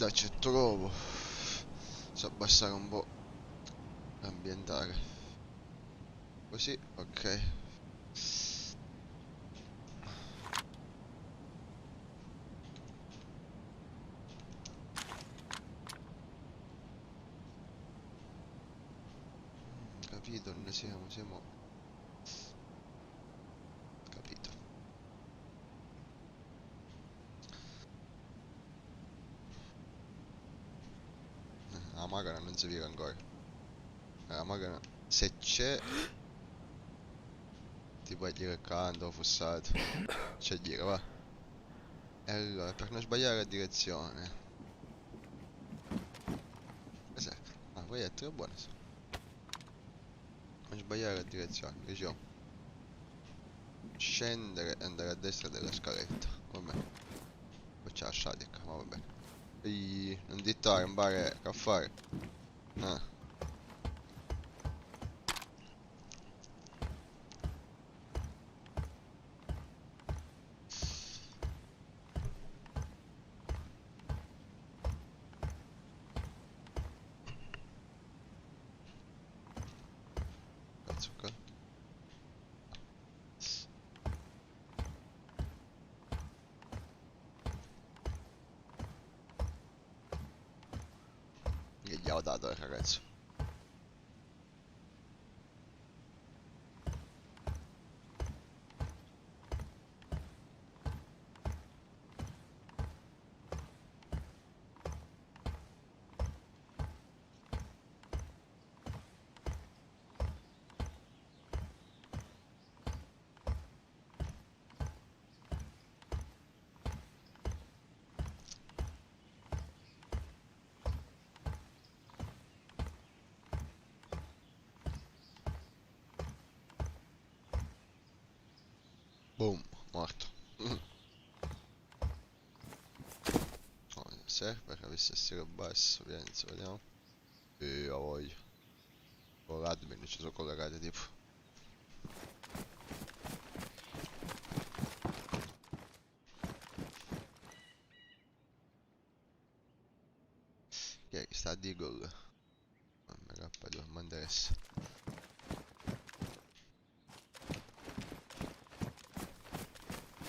andarci trovo. So abbassare un po' l'ambientare. Così, ok. Capito, ne siamo. Capito. La macchina non si vira ancora. La macchina, se c'è, ti puoi dire accanto, fossato. C'è dire, va. E allora, per non sbagliare la direzione. Esatto. Ah, puoi essere buono. Non sbagliare la direzione, diciamo. Scendere e andare a destra della scaletta. Vabbè. Poi c'è la statica, ma vabbè. Ehi, non dittare, un bare, che fare? Ah, cazzo qua. Che gli ho dato, ragazzo. Boom, morto. No, server avesse essere basso, penso, vediamo. E ho voglia. Con l'admin ci sono collegate tipo. Chi è che sta a Deagle? MK2, non mi interessa.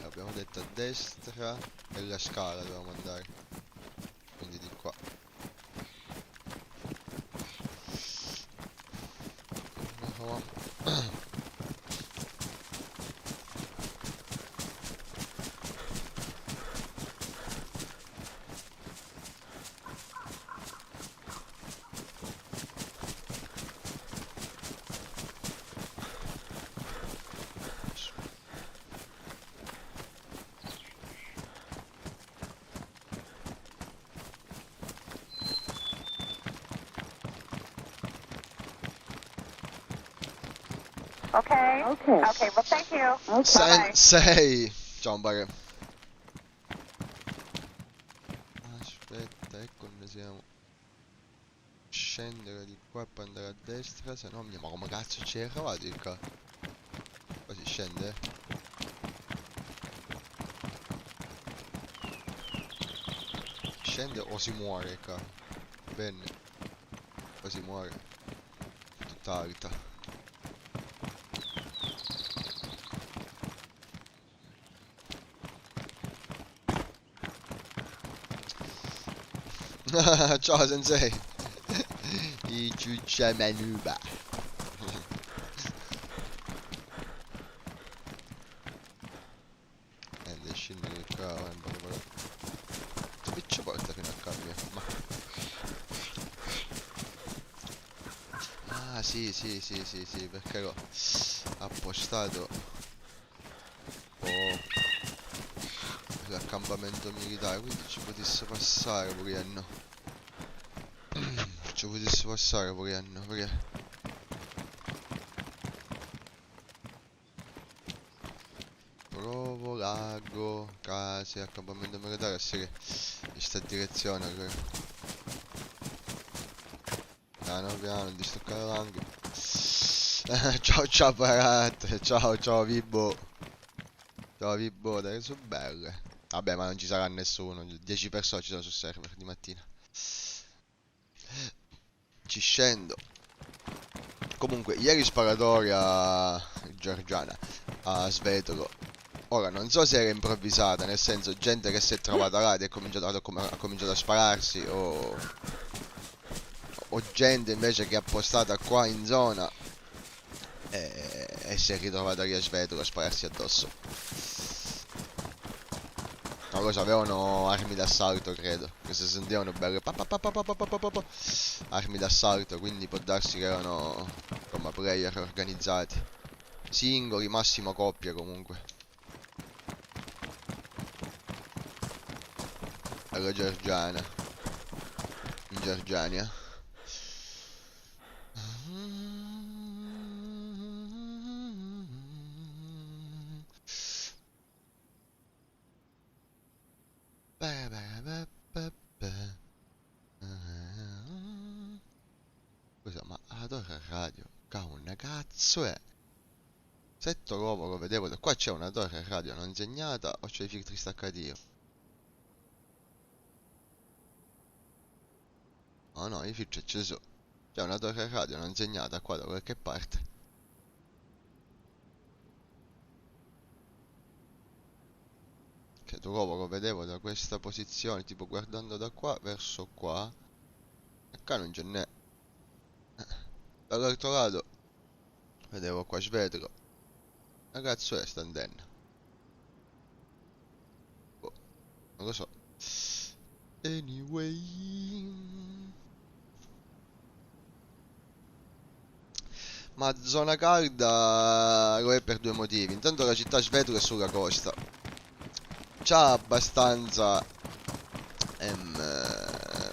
Abbiamo detto a destra e la scala dobbiamo andare. Quindi di qua. Okay. Okay. Okay. Well, thank you. Okay. Sensei! Ciao, un baghe. Aspetta, ecco dove siamo. Scendere di qua per andare a destra, se no ma come cazzo ci hai cavati qua? Qua si scende? Scende o si muore qua? Bene. Qua si muore. Tutta alta. Ciao sensei! I ciuccia manuba. E scendere qua, va in poco però. Che ci porta fino a cambio? Ma... Ah sì, perché l'ho appostato l'accampamento militare, quindi ci potesse passare pure no. Ci potesse passare pure no, perché... Provo, lago, case, accampamento militare, sì che in sta direzione allora. Piano piano, distoccare l'angolo. Ciao Parat, ciao Vibbo. Ciao Vibbo, dai, sono belle. Vabbè, ma non ci sarà nessuno. 10 persone ci sono sul server di mattina. Ci scendo. Comunque, ieri sparatori a Giorgiana, a Svetolo. Ora, non so se era improvvisata, nel senso, gente che si è trovata là ed è cominciato, ha cominciato a spararsi, o gente invece che è appostata qua in zona e si è ritrovata lì a Svetolo a spararsi addosso. No, cosa avevano armi d'assalto, credo. Che si sentivano belle armi d'assalto, quindi può darsi che erano insomma player organizzati. Singoli, massimo coppie comunque. Alla Georgiana. In Georgiania. Scusa, ma la torre radio, una cazzo è? Setto covo lo vedevo, da qua c'è una torre radio non segnata o c'è i filtri staccati io? Oh no, i filtri ci sono. C'è una torre radio non segnata qua da qualche parte. Che trovo lo vedevo da questa posizione, tipo guardando da qua verso qua. E qua non ce n'è. Dall'altro lato vedevo qua Svetro. Che cazzo è sta antenna? Boh, non lo so. Anyway. Ma zona calda lo è per due motivi. Intanto la città Svetro è sulla costa. C'ha abbastanza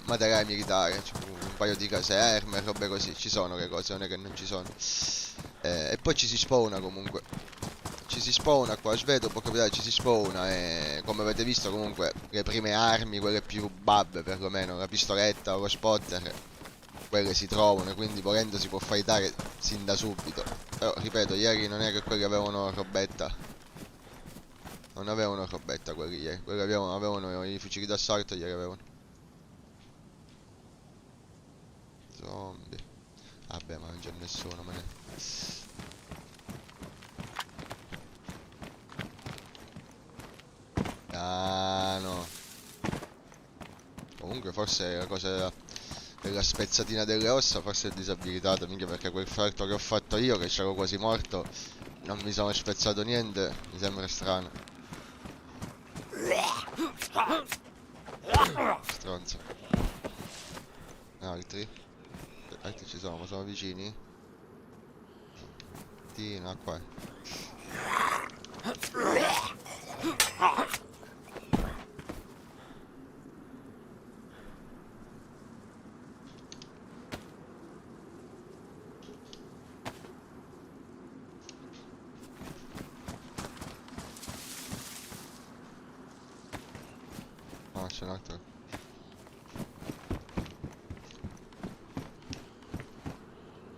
materiale militare, cioè un paio di caserme, robe così. Ci sono le cose, non è che non ci sono. E poi ci si spawna comunque. Ci si spawna qua a Sveto, può capitare ci si spawna e come avete visto comunque le prime armi, quelle più babbe perlomeno, la pistoletta o lo spotter, quelle si trovano, quindi volendo si può fightare sin da subito. Però ripeto, ieri non è che quelli avevano robetta. Non avevano robetta quelli ieri, quelli avevano i fucili d'assalto, ieri avevano. Zombie. Vabbè, ma non c'è nessuno, ma ne... Ah no. Comunque forse la cosa della spezzatina delle ossa forse è disabilitata, minchia, perché quel salto che ho fatto io, che c'ero quasi morto, non mi sono spezzato niente, mi sembra strano. Stronzo. Altri? Altri ci sono, ma sono vicini? Sì, no, qua. Ah, c'è un altro.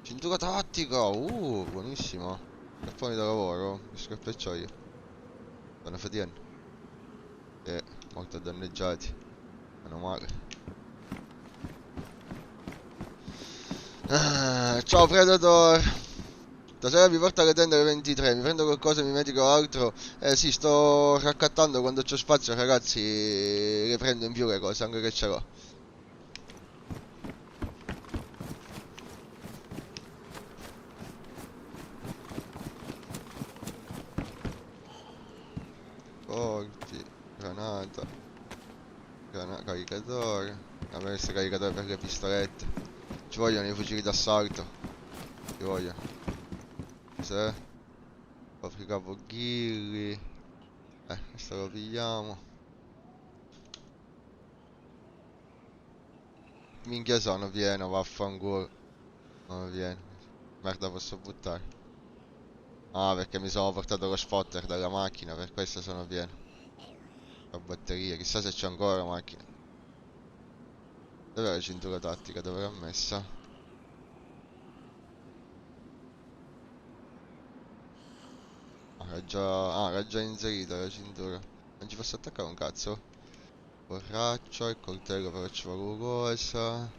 Cintura tattica! Buonissimo. Capponi da lavoro, mi scarpeccio io. Stanno faticando. Molto danneggiati. Meno male. Ah, ciao Predator! Stasera vi porto alle tende alle 23, mi prendo qualcosa, mi medico altro. Sì, sto raccattando quando c'è spazio, ragazzi. Le prendo in più le cose, anche che ce l'ho. Porti, granata, caricatore. Vabbè, questo caricatore per le pistolette. Ci vogliono i fucili d'assalto. Ci vogliono. Sì. Fabbrica Voghilli. Questo lo pigliamo. Minchia sono pieno, vaffanculo. Non viene. Merda, posso buttare. Ah, perché mi sono portato lo spotter dalla macchina, per questo sono pieno. La batteria, chissà se c'è ancora la macchina. Dov'è la cintura tattica? Dove l'ho messa? Era già inserita la cintura. Non ci posso attaccare un cazzo. Borraccio, il coltello però ci fa qualcosa.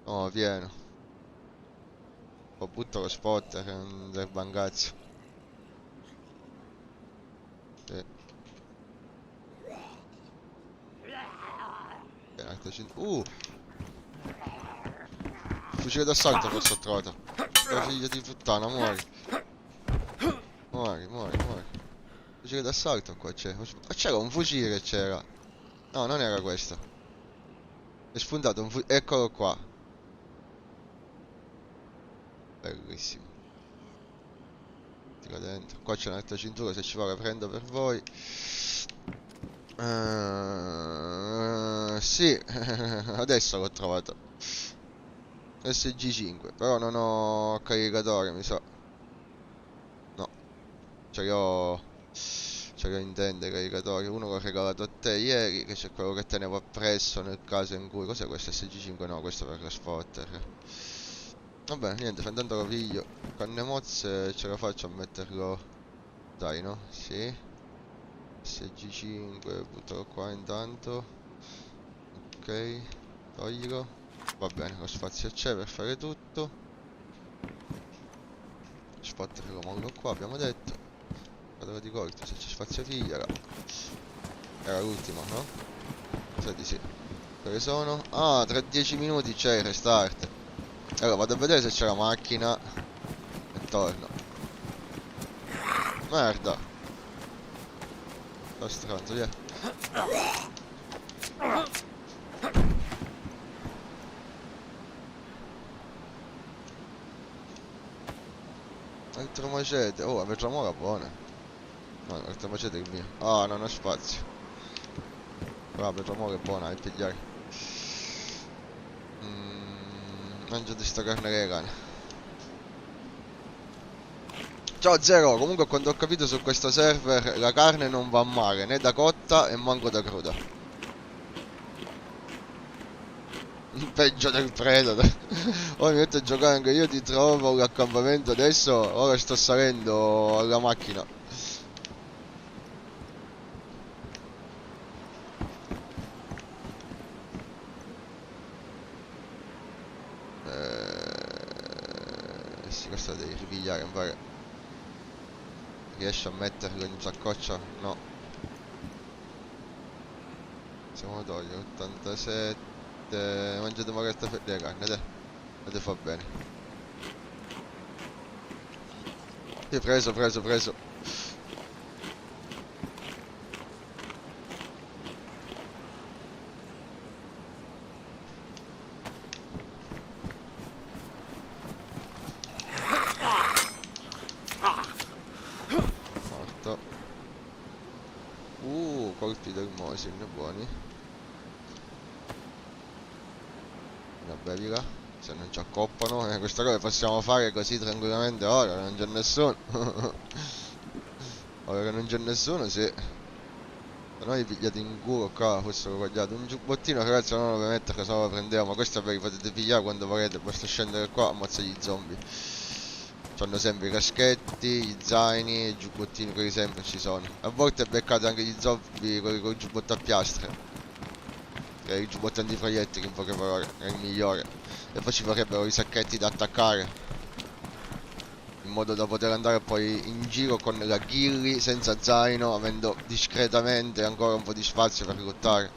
Oh, pieno. Poi butto lo spotter, del bangazzo. Sì. Fucile d'assalto forse ho trovato. Oh, figlio di puttana, muori. Muori, muori, muori. Fucile d'assalto qua c'è. Ma c'era un fucile, c'era. No, non era questo. È spuntato un fucile. Eccolo qua. Bellissimo. Tira dentro. Qua c'è un'altra cintura, se ci va la prendo per voi. Sì, adesso l'ho trovato. SG5, però non ho caricatore, mi sa. No, ce l'ho in tenda i caricatori. Uno l'ho regalato a te ieri, che c'è quello che tenevo appresso nel caso in cui... Cos'è questo SG5? No, questo per lo spotter. Vabbè, niente, intanto lo piglio. Canne mozze ce la faccio a metterlo... Dai, no? Sì. SG5, buttalo qua intanto. Ok, toglilo. Va bene, lo spazio c'è per fare tutto. Spotter lo mollo qua, abbiamo detto. Vado di colto, se c'è spazio figliala. Era l'ultimo, no? Sa di sì. Dove sono? Ah, tra 10 minuti c'è il restart. Allora, vado a vedere se c'è la macchina. E torno. Merda. Sto stronzo, via. Altro macete. Oh, avete la mola buona. No, l'altro macete è il mio. Ah, non ho spazio. Vabbè, la mola è buona, è pigliare. Mangiate sta carne vegana. Ciao Zero, comunque quando ho capito su questo server la carne non va male né da cotta e manco da cruda. Peggio del Predator. Ora mi metto a giocare anche io, ti trovo un accampamento adesso, ora sto salendo alla macchina. Sì, questo devi ripigliare, mi pare. Riesci a metterlo in saccoccia? No. Possiamo togliere 87. Mangiate magari le carne, te. E te fa bene. Sì, preso. Morto. Colpi del Mosin, buoni. Una bevila. Se non ci accoppano, questa cosa possiamo fare così tranquillamente ora, non c'è nessuno. Ora che non c'è nessuno, sì. Se no vi pigliate in culo qua, fossero cogliato. Un giubbottino ragazzi non lo deve mettere, se no lo prendevo, ma questo ve li potete pigliare quando volete, basta scendere qua, ammazza gli zombie. C'hanno sempre i caschetti, gli zaini, i giubbottini, quelli sempre ci sono. A volte beccate anche gli zombie con il giubbotto a piastre. Che è il giubbotto antiproiettili in poche parole, è il migliore. E poi ci vorrebbero i sacchetti da attaccare, in modo da poter andare poi in giro con la ghillie senza zaino, avendo discretamente ancora un po' di spazio per lottare,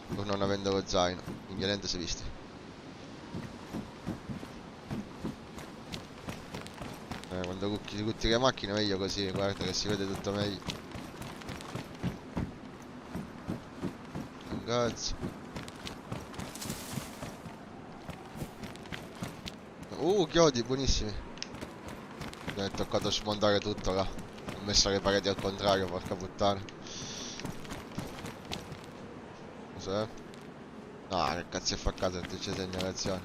pur non avendo lo zaino. Quindi niente si è visto. Quando rutti le macchine meglio così, guarda che si vede tutto meglio. Cazzo. Chiodi, buonissimi. Mi è toccato smontare tutto là. Ho messo le pareti al contrario, porca puttana. Cos'è? No, che cazzo è faccato, non c'è segnalazione.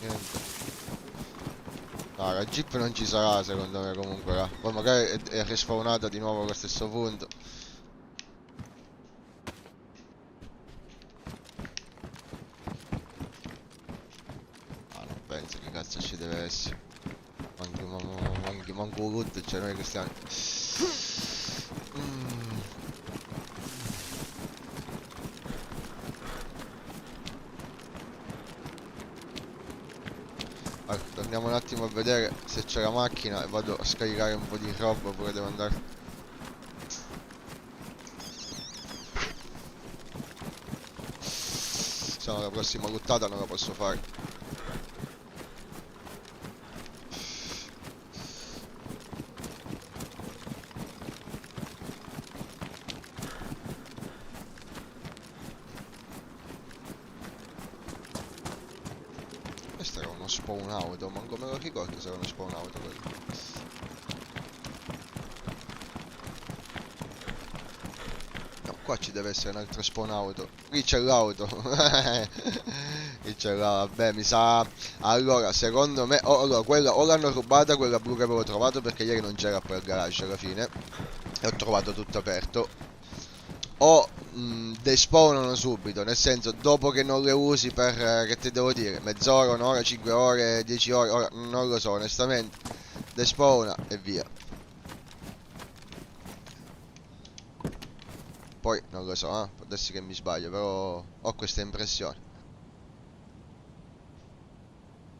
Niente. No, la jeep non ci sarà secondo me comunque là. Poi magari è respawnata di nuovo allo stesso punto. Ah, non penso che cazzo ci deve essere. Manco good, cioè noi cristiani. Allora, torniamo un attimo a vedere se c'è la macchina e vado a scaricare un po' di roba, pure devo andare. Se no la prossima luttata non la posso fare. Questo era uno spawn auto, manco me lo ricordo se era uno spawn auto quello. No, qua ci deve essere un altro spawn auto. Lì c'è l'auto. Lì c'è la... Vabbè, mi sa... Allora, secondo me... allora, quella o l'hanno rubata, quella blu che avevo trovato, perché ieri non c'era poi al garage alla fine. E ho trovato tutto aperto. O despawnano subito, nel senso, dopo che non le usi per, che ti devo dire, mezz'ora, un'ora, 5 ore, 10 ore, ora, non lo so onestamente, despawna e via. Poi non lo so, può darsi che mi sbaglio, però ho questa impressione.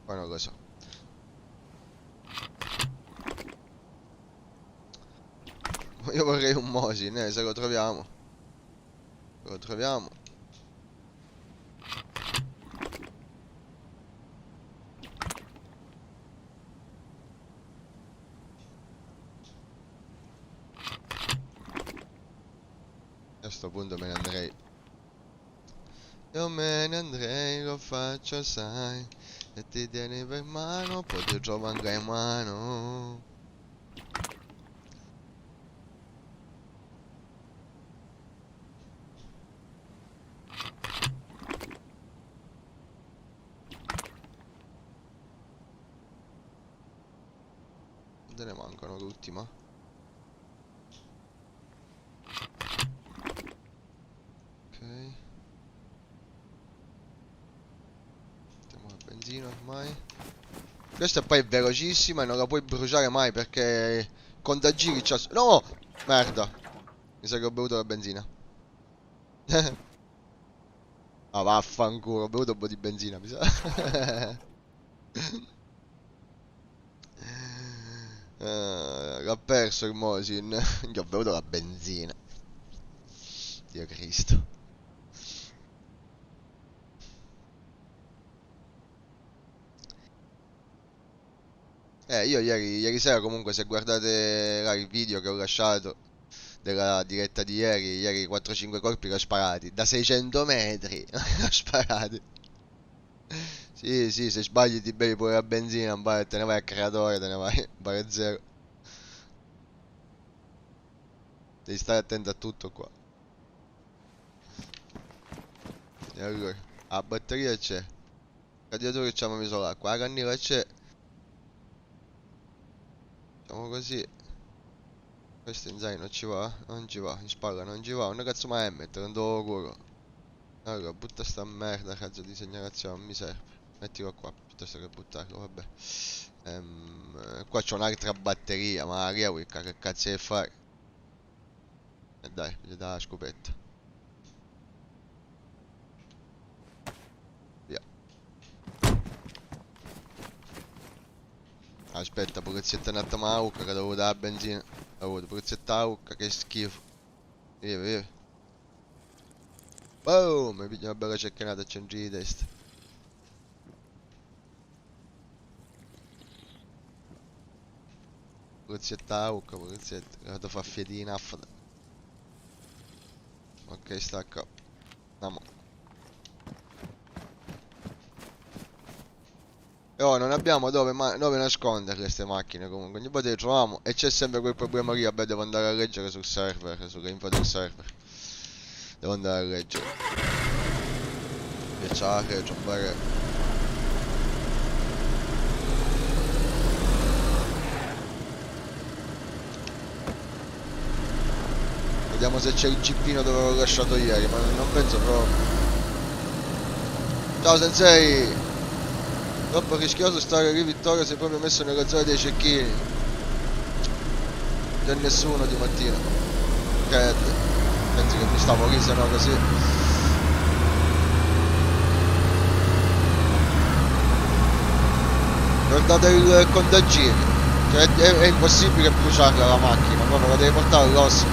Poi non lo so. Io vorrei un Mosin, se lo troviamo. Lo troviamo. A sto punto me ne andrei. Io me ne andrei, lo faccio sai. E ti tieni per mano, poi ti trovo anche in mano. Quante ne mancano l'ultima? Ok. Mettiamo la benzina ormai. Questa poi è velocissima e non la puoi bruciare mai perché contagiri c'ha... No! Merda! Mi sa che ho bevuto la benzina. Ah, vaffanculo, ho bevuto un po' di benzina, mi sa. L'ha perso il Mosin. Gli ho bevuto la benzina. Dio Cristo. Io ieri sera comunque, se guardate là il video che ho lasciato della diretta di ieri 4-5 colpi li ho sparati. Da 600 metri li ho sparati. Sì, sì, se sbagli ti bevi pure la benzina, te ne vai a creatore, te ne vai, bare zero. Devi stare attento a tutto qua. E allora, la batteria c'è. Il radiatore ci hanno messo l'acqua, la cannella c'è. Facciamo così. Questo in zaino ci va? Non ci va, in spalla non ci va. Una cazzo mai è mettere, non devo culo. Allora, butta sta merda, cazzo di segnalazione, non mi serve. Mettilo qua, piuttosto che buttarlo, vabbè. Qua c'ho un'altra batteria, ma la replica, che cazzo deve fare? E dai, gli dà la scopetta. Via. Aspetta, polizietta un attimo a ucca, che devo dare la benzina. Avuto, polizietta a ucca, che schifo. Via, via. Boom, mi piglia una bella cecchinata a centri di testa. Polizietta a ucca, polizietta, che vado a fare fiedina affata. Ok, stacca. Andiamo. E oh, non abbiamo dove nasconderle queste macchine comunque. Ogni volta le troviamo e c'è sempre quel problema lì. Vabbè, devo andare a leggere sul server, sulle info del server. Devo andare a leggere. Piacere, giocare. Vediamo se c'è il jeepino dove l'ho lasciato ieri, ma non penso proprio. Ciao Sensei! Troppo rischioso stare lì, Vittorio, si è proprio messo nella zona dei cecchini. C'è nessuno di mattina. Pensi che mi stavo lì, se no così. Guardate il contagiri. Cioè è impossibile bruciarla la macchina, proprio la devi portare all'osso.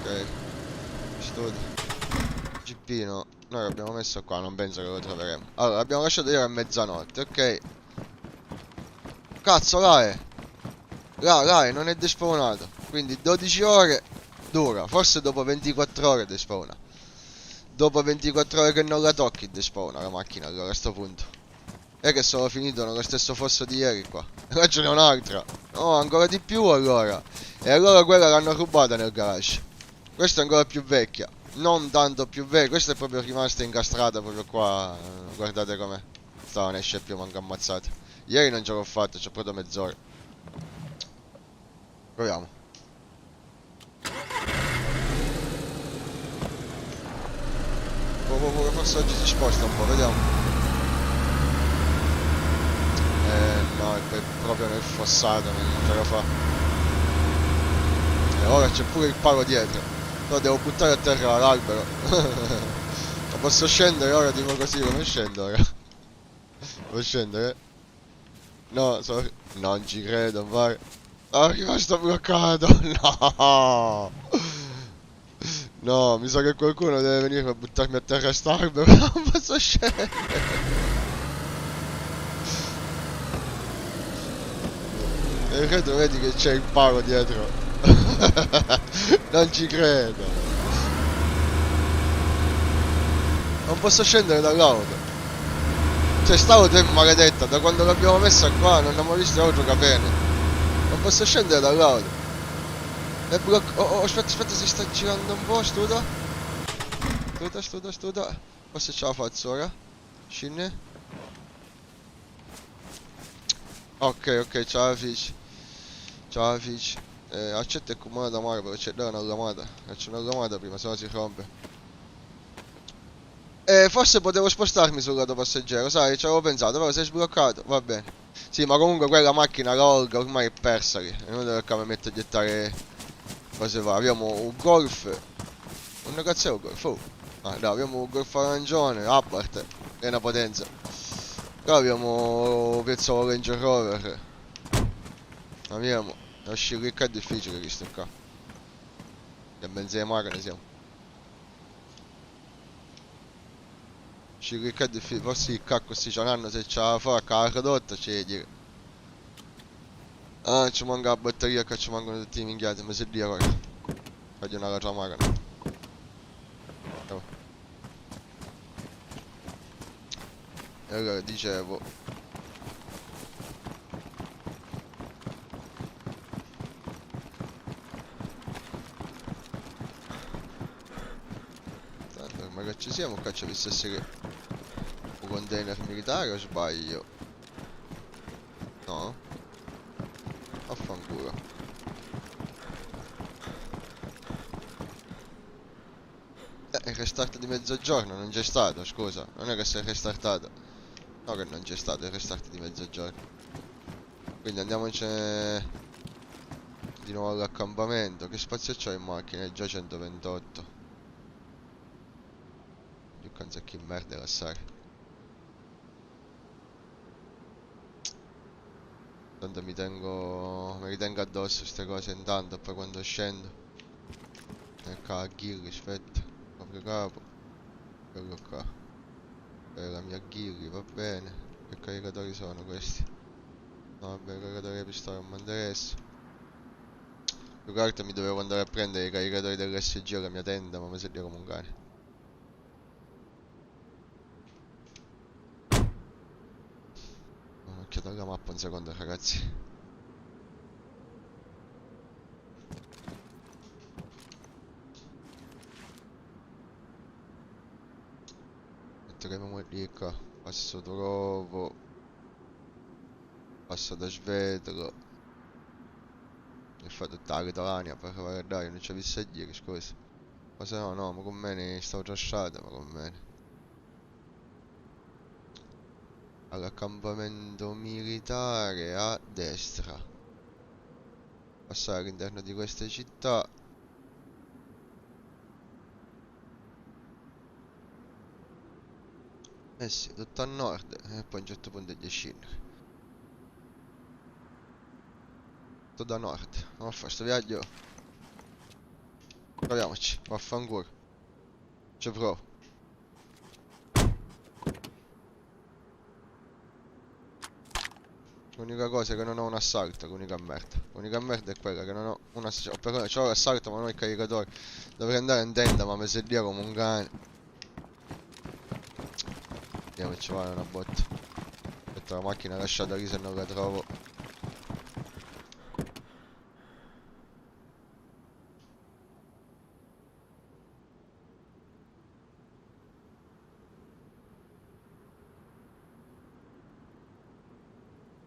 Ok, studio. Gippino, noi l'abbiamo messo qua, non penso che lo troveremo. Allora, l'abbiamo lasciato ieri a mezzanotte, ok. Cazzo, là è, non è despawnato. Quindi 12 ore dura, forse dopo 24 ore despawna. Dopo 24 ore che non la tocchi despawna la macchina, allora a sto punto. È che sono finito nello stesso fosso di ieri qua. E là ce n'è un'altra. No, ancora di più allora. E allora quella l'hanno rubata nel garage. Questa è ancora più vecchia. Non tanto più vecchia, questa è proprio rimasta incastrata proprio qua. Guardate com'è. Sta non esce più, manca ammazzata. Ieri non ce l'ho fatta, ci ho provato mezz'ora. Proviamo. Forse oggi si sposta un po', vediamo. No, è proprio nel fossato, non ce la fa. E ora c'è pure il palo dietro. No, devo buttare a terra l'albero. Ma posso scendere ora, dico così, come scendo ora? Posso scendere? No, non ci credo, pare. Sono rimasto bloccato, no! No, mi sa che qualcuno deve venire per buttarmi a terra st'albero, non posso scendere! E credo, vedi che c'è il palo dietro. Non ci credo. Non posso scendere dall'auto. Cioè, st'auto è maledetta, da quando l'abbiamo messa qua non abbiamo visto auto che bene. Non posso scendere dall'auto. È bloccato. Oh, aspetta, si sta girando un po', studa. Studa. Forse ce la faccio ora. Scende. Ok, ciao Fici. Ciao Fici. Accetta il comune da mare perché c'è da una lamata. C'è una lamata prima, se no si rompe. Forse potevo spostarmi sul lato passeggero, sai, ci avevo pensato, però sei sbloccato, va bene. Sì, ma comunque quella macchina, la Olga, ormai è persa lì. È inutile che mi metto a gettare cose va. Abbiamo un Golf. Un negozio è un Golf, oh. Ah, no, abbiamo un Golf arancione, Abarth, è una potenza. Qua abbiamo un pezzo Range Rover. Abbiamo. Uscire qua è difficile questo qua. Che benzina macchina siamo. Uscire qua è difficile. Forse il cacco si ce l'hanno, se ce la fa la ridotta ci dire. Ah, ci manca la batteria, che ci mancano tutti i minchiati, ma se dia ora. Voglio una altra macchina. Oh. E allora dicevo. Tanto, ma che ci siamo qua c'è visto essere un container militare o sbaglio? No? Affanculo. Il restart di mezzogiorno non c'è stato, scusa. Non è che si è restartato. No che non c'è stato il restart di mezzogiorno. Quindi andiamocene di nuovo all'accampamento. Che spazio c'ho in macchina? È già 128. Io penso che merda lasciare. Tanto mi ritengo addosso queste cose intanto, poi quando scendo. Ecco la ghirri, aspetta. Apro capo. Quello qua. È la mia ghirri, va bene. Che caricatori sono questi? No, vabbè, caricatori di pistola non mi interessa. Più che altro mi dovevo andare a prendere i caricatori dell'SG alla mia tenda, ma mi si dia come un cane. Un'occhiata alla mappa un secondo, ragazzi. Metteremo lì qua. Passo Trovo. Passo da Svetro. fare tutta la litoranea per guardare, non ci ho visto a dire, scusa. Ma se no, no, ma con me stavo già strada, ma con me. All'accampamento militare a destra. Passare all'interno di queste città. Eh sì, tutto a nord e poi a un certo punto è scendere. Tutto da nord. Andiamo a fare sto viaggio. Proviamoci, vaffanculo. Ci provo. L'unica cosa è che non ho un assalto, l'unica merda. L'unica merda è quella che non ho un assalto. C'ho l'assalto ma non ho il caricatore. Dovrei andare in tenda ma mi sedia come un cane. Vediamo che ci vuole una botta. Aspetta, la macchina lasciata lì se non la trovo.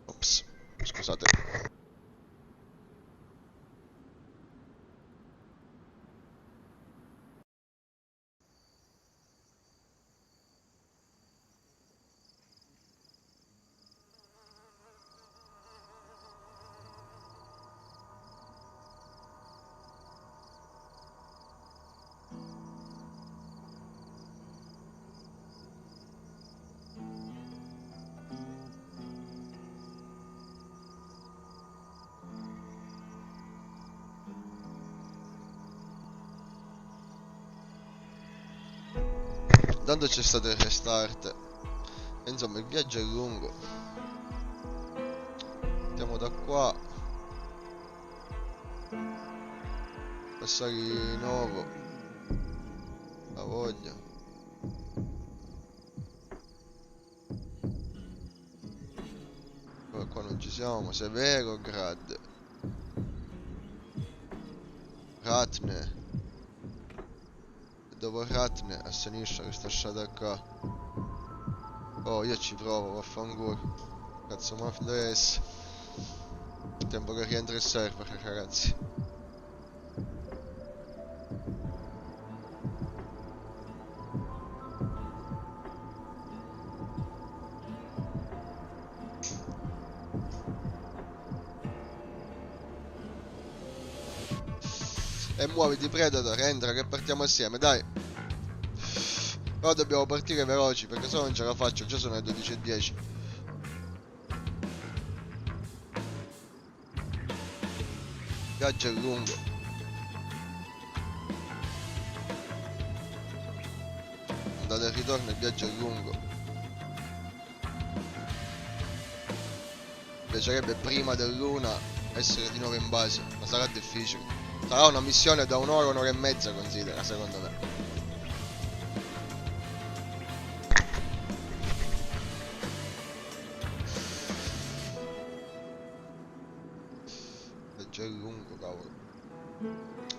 Ops, scusate. Tanto c'è stato il restart. Insomma, il viaggio è lungo. Andiamo da qua. Passare di nuovo. La voglia. Qua non ci siamo. Severograd. Ratne. E dopo Ratne a sinistra questa strada qua. Oh, io ci provo, vaffanculo. Cazzo, ma deve essere. Tempo che rientra il server, ragazzi. E muoviti Predator, entra che partiamo assieme, dai. Però dobbiamo partire veloci perché se no non ce la faccio, già sono le 12:10. Il viaggio è lungo. Andate e ritorno, il viaggio è lungo. Mi piacerebbe prima dell'una essere di nuovo in base, ma sarà difficile. Sarà una missione da un'ora, un'ora e mezza, considera, secondo me. È lungo, cavolo.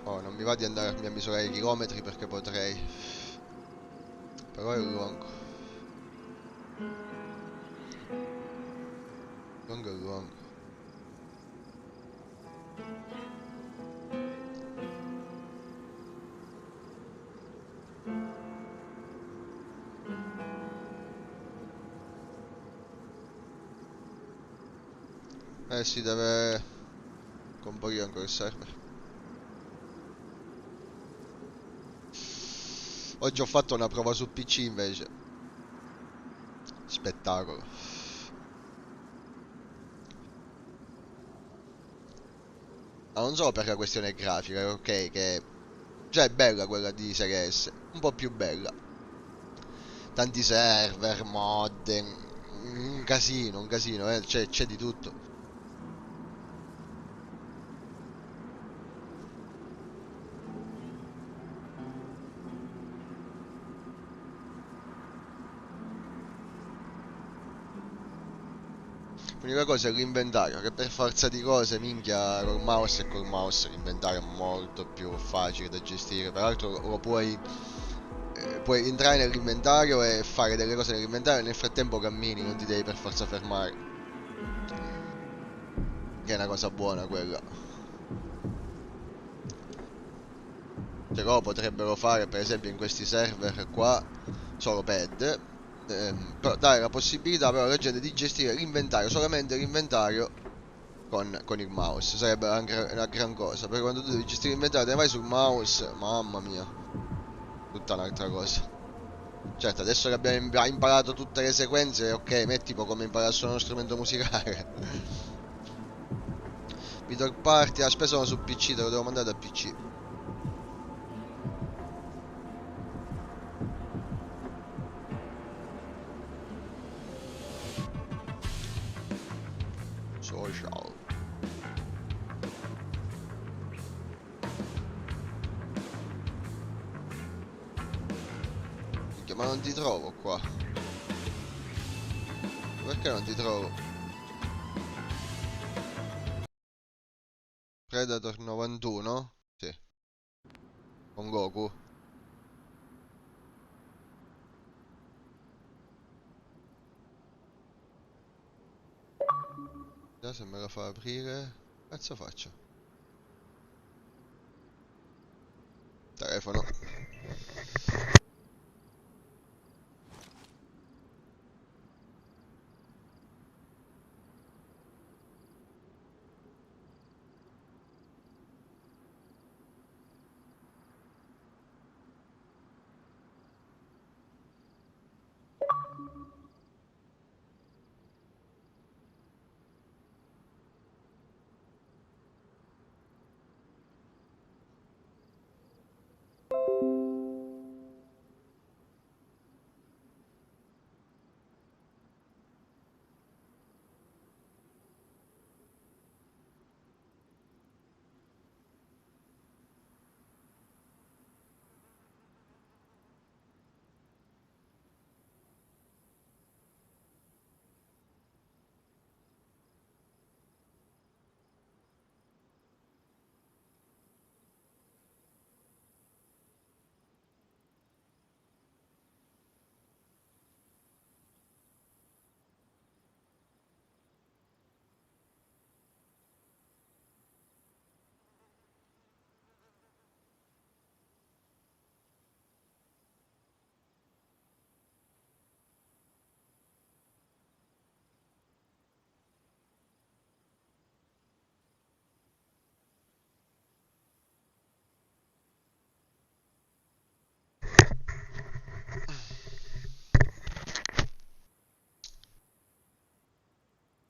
Oh, non mi va di andarmi a misurare i chilometri perché potrei. Però è lungo. Lungo è lungo. Eh sì, deve comparire ancora il server. Oggi ho fatto una prova su PC invece. Spettacolo. Ma non solo per la questione grafica, ok, che già è bella quella di Serie S, un po' più bella. Tanti server, mod, un casino, c'è di tutto. L'unica cosa è l'inventario, che per forza di cose, minchia, col mouse e col mouse l'inventario è molto più facile da gestire. Peraltro lo puoi entrare nell'inventario e fare delle cose nell'inventario e nel frattempo cammini, non ti devi per forza fermare. Che è una cosa buona quella. Cioè, cosa potrebbero fare, per esempio, in questi server qua, solo pad, però dare la possibilità però alla gente di gestire l'inventario, solamente l'inventario con il mouse. Sarebbe anche una gran cosa, perché quando tu devi gestire l'inventario te ne vai sul mouse, mamma mia, tutta un'altra cosa. Certo, adesso che abbiamo imparato tutte le sequenze, ok, metti tipo come imparare a suonare uno strumento musicale. Video Party, aspetta, sono su PC, te lo devo mandare da PC. Social. Minchia, ma non ti trovo qua. Perché non ti trovo? Predator 91? Sì, con Goku. Già se me la fa aprire... Cazzo faccio? Telefono.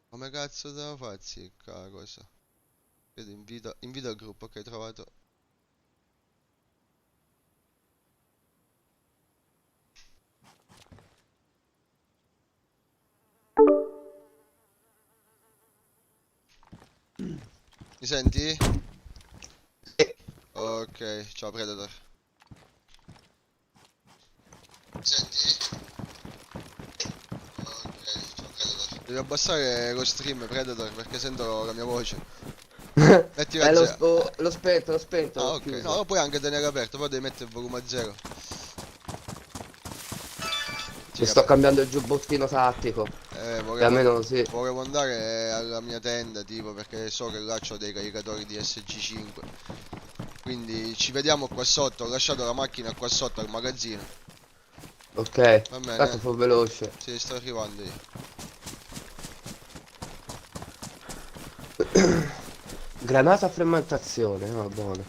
Come cazzo devo farsi la cosa? Vedo invito al gruppo, ok, trovato. Mi senti? Ok, ciao Predator. Mi senti? Ok, ciao Predator. Devi abbassare lo stream Predator perché sento la mia voce. Mettila a zero. L'ho spento, Ah, l'ho ok. No, chiuso. lo puoi anche tenere aperto, poi devi mettere il volume a zero. Sì, Mi sto vabbè. cambiando il giubbottino tattico. E almeno sì. Volevo andare alla mia tenda, tipo, perché so che là c'ho dei caricatori di SG5. Quindi ci vediamo qua sotto. Ho lasciato la macchina qua sotto al magazzino. Ok. Va Tanto bene? fu veloce. Sì, sto arrivando io. Granata a frammentazione, va buono.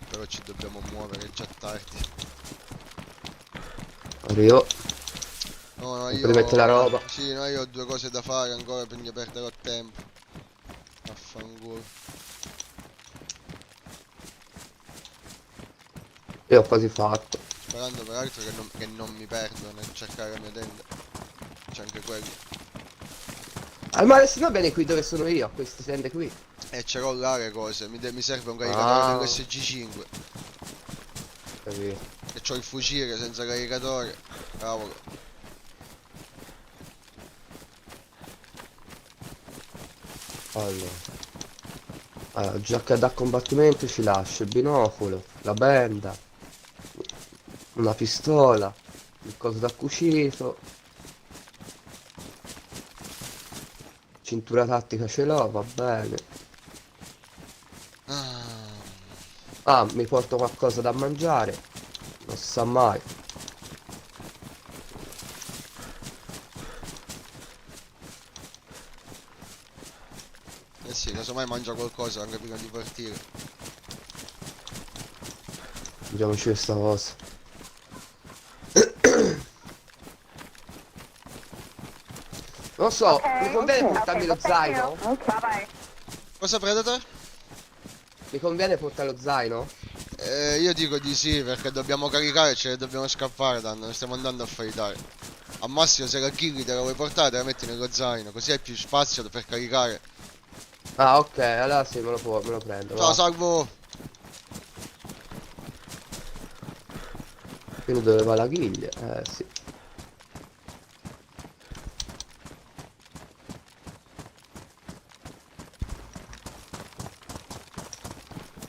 Però ci dobbiamo muovere, è già tardi. Arrivo. No, no, Tempo di mettere la io... roba. Sì, no, io ho due cose da fare ancora, quindi perderò tempo. Affanculo. Io ho quasi fatto. Sperando peraltro che non mi perdo nel cercare la mia tenda. C'è anche quello. Al mare se no vieni qui dove sono io, a queste tende qui. E ce l'ho là le cose, mi serve un caricatore Ah, dell'SG5. capito. E c'ho il fucile senza caricatore. Cavolo. Allora. Allora, giacca da combattimento ci lascio, il binocolo, la benda, una pistola, il coso da cucito, cintura tattica ce l'ho, va bene. Ah. Ah, mi porto qualcosa da mangiare. Non si sa mai. Eh sì, casomai mangia qualcosa anche prima di partire. Mangiamoci questa cosa. Non so, mi Okay. conviene Okay. portarmi Well, lo thank you. zaino? Okay. Bye-bye. Cosa Predator? Mi conviene portare lo zaino? Io dico di sì, perché dobbiamo caricare e ce ne dobbiamo scappare, non stiamo andando a fightare. Al massimo se la kill te la vuoi portare te la metti nello zaino, così hai più spazio per caricare. Ah, ok, allora sì, me lo prendo, Ciao va. Salvo! Quindi dove va la ghiglia? Sì.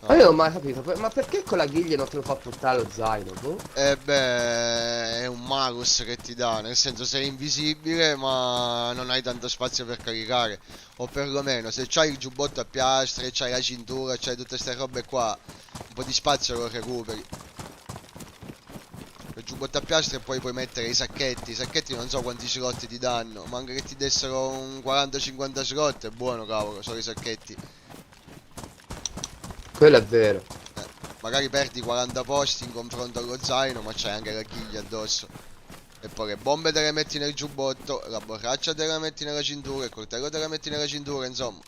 Ma io No. non ho mai capito, ma perché con la ghiglia non te lo fa portare lo zaino, boh? E beh, è un malus che ti dà, nel senso sei invisibile ma non hai tanto spazio per caricare. O perlomeno se c'hai il giubbotto a piastre, c'hai la cintura, c'hai tutte queste robe qua, un po' di spazio lo recuperi. Il giubbotto a piastre e poi puoi mettere i sacchetti non so quanti slot ti danno, ma anche che ti dessero un 40-50 slot è buono cavolo, solo i sacchetti. Quello è vero. Magari perdi 40 posti in confronto allo zaino, ma c'hai anche la ghiglia addosso. E poi le bombe te le metti nel giubbotto, la borraccia te la metti nella cintura, il coltello te la metti nella cintura, insomma.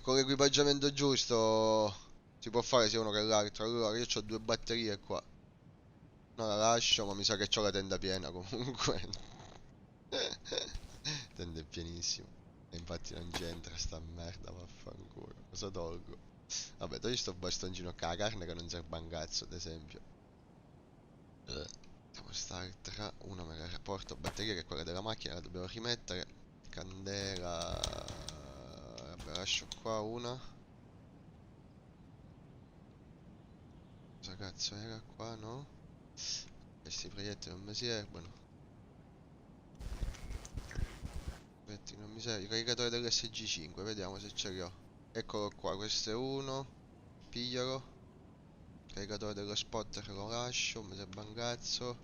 Con l'equipaggiamento giusto si può fare sia uno che l'altro. Allora, io ho due batterie qua. No, la lascio, ma mi sa che c'ho la tenda piena comunque. Tenda è pienissima. E infatti non c'entra sta merda, vaffanculo. Cosa tolgo? Vabbè, togli sto bastoncino con la carne che non serve a un cazzo, ad esempio. Devo startra, una me la porto, batteria che è quella della macchina, la dobbiamo rimettere. Candela. Vabbè, lascio qua una. Cosa cazzo era qua, no? Questi proiettili non mi servono. Proiettili non mi servono. Il caricatore dell'SG5, vediamo se ce li ho. Eccolo qua, questo è uno. Piglialo. Caricatore dello spotter lo lascio, mi serve un cazzo.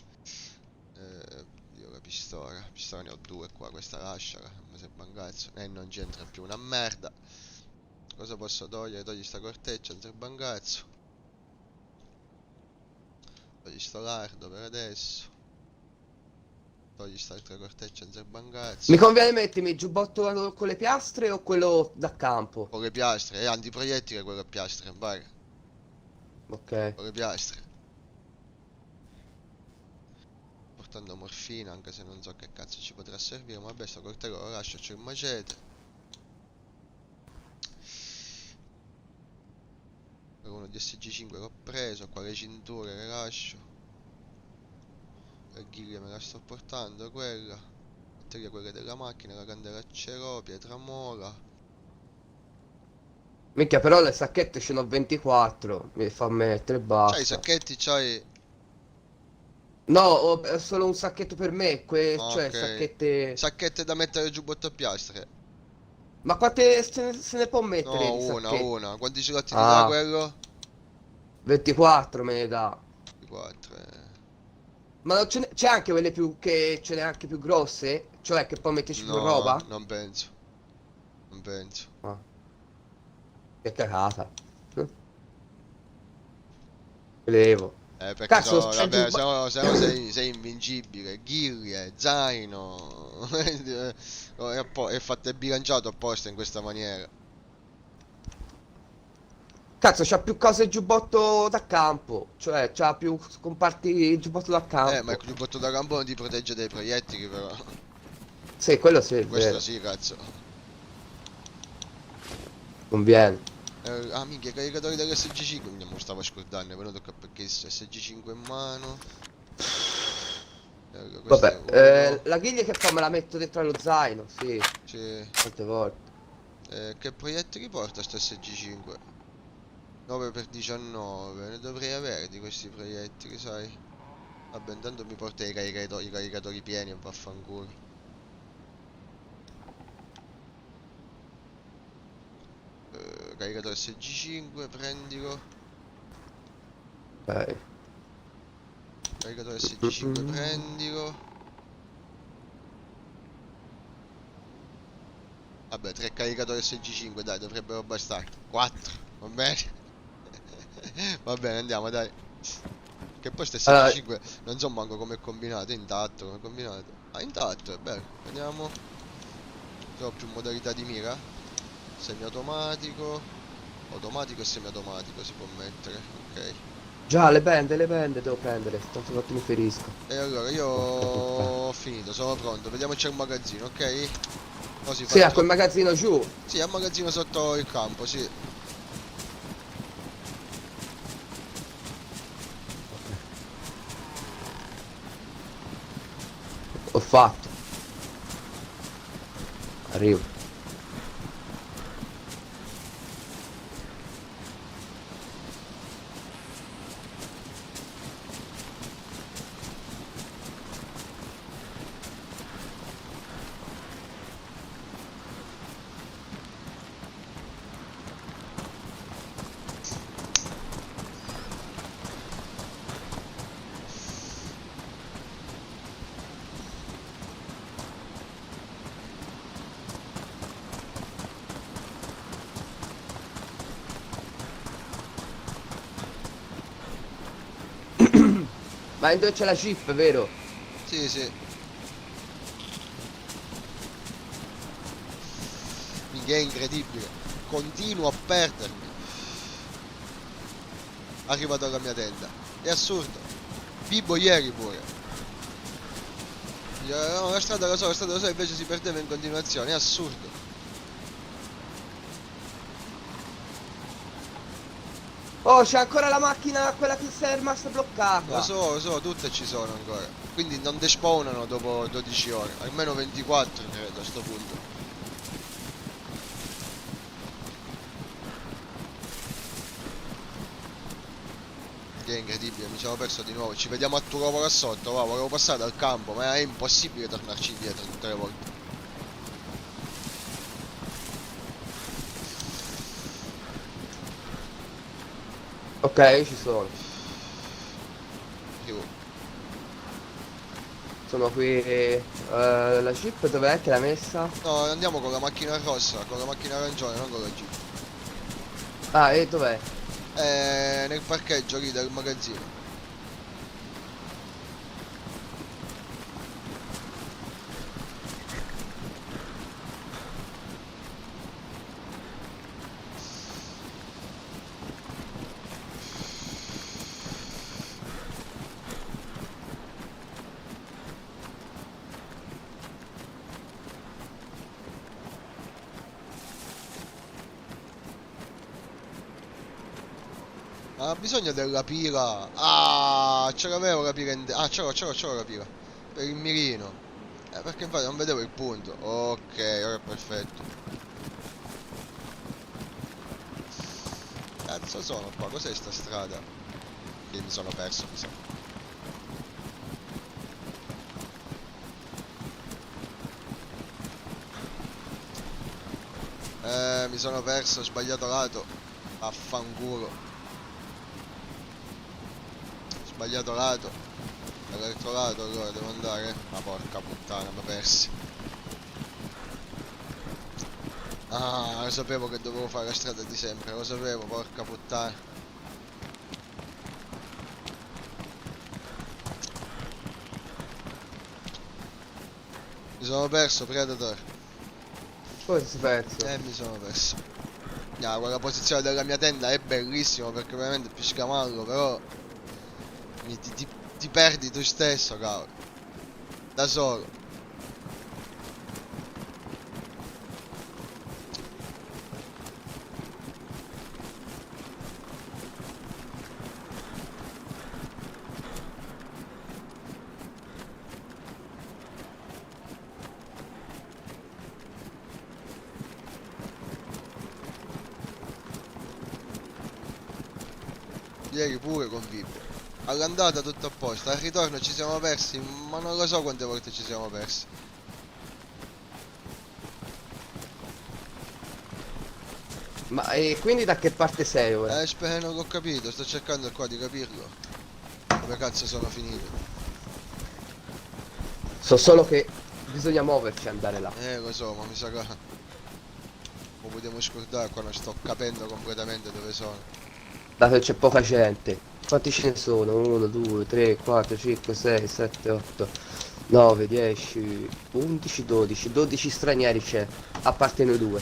Io la pistola. Pistola ne ho due qua, questa lasciala, non mi serve un cazzo. E non c'entra più una merda. Cosa posso togliere? Togli sta corteccia, non serve un cazzo. Togli sto lardo per adesso. Togli sta altra corteccia, non serve un Mi cazzo. conviene mettermi il giubbotto con le piastre o quello da campo? Con le piastre, e antiproiettile quello a piastre, vai. Ok. Con le piastre. Portando morfina, anche se non so che cazzo ci potrà servire, ma vabbè sto coltello lo lascio, c'è il macete. Uno di SG5 l'ho preso, qua le cinture le lascio. La ghiglia me la sto portando, quella. Batteria quelle della macchina, la candela ce l'ho, pietra mola. Minchia, però le sacchette ce n'ho 24. Mi fa mettere e C'hai i basta. sacchetti, c'hai... No, ho solo un sacchetto per me, cioè Ok. sacchette... Sacchette da mettere giubbotto a piastre. Ma quante se ne può mettere No, di sacchetti? una. Quanti cerotti ti dà Ah, quello? 24 me ne dà. Di 4. Ma non c'è anche quelle più che ce n'è anche più grosse? Cioè che poi metterci più No, roba? non penso. Non penso. Ah, che cagata. Levo. Perché Cazzo, so, c'è il vabbè, giubbotto. se no sei invincibile. Ghiglie, zaino. È fatto, è bilanciato apposta in questa maniera. Cazzo, c'ha più cose il giubbotto da campo. Cioè, c'ha più comparti il giubbotto da Ma il campo. giubbotto da campo non ti protegge dai proiettili, però. Sì, quello sì è Questo vero. sì, cazzo. Conviene. Minchia, caricatori dell'SG5. Mi stavo scordando, è venuto perché SG5 in mano. Questo è Vabbè, uno. la ghiglia che fa me la metto dentro allo zaino, sì. C'è. Tante volte. Che proiettili porta sto SG5? 9x19, ne dovrei avere di questi proiettili, sai? Vabbè, intanto mi porta i caricatori pieni e vaffanculo. Caricatore SG5, prendilo. Ok. Caricatore SG5 prendilo. Vabbè, 3 caricatori SG5, dai, dovrebbero bastare. 4, va bene? Va bene, andiamo, dai. Che poi sto Allora, SG5 non so manco come è combinato, è intatto, come è combinato. Ah, intatto, è bello. Vediamo. Ho più modalità di mira. Semiautomatico. Automatico e semiautomatico si può mettere, ok. già le bende devo prendere, tanto quanto mi ferisco. E allora io Porca puttana. ho finito, sono pronto. Vediamoci al magazzino, ok? Così fa Sì, il a quel troppo. magazzino giù. Sì, al magazzino sotto il campo, sì. Ho fatto. Arrivo. Ma in dove c'è la jeep, vero? Sì, sì. Minchia, è incredibile. Continuo a perdermi. Arrivato alla mia tenda. È assurdo. Bibo ieri pure. No, la strada lo so, invece si perdeva in continuazione. È assurdo. Oh, c'è ancora la macchina, quella che si è rimasta bloccata. Lo so, tutte ci sono ancora. Quindi non despawnano dopo 12 ore. Almeno 24 credo a sto punto. Che è incredibile, mi sono perso di nuovo. Ci vediamo a Turova là sotto, va, volevo passare dal campo, ma è impossibile tornarci indietro tutte le volte. Ok, ci sono. Più. Sono qui. La jeep dov'è che l'ha messa? No, andiamo con la macchina rossa, con la macchina arancione, non con la Jeep. Ah, e dov'è? Nel parcheggio lì del magazzino. Ha bisogno della pila. Ah, ce l'avevo la pila Ah, ce l'ho la pila. Per il mirino. Perché infatti non vedevo il punto. Ok, ora è perfetto. Cazzo sono qua? Cos'è sta strada? Che mi sono perso, mi sa. Mi sono perso, ho sbagliato lato. Affanculo. Sbagliato lato. Dall'altro lato allora devo andare. Ma porca puttana, mi ho perso. Ah, lo sapevo che dovevo fare la strada di sempre, lo sapevo, porca puttana. Mi sono perso, Predator. Come si è perso? Mi sono perso. Quella posizione della mia tenda è bellissima perché veramente è più scamallo, però ti perdi tu stesso, cavolo. Da solo. Ieri pure con Vibo. All'andata tutto a posto, al ritorno ci siamo persi, ma non lo so quante volte ci siamo persi. Ma e quindi da che parte sei ora? Spero che ho capito, sto cercando qua di capirlo. Dove cazzo sono finito? So solo che bisogna muoverci e andare là. Lo so, ma mi sa che... Lo potremmo scordare qua, non sto capendo completamente dove sono. Dato che c'è poca gente. Quanti ce ne sono? 1, 2, 3, 4, 5, 6, 7, 8, 9, 10, 11, 12. 12 stranieri c'è, a parte noi due.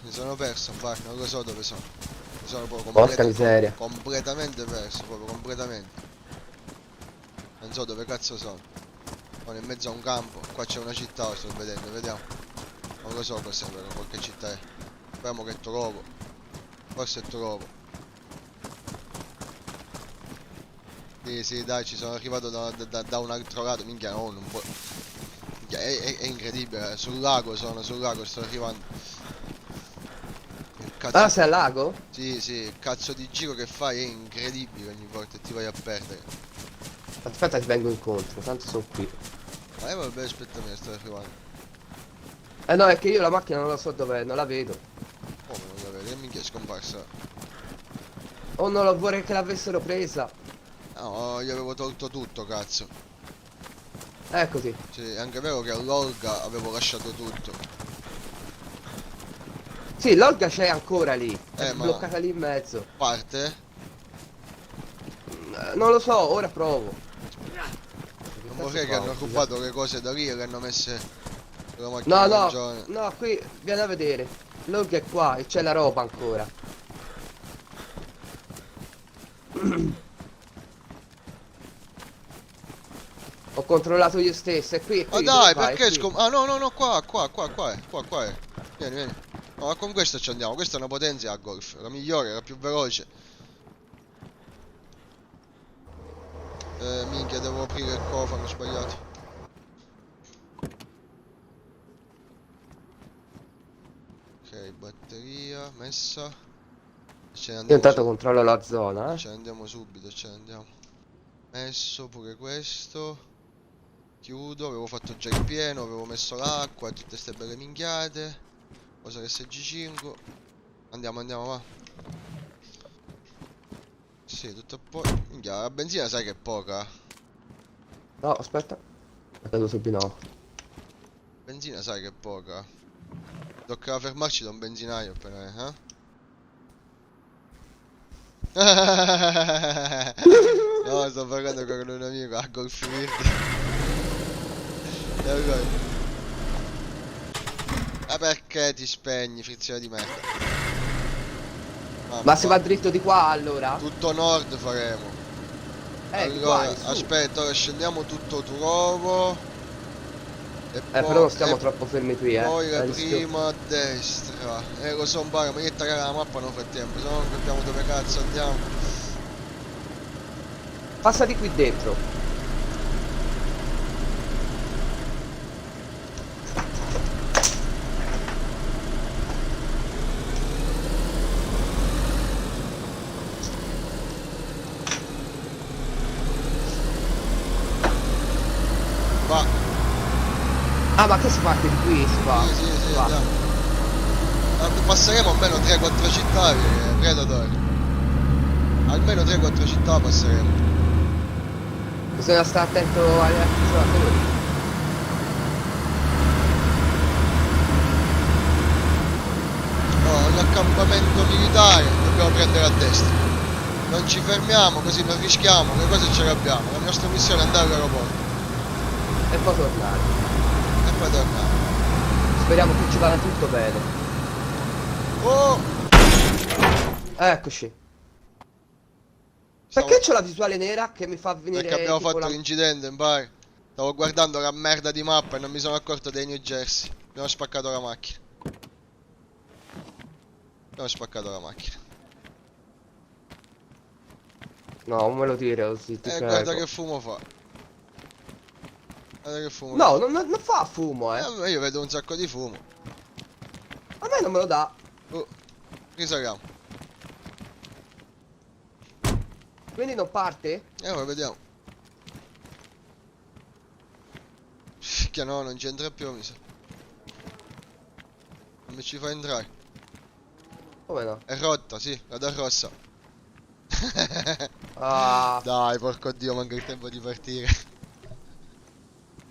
Mi sono perso, infatti, non lo so dove sono. Mi sono proprio Porca miseria. completamente perso, proprio completamente. Non so dove cazzo sono. Sono in mezzo a un campo, qua c'è una città, sto vedendo, vediamo. Non lo so cos'è però, qualche città è. Speriamo che trovo. Forse trovo. Sì, dai, ci sono arrivato da un altro lato, minchia, no, non può... Minchia, è incredibile, sul lago sto arrivando. Il Ah, cazzo... sei al lago? Sì, il cazzo di giro che fai è incredibile ogni volta e ti vai a perdere. Aspetta, ti vengo incontro, tanto sono qui. Ma vabbè, aspettami, sto arrivando. Eh no, è che io la macchina non la so dov'è, non la vedo. Come non lo vedi? Che minchia è scomparsa? Oh, non lo vorrei che l'avessero presa. No, io avevo tolto tutto, cazzo. Eccoti. Sì, è anche vero che all'Olga avevo lasciato tutto. Sì, l'Olga c'è ancora lì. È Ma... bloccata lì in mezzo. Parte? Non lo so, ora provo. Non vorrei che hanno rubato le cose da lì e le hanno messe sulla No, macchina no, regione. no, qui vieni a vedere. L'Olga è qua e c'è la roba ancora. Ho controllato io stesso, è qui, è Ma qui. dai, Dove vai? È perché qui. Ah no, qua è. Vieni. No, ma con questo ci andiamo, questa è una potenza a golf, la migliore, la più veloce. Minchia, devo aprire il cofano, ho sbagliato. Ok, batteria, messa. Ce ne Io andiamo intanto su. controllo la zona, Ce ne andiamo subito, ce ne andiamo. Messo pure questo. Chiudo, avevo fatto già il pieno, avevo messo l'acqua e tutte ste belle minchiate. Cosa che SG5. Andiamo, va. Sì, tutto a posto. Minchia, la benzina sai che è poca. No, aspetta. È caduto sul binocolo. Benzina sai che è poca. Tocca fermarci da un benzinaio appena, No, sto parlando con un amico a Golf Verde. E allora... Ma perché ti spegni, frizione di merda? Ma si va dritto di qua allora? Tutto nord faremo. Di qua, Allora, in su. aspetta, ora scendiamo tutto Turovo. E Però non stiamo e troppo fermi qui, poi la rischio. prima a destra. Lo so, ma io tagliare la mappa nel frattempo, se no non capiamo dove cazzo andiamo. Passa di qui dentro. Va. Ah, ma che si parte di qui? Si va. Sì, Va. andiamo. Passeremo almeno 3-4 città, Predator. Almeno 3-4 città passeremo. Bisogna stare attento agli altri giocatori. Oh, l'accampamento militare dobbiamo prendere a destra. Non ci fermiamo così non rischiamo, le cose ce le abbiamo. La nostra missione è andare all'aeroporto E poi tornare. e poi tornare. Speriamo che ci vada tutto bene. Oh! Eccoci. Stavo- Perché c'ho la visuale nera che mi fa venire Perché abbiamo tipo fatto la... l'incidente, in bar. Stavo guardando la merda di mappa e non mi sono accorto dei New Jersey. Abbiamo spaccato la macchina. No, non me lo dire così, ti prego. Guarda che fumo fa. Guarda che fumo. No, non fa fumo, Io vedo un sacco di fumo. A me non me lo dà. Risaliamo. Quindi non parte? Ora vediamo. Che no, non c'entra più, mi sa. Non mi ci fa entrare. Come no? È rotta, sì, vado a rossa. Ah, Dai, porco dio, manca il tempo di partire.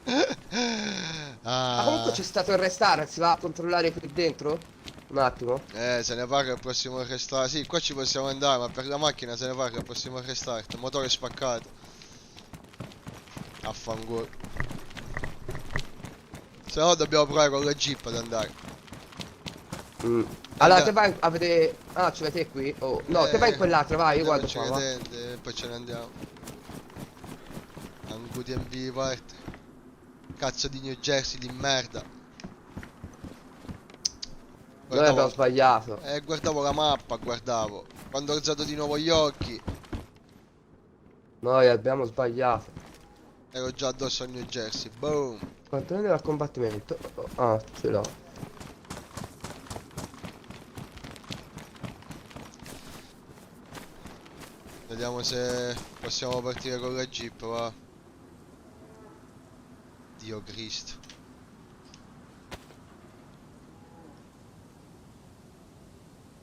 ma comunque Ah, c'è stato il restart, si va a controllare qui dentro? Un attimo. se ne parla al prossimo restart. Sì, qua ci possiamo andare, ma per la macchina se ne parla al prossimo restart. Motore spaccato. Affanculo. Se no dobbiamo provare con la Jeep ad andare. Mm. Allora, te Andiamo. vai a vedere... Ah, ce l'hai te qui? Oh, no, te vai in quell'altra, vai, io Andiamo guardo a qua, va. Ceredente e poi ce ne andiamo. Anguti MV parte. Cazzo di New Jersey di merda. Noi abbiamo Guardavo, sbagliato. guardavo la mappa, guardavo. Quando ho alzato di nuovo gli occhi, Noi abbiamo sbagliato. ero già addosso a New Jersey. Boom. Quanto ne al combattimento? Ah, ce l'ho. Vediamo se possiamo partire con la Jeep, va. Dio Cristo.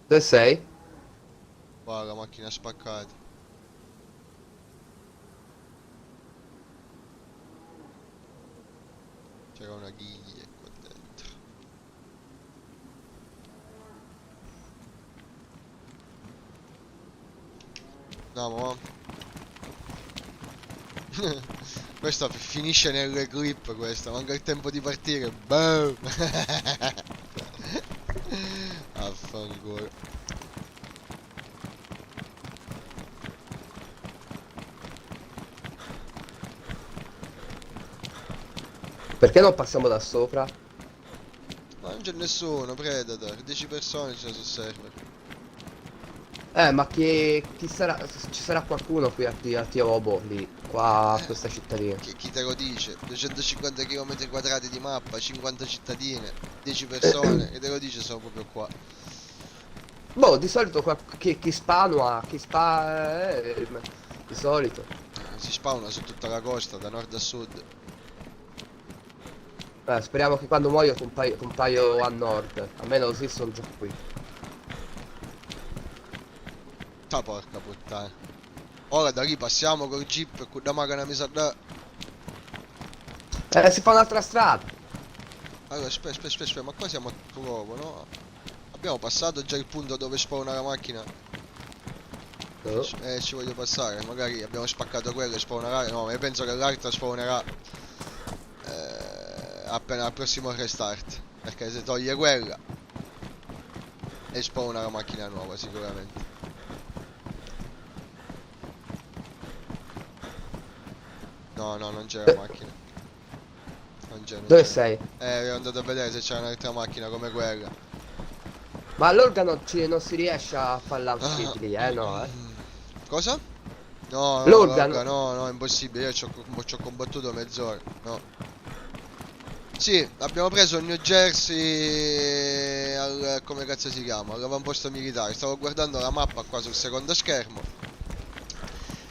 Dove sei? Qua la macchina spaccata. C'era una ghiglia qua dentro. Andiamo, va. Questa finisce nelle clip questa, manca il tempo di partire. Boom! Affanculo. Perché non passiamo da sopra? Ma non c'è nessuno, Predator, 10 persone ci sono sul server. Ma chi sarà? Ci sarà qualcuno qui a Tiobo lì, qua a questa cittadina. Chi te lo dice? 250 km quadrati di mappa, 50 cittadine, 10 persone, che te lo dice sono proprio qua. Boh, di solito chi spanua, di solito. Si spawna su tutta la costa, da nord a sud. Speriamo che quando muoio compaio a nord, almeno così sono già qui. Ta porca puttana. Ora da lì passiamo col jeep con la macchina mi sa da... Si fa un'altra strada. Allora, aspetta, ma qua siamo a Provo, no? Abbiamo passato già il punto dove spawna la macchina. No. Ci voglio passare, magari abbiamo spaccato quello e spawnerà. No, ma io penso che l'altra spawnerà appena al prossimo restart. Perché se toglie quella e spawna la macchina nuova sicuramente. No, non c'è la macchina. Non c'è. Dove sei? Ero andato a vedere se c'era un'altra macchina come quella. Ma all'organo non si riesce a farla uscibili, no, Cosa? No, L'organo. no, è impossibile, io ci ho combattuto mezz'ora, no. Sì, abbiamo preso il New Jersey come cazzo si chiama? All'avamposto militare. Stavo guardando la mappa qua sul secondo schermo.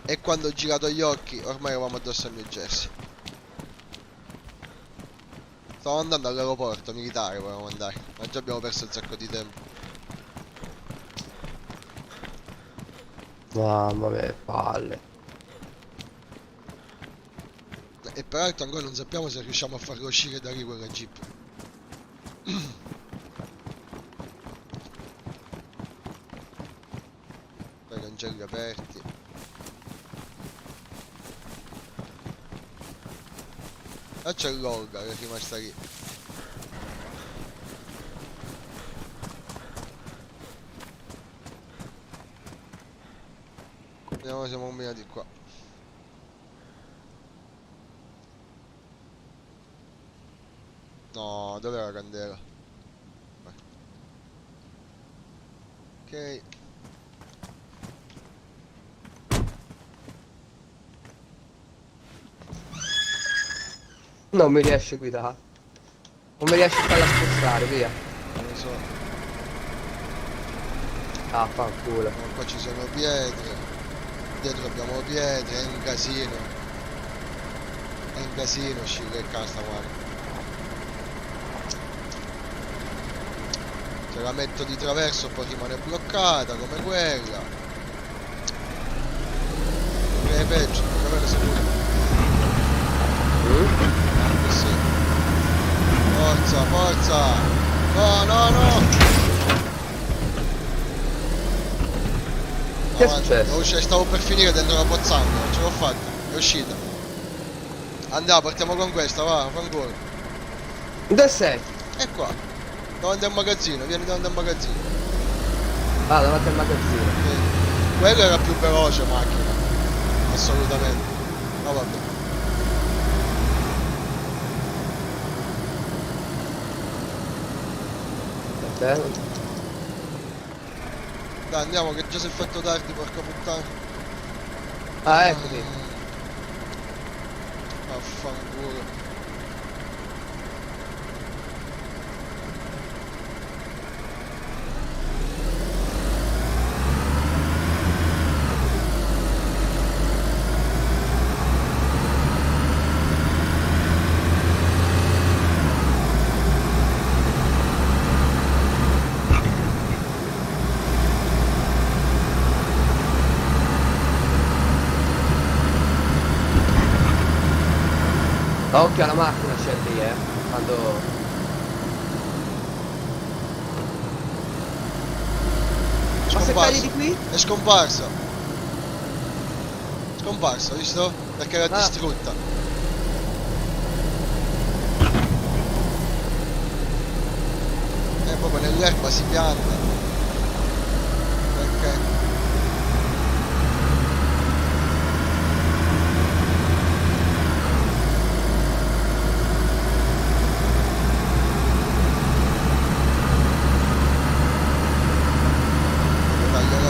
E quando ho girato gli occhi, ormai eravamo addosso al New Jersey. Stavo andando all'aeroporto militare, volevamo andare, ma già abbiamo perso un sacco di tempo. Mamma mia, palle. E peraltro ancora non sappiamo se riusciamo a farlo uscire da lì quella jeep. Poi cancelli aperti. Là c'è l'Olga che è rimasta lì. Vediamo se siamo combinati qua. No, dov'è la candela? Vai. Ok. Non mi riesce a guidare. Non mi riesce a farla spostare, via. Non lo so. Ah, fanculo. No, qua ci sono pietre. Dietro abbiamo pietre, è un casino. È un casino uscire il casta, guarda. Se la metto di traverso poi rimane bloccata come quella. Che è peggio, devo avere sicuro. Sì. Forza, forza! No, no, no! Che è successo? Stavo per finire dentro la pozzanghera, ce l'ho fatta, è uscita. Andiamo, partiamo con questa, va, fa ancora. Dove sei? E qua, davanti al magazzino, vieni davanti al magazzino. Ah, davanti al magazzino. Sì. Quello era più veloce macchina, assolutamente. No, vabbè. Va bene. Dai, andiamo che già si è fatto tardi, porca puttana. Ah, eccoti. Affanculo. Occhio alla macchina c'è lì, quando... Ma se cagli di qui? È scomparsa. Scomparsa, visto? Perché era distrutta. Proprio nell'erba si pianta. Perché?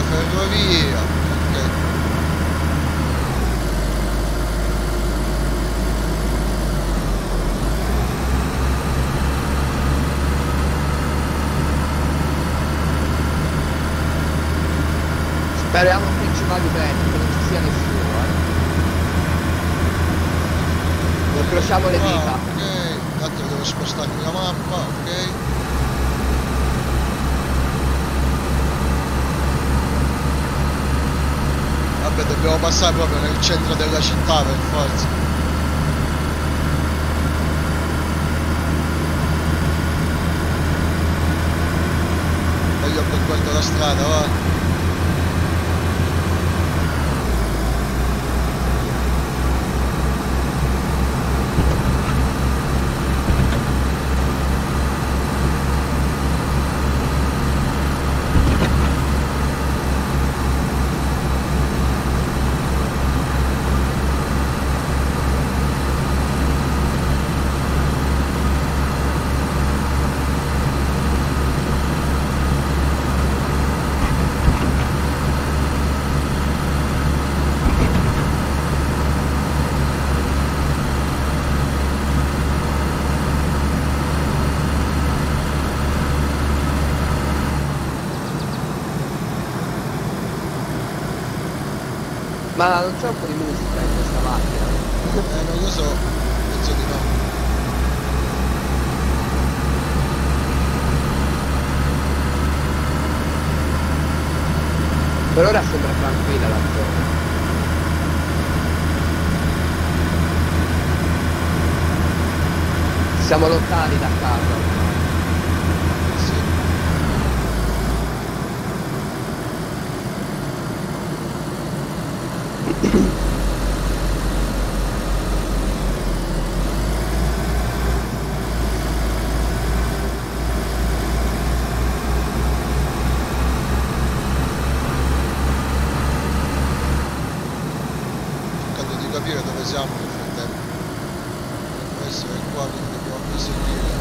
Ferrovia, ok. Speriamo che ci vada bene, che non ci sia nessuno, Incrociamo le dita. Ok, tanto devo spostarmi la mappa, ok. Vabbè, dobbiamo passare proprio nel centro della città per forza. E io percorro la strada, va. Ma non c'è un po' di musica in questa macchina? Non lo so, penso di no. Per ora sembra tranquilla la zona. Siamo lontani da casa. Sì. Cercando di capire dove siamo nel frattempo. Dovrebbe essere qua, quindi dobbiamo proseguire.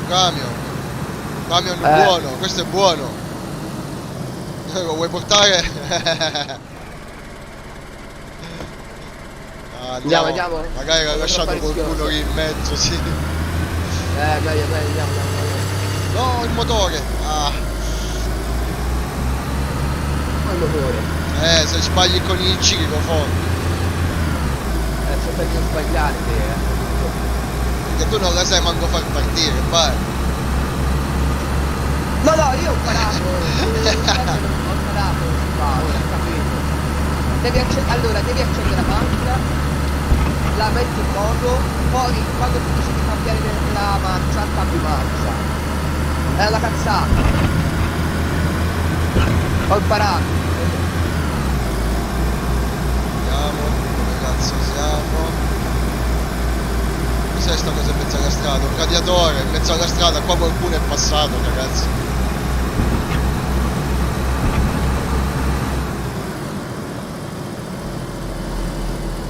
Camion, camion buono, questo è buono. Lo vuoi portare? Andiamo. Magari l'ha lasciato Troppo qualcuno rischioso. lì in mezzo, sì. Meglio, andiamo. No, il motore! Ah, Poi il motore. se sbagli con i giri lo fondi. C'è per non sbagliare te, Perché tu non la sai manco far partire, vai. No, io ho imparato. Ho imparato. Va, ora, capito. Allora, devi accendere la macchina, la metti in moto, poi quando finisci di cambiare la marcia, cambi marcia. È una cazzata. Ho imparato. Andiamo, dove cazzo siamo? Cos'è sta cosa in mezzo alla strada? Un radiatore in mezzo alla strada, qua qualcuno è passato, ragazzi.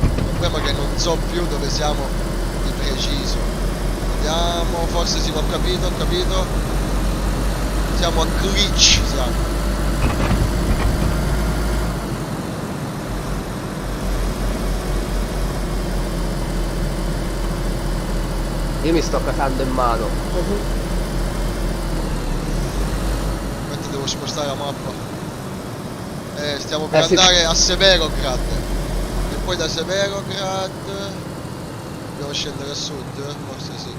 Il problema è che non so più dove siamo di preciso. Vediamo, forse sì, ho capito. Siamo a Glitch, siamo. Io mi sto casando in mano. Aspetta, devo spostare la mappa. Stiamo per Sì. andare a Severograd. E poi da Severograd dobbiamo scendere a sud? Forse sì.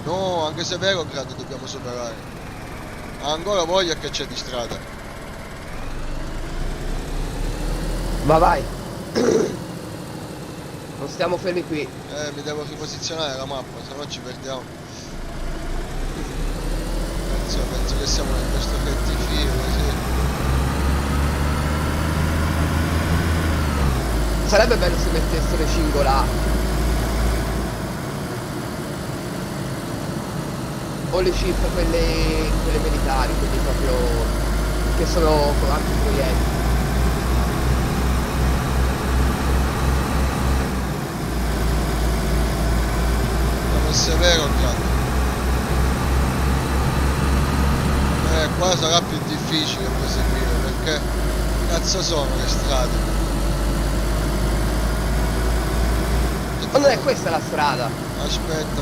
No, anche Severograd dobbiamo superare. Ha ancora voglia che c'è di strada. Ma vai. Non stiamo fermi qui. Mi devo riposizionare la mappa, se no ci perdiamo. Penso che siamo in questo rettifilo, sì. Sarebbe bello se mettessero i cingolati. O le chip, quelle militari, quindi proprio che sono anche proiettili. Severograd. Qua sarà più difficile proseguire perché cazzo sono le strade? Ma non è questa la strada. Aspetta.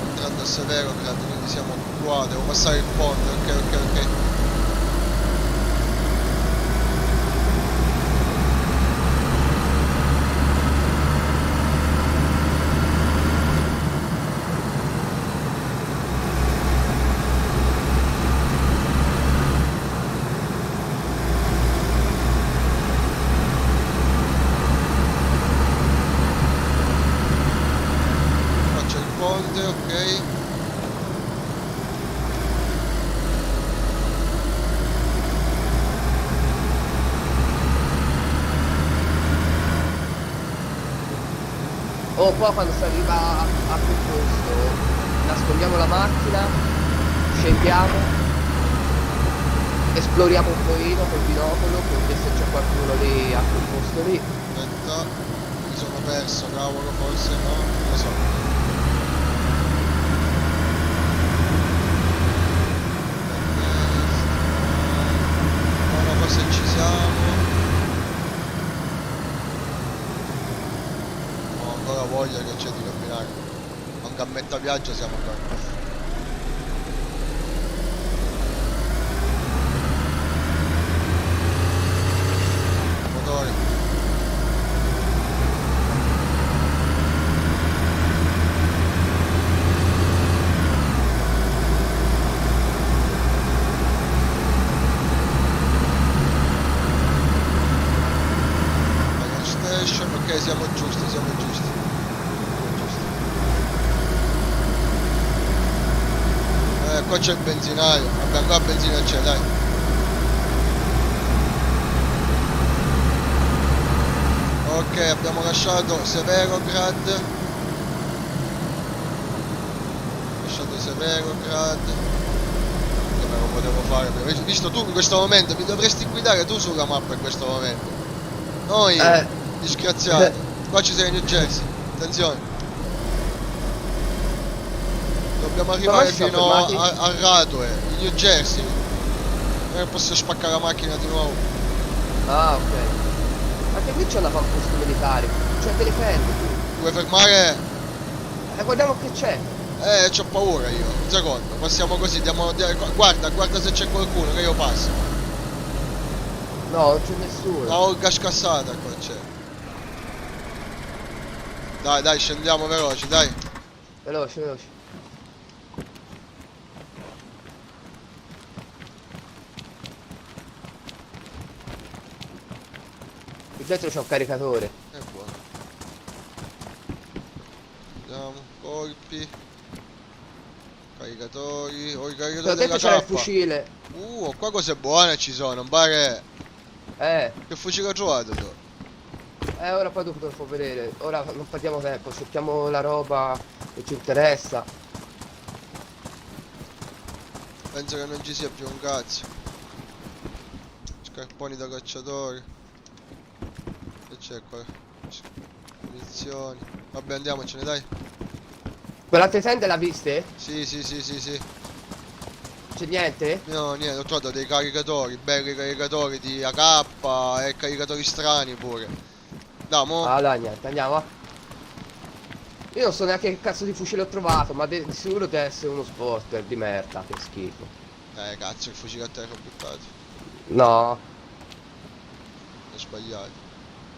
Entrando a Severograd, quindi siamo qua, devo passare il ponte, ok. Ok. Oh, poi quando si arriva a quel posto, nascondiamo la macchina, scendiamo, esploriamo un pochino col binocolo per vedere se c'è qualcuno lì a quel posto lì. Aspetta, mi sono perso, cavolo, forse no, non lo so. Forse ci siamo. Ho ancora voglia che c'è di camminare. Anche a metà viaggio siamo qua. Motore. Ok, siamo giusti. Qua c'è il benzinaio, abbiamo qua benzina c'è, dai. Ok, abbiamo lasciato Severograd. Come lo potevo fare prima? Visto tu in questo momento, mi dovresti guidare tu sulla mappa in questo momento. Noi, disgraziati. Qua ci sei in New Jersey, attenzione. Dobbiamo arrivare fino a Radway, in New Jersey. Non posso spaccare la macchina di nuovo. Ah, ok. Anche qui c'è una posto militare, cioè te le fermi tu. vuoi fermare? Guardiamo che c'è. C'ho paura io. Un secondo, passiamo così, guarda se c'è qualcuno che io passo. No, non c'è nessuno. La Olga scassata qua c'è. Dai, scendiamo veloci, dai. Veloce, veloce. Qui dentro c'è un caricatore. È buono. Andiamo, colpi. Caricatori. Oh, i caricatori Però della dentro c'è il K. fucile. Qua cose buone ci sono, non pare. Eh, Che fucile ho trovato tu? ora poi dopo te lo fa vedere. Ora non perdiamo tempo, cerchiamo la roba che ci interessa. Penso che non ci sia più un cazzo. Scarponi da cacciatori. Che c'è qua? Munizioni. Vabbè, andiamocene, dai. Quell'altra tende l'ha viste? Sì. C'è niente? No, niente, ho trovato dei caricatori, belli caricatori di AK e caricatori strani pure. Andiamo? Allora niente, andiamo. Va. Io non so neanche che cazzo di fucile ho trovato, ma di sicuro deve essere uno sporter di merda, che schifo. Cazzo, il fucile a terra ho buttato. No. Ho sbagliato.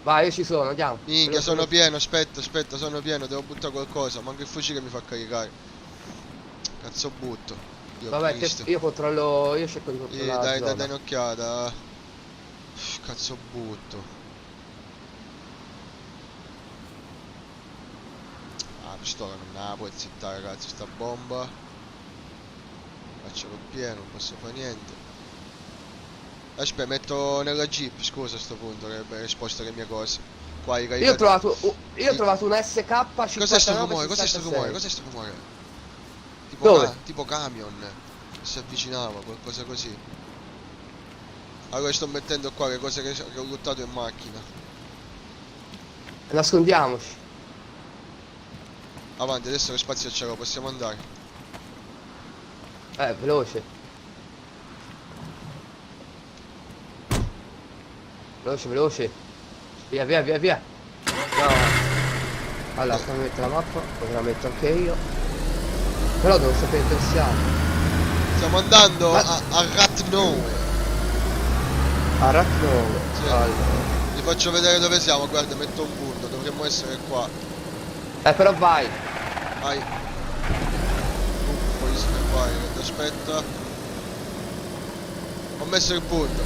Vai, io ci sono, andiamo. Minchia, Veloce, sono veloce. pieno, aspetta, sono pieno, devo buttare qualcosa. Manca il fucile mi fa caricare. Cazzo butto. Dio Vabbè, Cristo. io controllo, io cerco di controllare la Dai zona. un'occhiata. Cazzo butto. Pistola non me la puoi zittare, ragazzi, sta bomba. Faccio col pieno, non posso fare niente. Aspetta, metto nella jeep, scusa a sto punto, che hai risposto alle mie cose. Qua i Io ho caricatori. trovato, io ho trovato un SK59. Cos'è sto rumore? Cos'è sto rumore? Cos'è sto rumore? Tipo, Dove? tipo camion che si avvicinava, qualcosa così. Allora sto mettendo qua le cose che ho buttato in macchina. Nascondiamoci. Avanti, adesso lo spazio ce lo possiamo andare. Veloce. Veloce. Via. No. Allora, fammi mettere la mappa, poi te la metto anche io. Però devo sapere dove siamo. Stiamo andando Ma- a Rathnove. A Rathnove. Sì. Allora. Vi faccio vedere dove siamo, guarda, metto un punto, dovremmo essere qua. Però vai. Vai. Puoi scappare, ti aspetta. Ho messo il punto.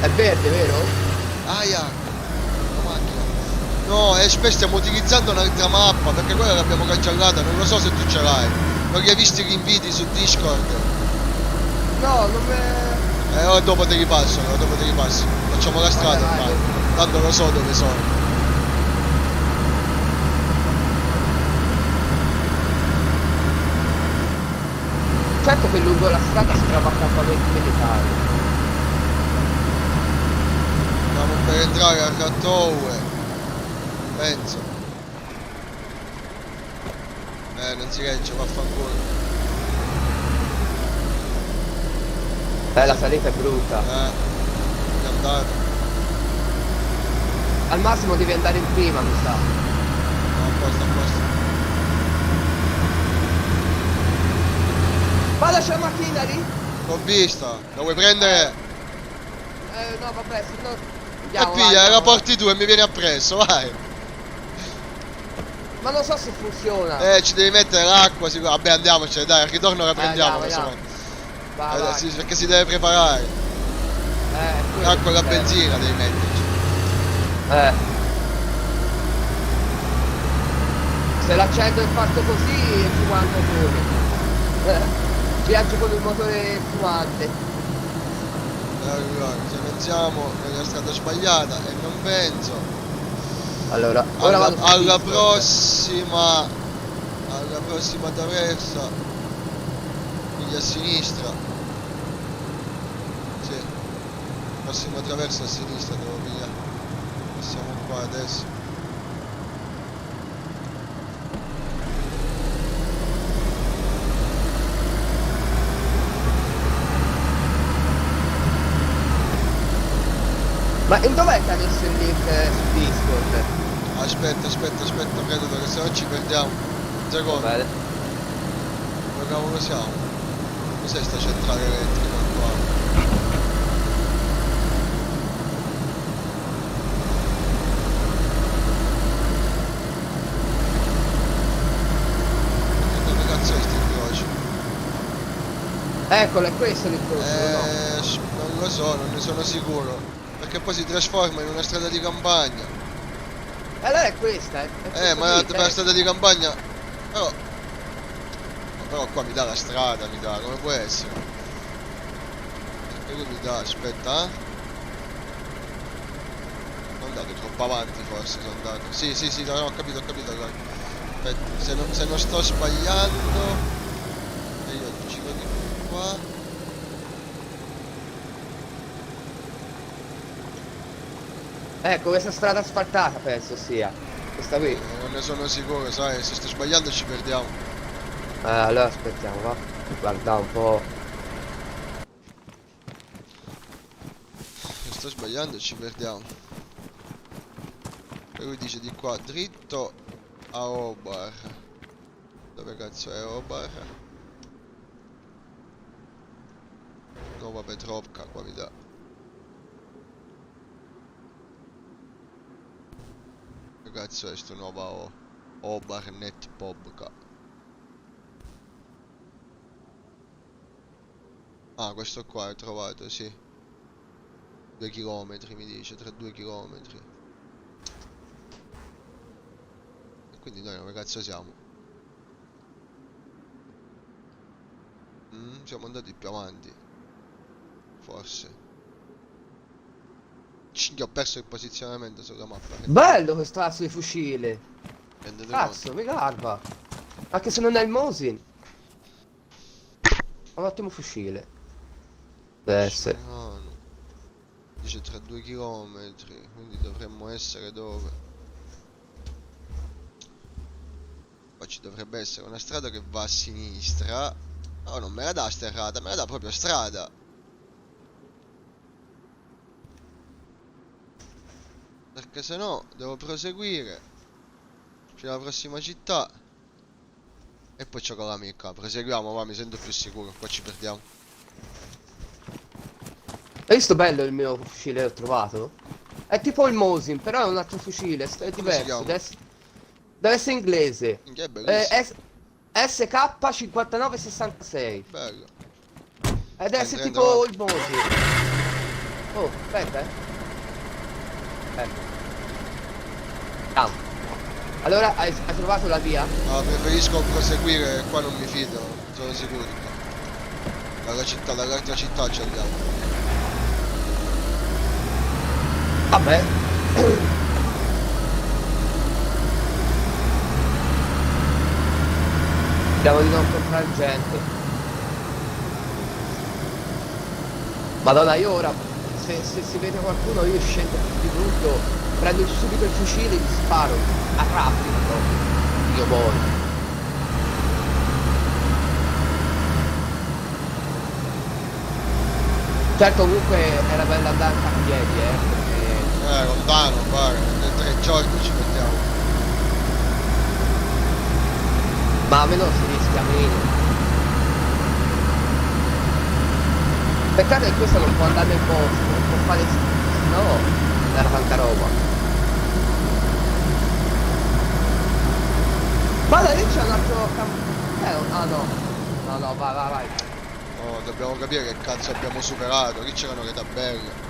È verde, vero? Aia! La macchina. No, spesso stiamo utilizzando un'altra mappa, perché quella l'abbiamo cancellata, non lo so se tu ce l'hai. Non li hai visti gli inviti su Discord? No, non me... Ora dopo te li passo, Facciamo la strada Vai. ormai. Tanto lo so dove sono. Certo che lungo la strada si trova accampamenti militari. Stiamo per entrare a Rattowe. Penso. Non si regge, vaffanculo. La salita è brutta. È andato. Al massimo devi andare in prima, mi sa. No, a posto. Vada, c'è la macchina lì? L'ho vista. La vuoi prendere? No, vabbè, se no... E Andiamo, piglia, vai, la andiamo. porti tu e mi vieni appresso, vai. Ma non so se funziona. Ci devi mettere l'acqua, sicuro. Vabbè, andiamocene, dai, al ritorno la prendiamo. andiamo. Vai, vai. Sì, perché si deve preparare. Quello L'acqua e la che serve. benzina devi metterci. Se l'accendo e parto così è fumante pure. Viaggio con il motore fumante. Allora, se non siamo nella strada sbagliata e non penso. Allora, ora vado su Alla Discord. prossima traversa. Quindi a sinistra. Sì. Prossima traversa a sinistra devo pigliare. Siamo qua adesso. Ma in dov'è che ha messo il link su Discord? aspetta, credo che se no ci perdiamo. Un secondo. Va bene. Dove cavolo siamo? Cos'è sta centrale elettrica qua? Dove cazzo è sti incroci? Eccolo, è questo l'incontro, no? Non lo so, non ne sono sicuro. Perché poi si trasforma in una strada di campagna. Allora è questa, è Ma qui, per la strada di campagna. Però. Però qua mi dà la strada, mi dà, come può essere? E lui mi dà, aspetta, Sono andato troppo avanti forse, sono andato. Sì, no, ho capito, dai. Aspetta, se non sto sbagliando. E io giro di qua. Ecco, questa strada asfaltata penso sia. Questa qui. Non ne sono sicuro, sai, se sto sbagliando ci perdiamo. Allora aspettiamo, va. Guarda un po'. Se sto sbagliando ci perdiamo. E lui dice di qua dritto a Obar. Dove cazzo è Obar? Nova Petrovka qua mi dà. Che cazzo è sto nuova Obar Net Pobka? Ah, questo qua è trovato, sì. 2 chilometri mi dice, tra 2 chilometri. E quindi noi dove cazzo siamo? Siamo andati più avanti. Forse. Ho perso il posizionamento sulla mappa. Bello questo cazzo di fucile. Rendete Cazzo, mi garba. Anche se non è il Mosin. Un ottimo fucile. Deve essere. No. Dice tra 2 chilometri, quindi dovremmo essere dove? Qua ci dovrebbe essere una strada che va a sinistra. No, non me la dà sta errata, me la dà proprio strada. Perché se no devo proseguire fino alla prossima città. E poi c'ho l'amica. Proseguiamo, va, mi sento più sicuro, qua ci perdiamo. Hai visto bello il mio fucile che ho trovato? È tipo il Mosin, però è un altro fucile, è diverso. Deve essere inglese. Che è bellissimo. SK5966. Bello. Ed è Entra, tipo entra. il Mosin. Oh, aspetta, Andiamo. Allora, hai trovato la via? No, preferisco proseguire, qua non mi fido, sono sicuro di qua. Dalla città, dall'altra città ci andiamo. Vabbè. Speriamo di non incontrare gente. Madonna, io ora, se si vede qualcuno, io scendo di brutto, prendo subito il fucile e gli sparo a raffica proprio. Io muoio. Certo, comunque era bello andare a piedi, perché... Lontano, guarda, nel 3 giorni ci mettiamo. Ma almeno si rischia meno. Peccato che questo non può andare nel bosco, non può fare... No, era tanta roba. Ma lì c'è un altro ah no. No, vai. Oh, dobbiamo capire che cazzo abbiamo superato. Qui c'erano le tabelle.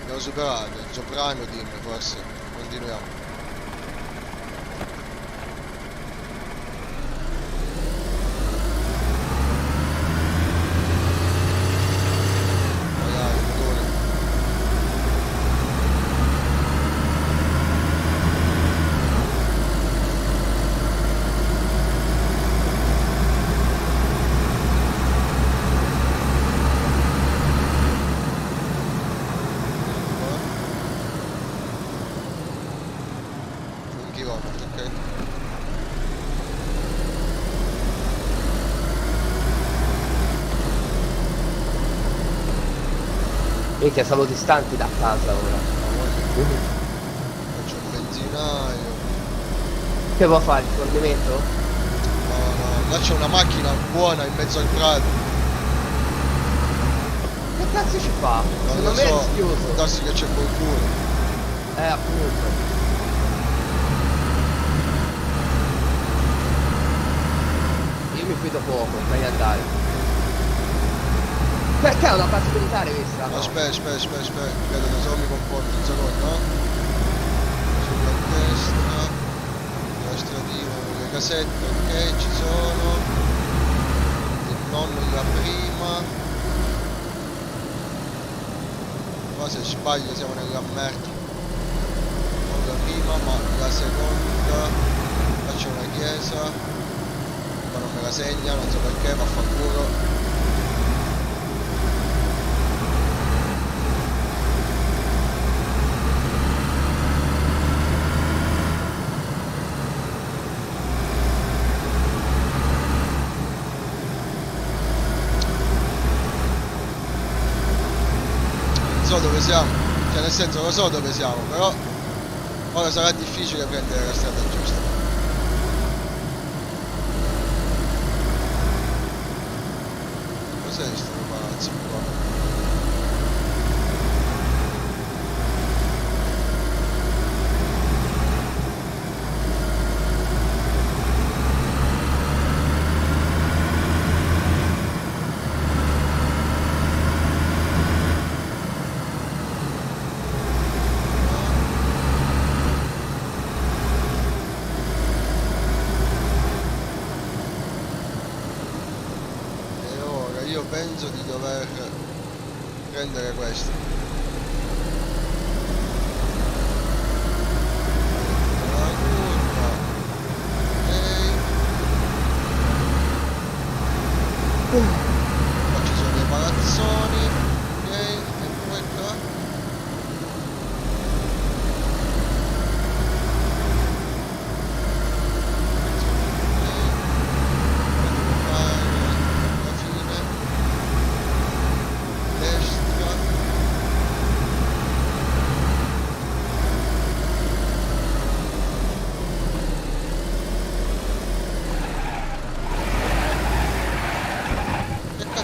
Abbiamo superato il soprano team, forse. Continuiamo. Magari, motore. Un chilometro, ok? Minchia, siamo distanti da casa ora. Faccio un benzina. porcinaio. Che vuoi fare? Il fornimento? No, là c'è una macchina buona in mezzo al prato. Che cazzo ci fa? Non Secondo lo me è so, rischioso. può darsi che c'è qualcuno. Appunto. Io mi fido poco, fai andare. Perché è una base militare questa? No. Aspetta, vedo che se no mi comporto un secondo, no? Sulla destra, la stradina, le casette, ok, ci sono. Il nonno la prima. Qua se sbaglio siamo nella merda. Non la prima, ma la seconda. Qua c'è una chiesa. Qua non me la segna, non so perché, vaffanculo. So dove siamo, cioè nel senso lo so dove siamo, però ora sarà difficile prendere la strada giusta. Cos'è sto palazzo qua? Io penso di dover prendere questo. La curva. Ok. Qua ci sono dei palazzoni. Ok, e poi qua.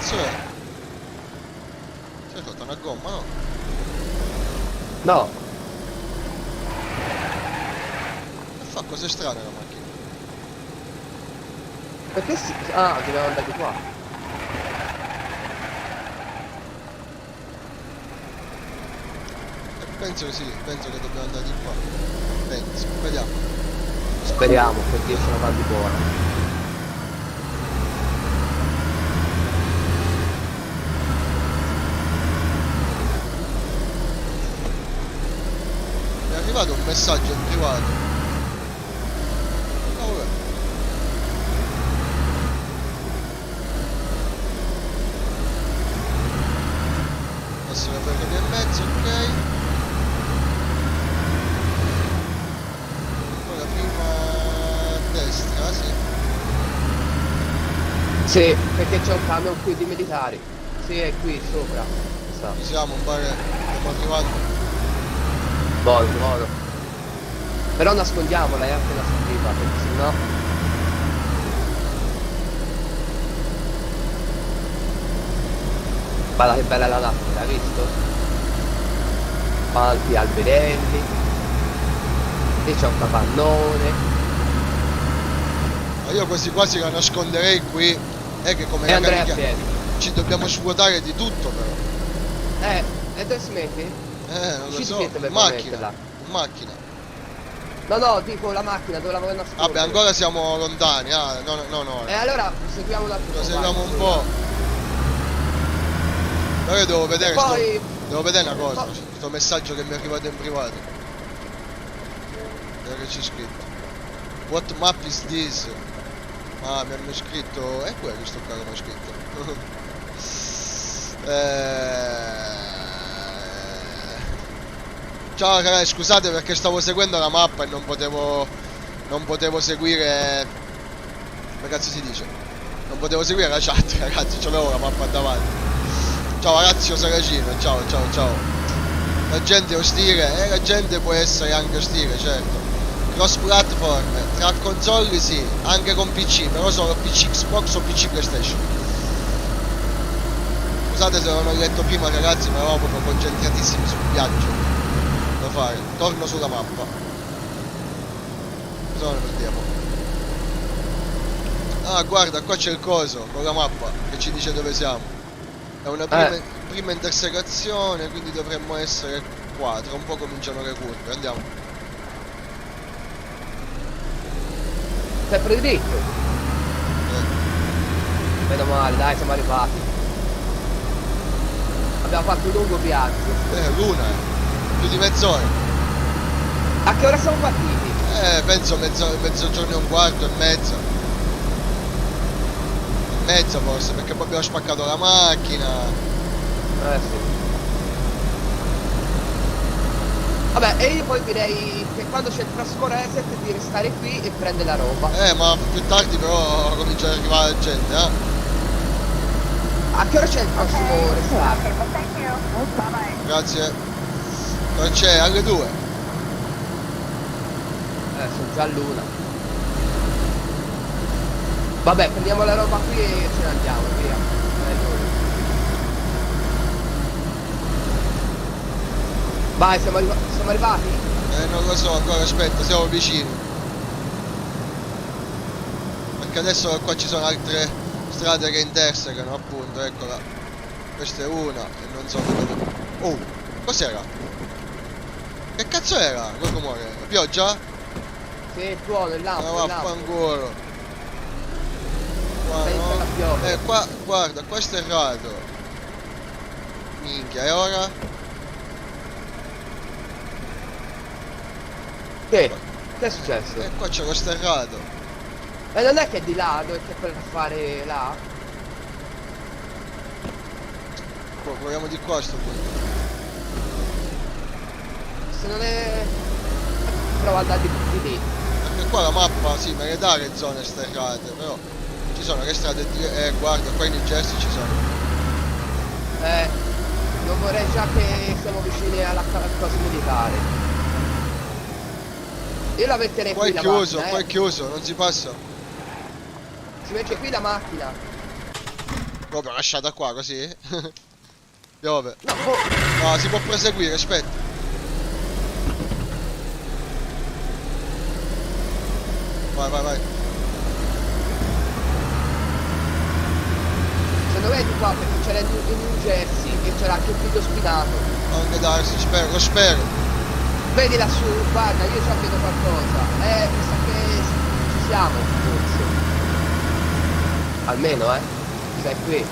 Si è fatta una gomma, no? No. E fa cose strane la macchina. Perché si... Ah, dobbiamo andare di qua. Penso che sì, penso che dobbiamo andare di qua. Penso, vediamo. Speriamo, perché io sono avanti buona. Mi è arrivato un messaggio in privato. Oh, vabbè. Adesso la prendo via in mezzo, ok. Poi la prima a destra, sì. Sì, perché c'è un camion qui di militari. Sì, è qui sopra. Sta. Ci siamo, un pare. Siamo arrivati. Buono. Però nascondiamola appena si arriva, perché sennò... Guarda che bella la lattica, hai visto? Alti alberelli. E c'è un capannone. Ma io quasi quasi la nasconderei qui. È che come E andrei a carica piedi. ci dobbiamo svuotare di tutto però. E dove si metti? Non lo Ci so. siete per Macchina. metterla. Macchina. No, dico la macchina dove la vuoi nascondere. Vabbè, ancora siamo lontani. Ah, no. E allora seguiamo la Lo seguiamo un po'. Però io devo vedere Poi... devo vedere una cosa. Poi- Sto messaggio che mi è arrivato in privato. Vedete che c'è scritto. What map is this? Ah, mi hanno scritto. È quello sto qua che mi ha scritto. Ciao ragazzi, scusate perché stavo seguendo la mappa e non potevo seguire. Come cazzo si dice? Non potevo seguire la chat, ragazzi, c'avevo la mappa davanti. Ciao ragazzi, io Saracino, ciao. La gente è ostile, la gente può essere anche ostile, certo. cross platform, tra console sì, anche con PC, però solo PC Xbox o PC PlayStation. Scusate se non ho letto prima ragazzi, ma eravamo proprio concentratissimi sul viaggio da fare. Torno sulla mappa. Cosa ne perdiamo? Ah guarda, qua c'è il coso con la mappa che ci dice dove siamo. È una prima intersecazione, quindi dovremmo essere qua. Tra un po' cominciano le curve, andiamo. Sempre dritto. Meno male, dai, siamo arrivati. Abbiamo fatto un lungo viaggio. L'una, più di mezz'ora. A che ora siamo partiti? Penso mezzogiorno e un quarto e mezzo. Mezzo forse, perché poi abbiamo spaccato la macchina. Sì. Vabbè, e io poi direi che quando c'è il trasco reset di restare qui e prendere la roba. Ma più tardi però comincia ad arrivare la gente, A che ora c'è il prossimo restart? Okay, well, thank you. Bye-bye. Grazie. Non c'è, alle 2. Sono già l'una. Vabbè, prendiamo la roba qui e ce ne andiamo, via. Vai, siamo arrivati? Non lo so, ancora aspetta, siamo vicini. Perché adesso qua ci sono altre strade che intersecano, appunto, eccola. Questa è una e non so dove. Oh, cos'era? Che cazzo era quel rumore? La pioggia? Sì, il tuono, il lampo, Ma il lampo. vaffanculo. Qua Stai iniziando a no. piovere. Qua, guarda, qua è sterrato. Minchia, e ora? Che è successo? Qua c'è lo sterrato. E non è che è di là, dove c'è per fare là? Proviamo di qua a sto punto. Se non è... Prova ad andare di lì. Perché qua la mappa, sì, me ne dà le zone sterrate, però ci sono le strade guarda, qua in New Jersey ci sono. Non vorrei già che siamo vicini alla cosa militare. Io la metterei Qua qui è la chiuso, macchina, qua è chiuso, non si passa. Si mette qui la macchina. Proprio lasciata qua così? Piove. No, boh. No, si può proseguire, aspetta. Vai, vai, vai. Secondo me è di qua perché c'era in New Jersey e c'era anche il figlio spinato. Anche darsi, spero, lo spero. Vedi lassù, guarda, io già vedo qualcosa. Mi sa che ci siamo, forse. Almeno, sei qui.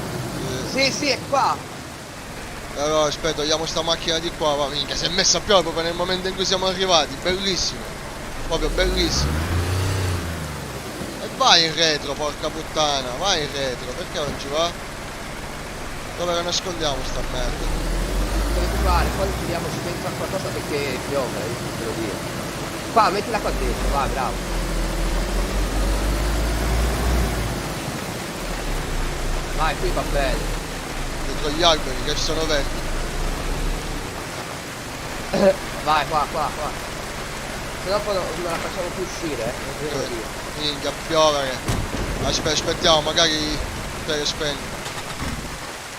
Sì, è qua. Allora, aspetta, togliamo sta macchina di qua, va, minchia, si è messa a piovere proprio nel momento in cui siamo arrivati, bellissimo. Proprio bellissimo. E vai in retro, porca puttana, vai in retro, perché non ci va? Dove la nascondiamo sta merda? Dove fare, poi tiriamoci dentro a qualcosa perché piove, te lo dico. Qua, mettila qua dentro, va, bravo. Vai, qui va bene. Dietro gli alberi che sono verdi. Vai, qua. Se no poi non la facciamo più uscire, non te lo dico. Minchia, piovere. Aspettiamo, magari per spegne.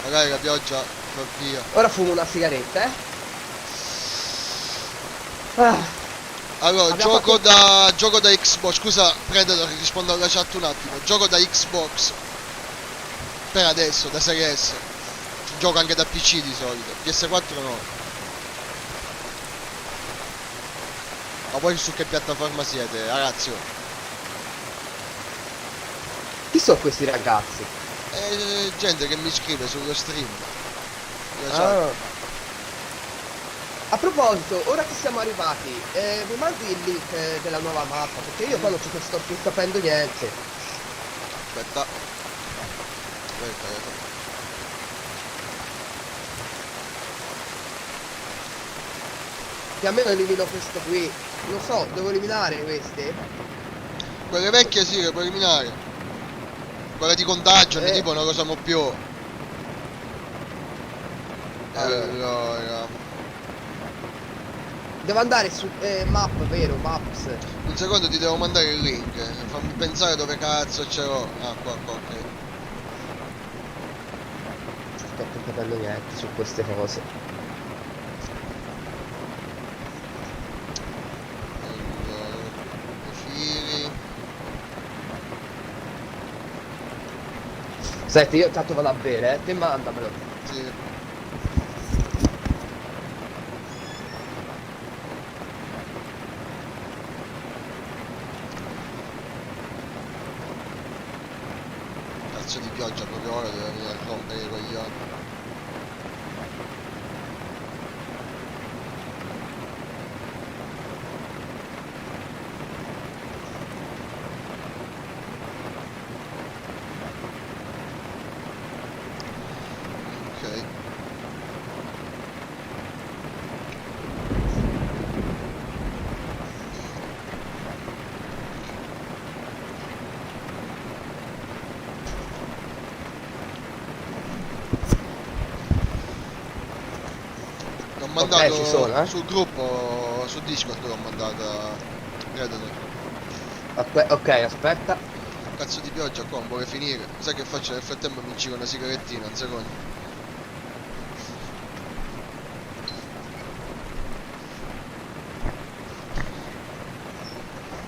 Magari la pioggia va via. Ora fumo una sigaretta, Allora, Abbiamo gioco da Xbox, scusa Predator, rispondo alla chat un attimo. Gioco da Xbox. Per adesso, da Serie S. Gioco anche da PC di solito. PS4 no. Ma poi su che piattaforma siete, ragazzi? Chi sono questi ragazzi? Gente che mi scrive sullo stream. La chat. A proposito, ora che siamo arrivati, mi mandi il link della nuova mappa, perché io qua non ci sto più capendo niente. Aspetta. Che almeno elimino questo qui. Non so, devo eliminare queste? Quelle vecchie sì, le puoi eliminare. Quelle di contagio, tipo non lo siamo più. Allora. devo andare su map, vero? Maps. Un secondo ti devo mandare il link. Fammi pensare dove cazzo ce l'ho. Ah, qua, ok. Non sto capendo niente su queste cose. Allora, profili. Senti, io tanto vado a bere, te mandamelo. Sì. Cazzo di pioggia proprio ora deve venire a rompere i coglioni. Ok. L'ho mandato ci sono, eh. sul gruppo, su Discord l'ho mandata, credete. Ok, aspetta. Cazzo di pioggia qua, non vuole finire. Sai che faccio nel frattempo? Mi giro una sigarettina, un secondo.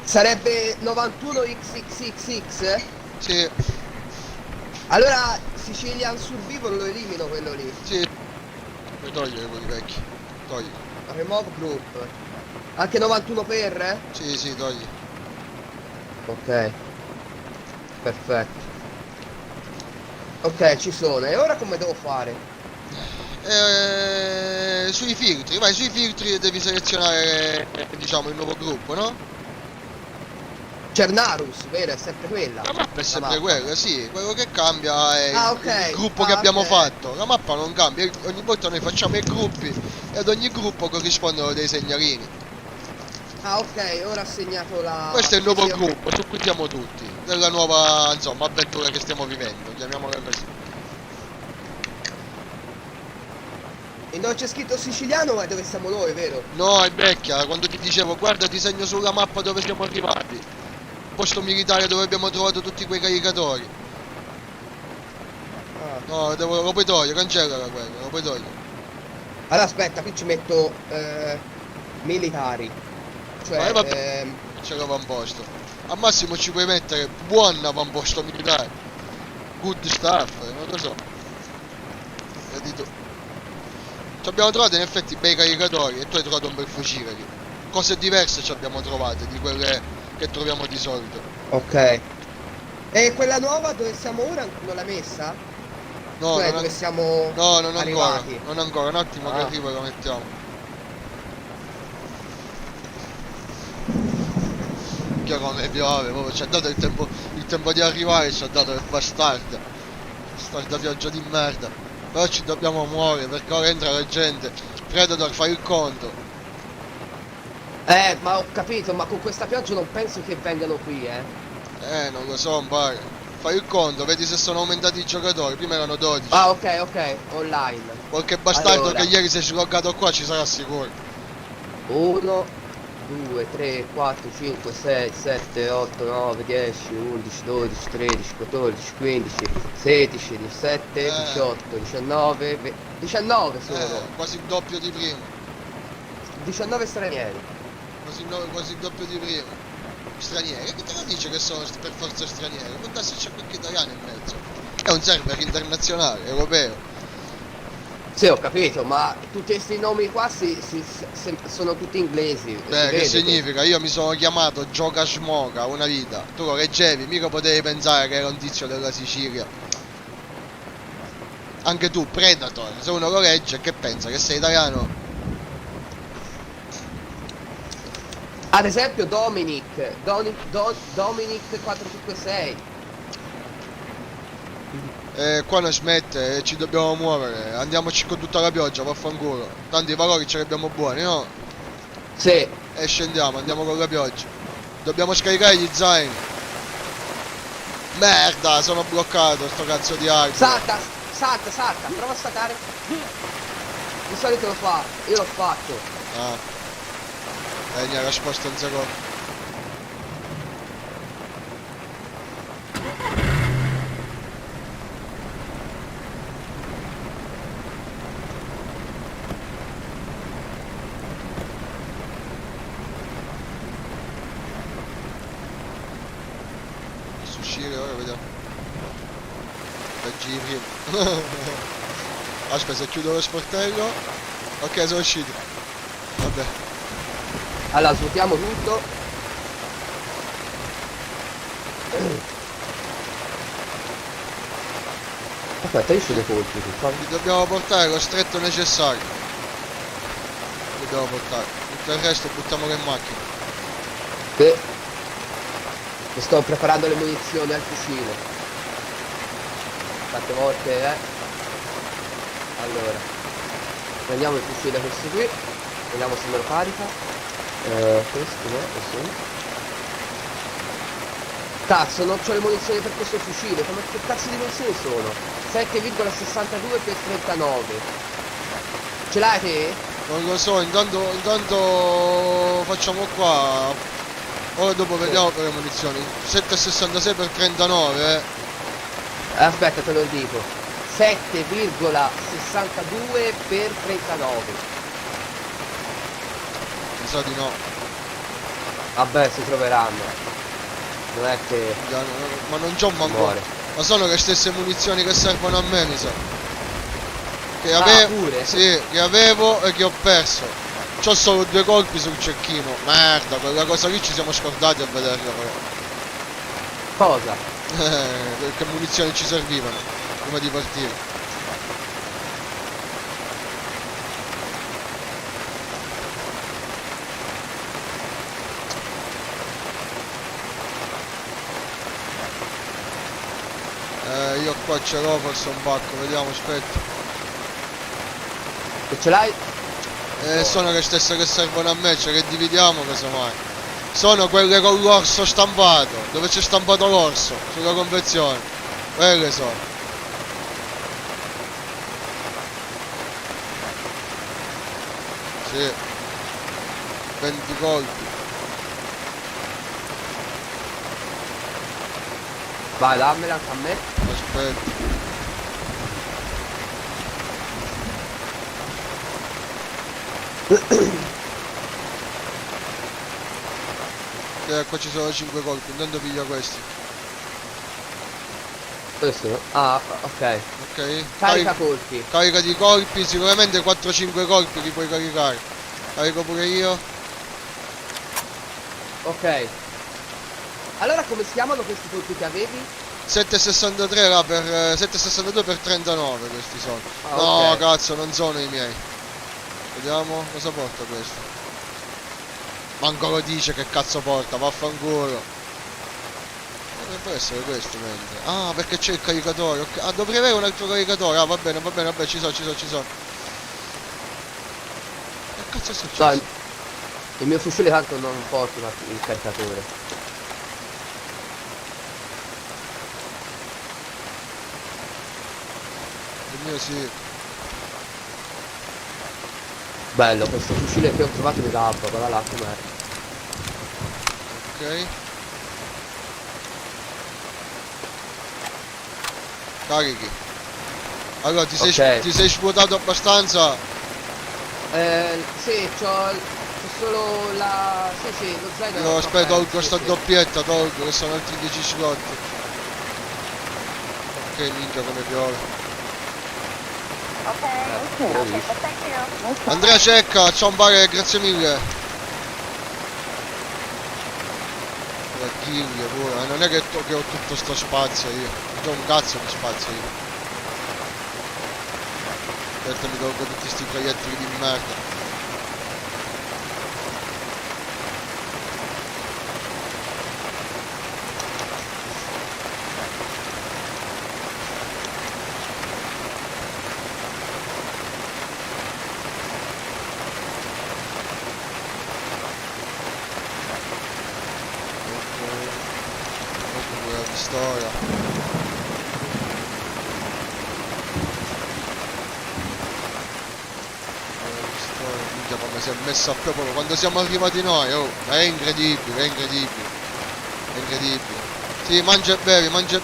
Sarebbe 91XXXX? Sì, Allora Sicilian Survivor lo elimino quello lì. sì. Puoi togliere quelli vecchi. Togli. Remove group. Anche 91 per? Sì, sì, togli. Ok. Perfetto. Ok, ci sono. E ora come devo fare? Sui filtri, vai sui filtri e devi selezionare, diciamo, il nuovo gruppo, no? Cernarus, vero? È sempre quella. La mappa è La sempre mappa. quella, sì, quello che cambia è Ah, il ok. gruppo che Ah, abbiamo ok. fatto. La mappa non cambia, ogni volta noi facciamo i gruppi e ad ogni gruppo corrispondono dei segnalini. Ah, ok, ora ha segnato la... Questo è il sì, nuovo sì, ok. gruppo su cui siamo tutti, della nuova, insomma, avventura che stiamo vivendo, chiamiamola così. E dove c'è scritto siciliano è dove siamo noi, vero? No, è vecchia, quando ti dicevo, guarda, ti segno sulla mappa dove siamo arrivati. Posto militare dove abbiamo trovato tutti quei caricatori. Ah. No, lo puoi togliere, cancellala quella, lo puoi togliere. Allora aspetta, qui ci metto militari. Cioè, Vabbè. C'è l'avamposto. Al massimo ci puoi mettere buon avamposto militare. Good stuff, non lo so. Vedi tu. Ci abbiamo trovato in effetti bei caricatori e tu hai trovato un bel fucile lì. Cose diverse ci abbiamo trovate di quelle che troviamo di solito. ok. E quella nuova dove siamo ora non l'ha messa? No, Cioè, non, dove siamo no, non ancora. arrivati? Non ancora, un attimo che Ah. arrivo e lo mettiamo. Che come piove, proprio ci ha dato il tempo di arrivare, ci ha dato il bastardo. Bastarda pioggia di merda. Però ci dobbiamo muovere perché ora entra la gente. Predator, fai il conto. Ma ho capito, ma con questa pioggia non penso che vengano qui, Non lo so, mi pare. Fai il conto, vedi se sono aumentati i giocatori. Prima erano 12. Ah, ok, online. Qualche bastardo Allora. che ieri si è sloggato qua ci sarà sicuro. 1, 2, 3, 4, 5, 6, 7, 8, 9, 10, 11, 12, 13, 14, 15, 16, 17, 18, 19, 19 sono. Quasi il doppio di prima. 19 stranieri. Quasi il doppio di prima. Stranieri? Che te lo dice che sono per forza stranieri? Può darsi c'è qualche italiano in mezzo. È un server internazionale, europeo. Sì, ho capito, ma tutti questi nomi qua sono tutti inglesi. si Beh, che vede significa? Io mi sono chiamato Gioca Smoka una vita. Tu lo reggevi, mica potevi pensare che era un tizio della Sicilia. Anche tu, Predator, se uno lo legge, che pensa? Che sei italiano? Ad esempio Dominic 456. Qua non smette, ci dobbiamo muovere. Andiamoci con tutta la pioggia, vaffanculo. Tanti i valori ce li abbiamo buoni, no? Sì. E scendiamo, andiamo con la pioggia. Dobbiamo scaricare gli zaini. Merda, sono bloccato, sto cazzo di arco. Salta, prova a saltare. Di solito lo fa, io l'ho fatto. Ah. Niente, la sposta un secondo. Posso uscire ora, vediamo. Da giri. Aspetta, se chiudo lo sportello. Ok, sono uscito. Vabbè. Allora, svuotiamo tutto. Aspetta, io sono dei colpi. Li dobbiamo portare lo stretto necessario. Li dobbiamo portare. Tutto il resto buttiamolo in macchina. Sì. Mi sto preparando le munizioni al fucile. Tante volte, Allora. Prendiamo il fucile questo qui. Vediamo se me lo carica. Questo no, questo no. Cazzo, non c'ho le munizioni per questo fucile. Come che cazzo di munizioni sono? 7,62 per 39. Ce l'hai te? Non lo so, intanto facciamo qua. Ora dopo vediamo per le munizioni. 7,66 per 39, Aspetta, te lo dico. 7,62 per 39. Mi sa di no. Vabbè, si troveranno. Non è che Ma non c'ho manco. muore. Ma sono le stesse munizioni che servono a me, mi sa. Che Ah, avevo. pure? Sì, che avevo e che ho perso. C'ho solo 2 colpi sul cecchino. Merda, quella cosa lì ci siamo scordati a vederla però. Cosa? Che munizioni ci servivano prima di partire. Io qua ce l'ho forse un pacco, vediamo, aspetta. Che ce l'hai? Sono le stesse che servono a me, ce le dividiamo casomai. Sono quelle con l'orso stampato, dove c'è stampato l'orso, sulla confezione. Quelle sono. Sì. 20 colpi. Vai, dammela anche a me. Aspetta. Qua ci sono 5 colpi, intanto piglia questi. Questo no? Ah, ok. Ok? Carica colpi. Carica di colpi, sicuramente 4-5 colpi li puoi caricare. Carico pure io. Ok. Allora come si chiamano questi colpi che avevi? 7,63 là per 7,62 per 39 questi sono. Ah, No, ok. cazzo, non sono i miei. Vediamo cosa porta questo. Manco lo dice che cazzo porta, vaffanculo. Dovrebbe essere questo mentre. Ah, perché c'è il caricatore. Okay. Ah, dovrei avere un altro caricatore. Ah, va bene, vabbè, ci sono. Che cazzo è successo? No, il mio fucile tanto non porta il caricatore. Il mio sì. Bello, questo fucile che ho trovato mi gabba, guarda là com'è. Ok. Carichi. Allora, Ok. ti sei svuotato abbastanza? Sì, c'ho solo la... Sì, lo zaino... Io aspetta, tolgo sì, sta sì. doppietta, tolgo, che sono altri 10 slot. Ok, minchia come piove. Okay. l'ho Okay, visto. well, thank you. Andrea Cecca, ciao Bare, grazie mille. La ghiglia pure, non è che ho tutto sto spazio io. Ho un cazzo di spazio io. Certo mi tolgo tutti sti proiettili di merda. Storia. come si è messa proprio quando siamo arrivati noi, oh, è incredibile, è incredibile, è incredibile. Sì, mangia e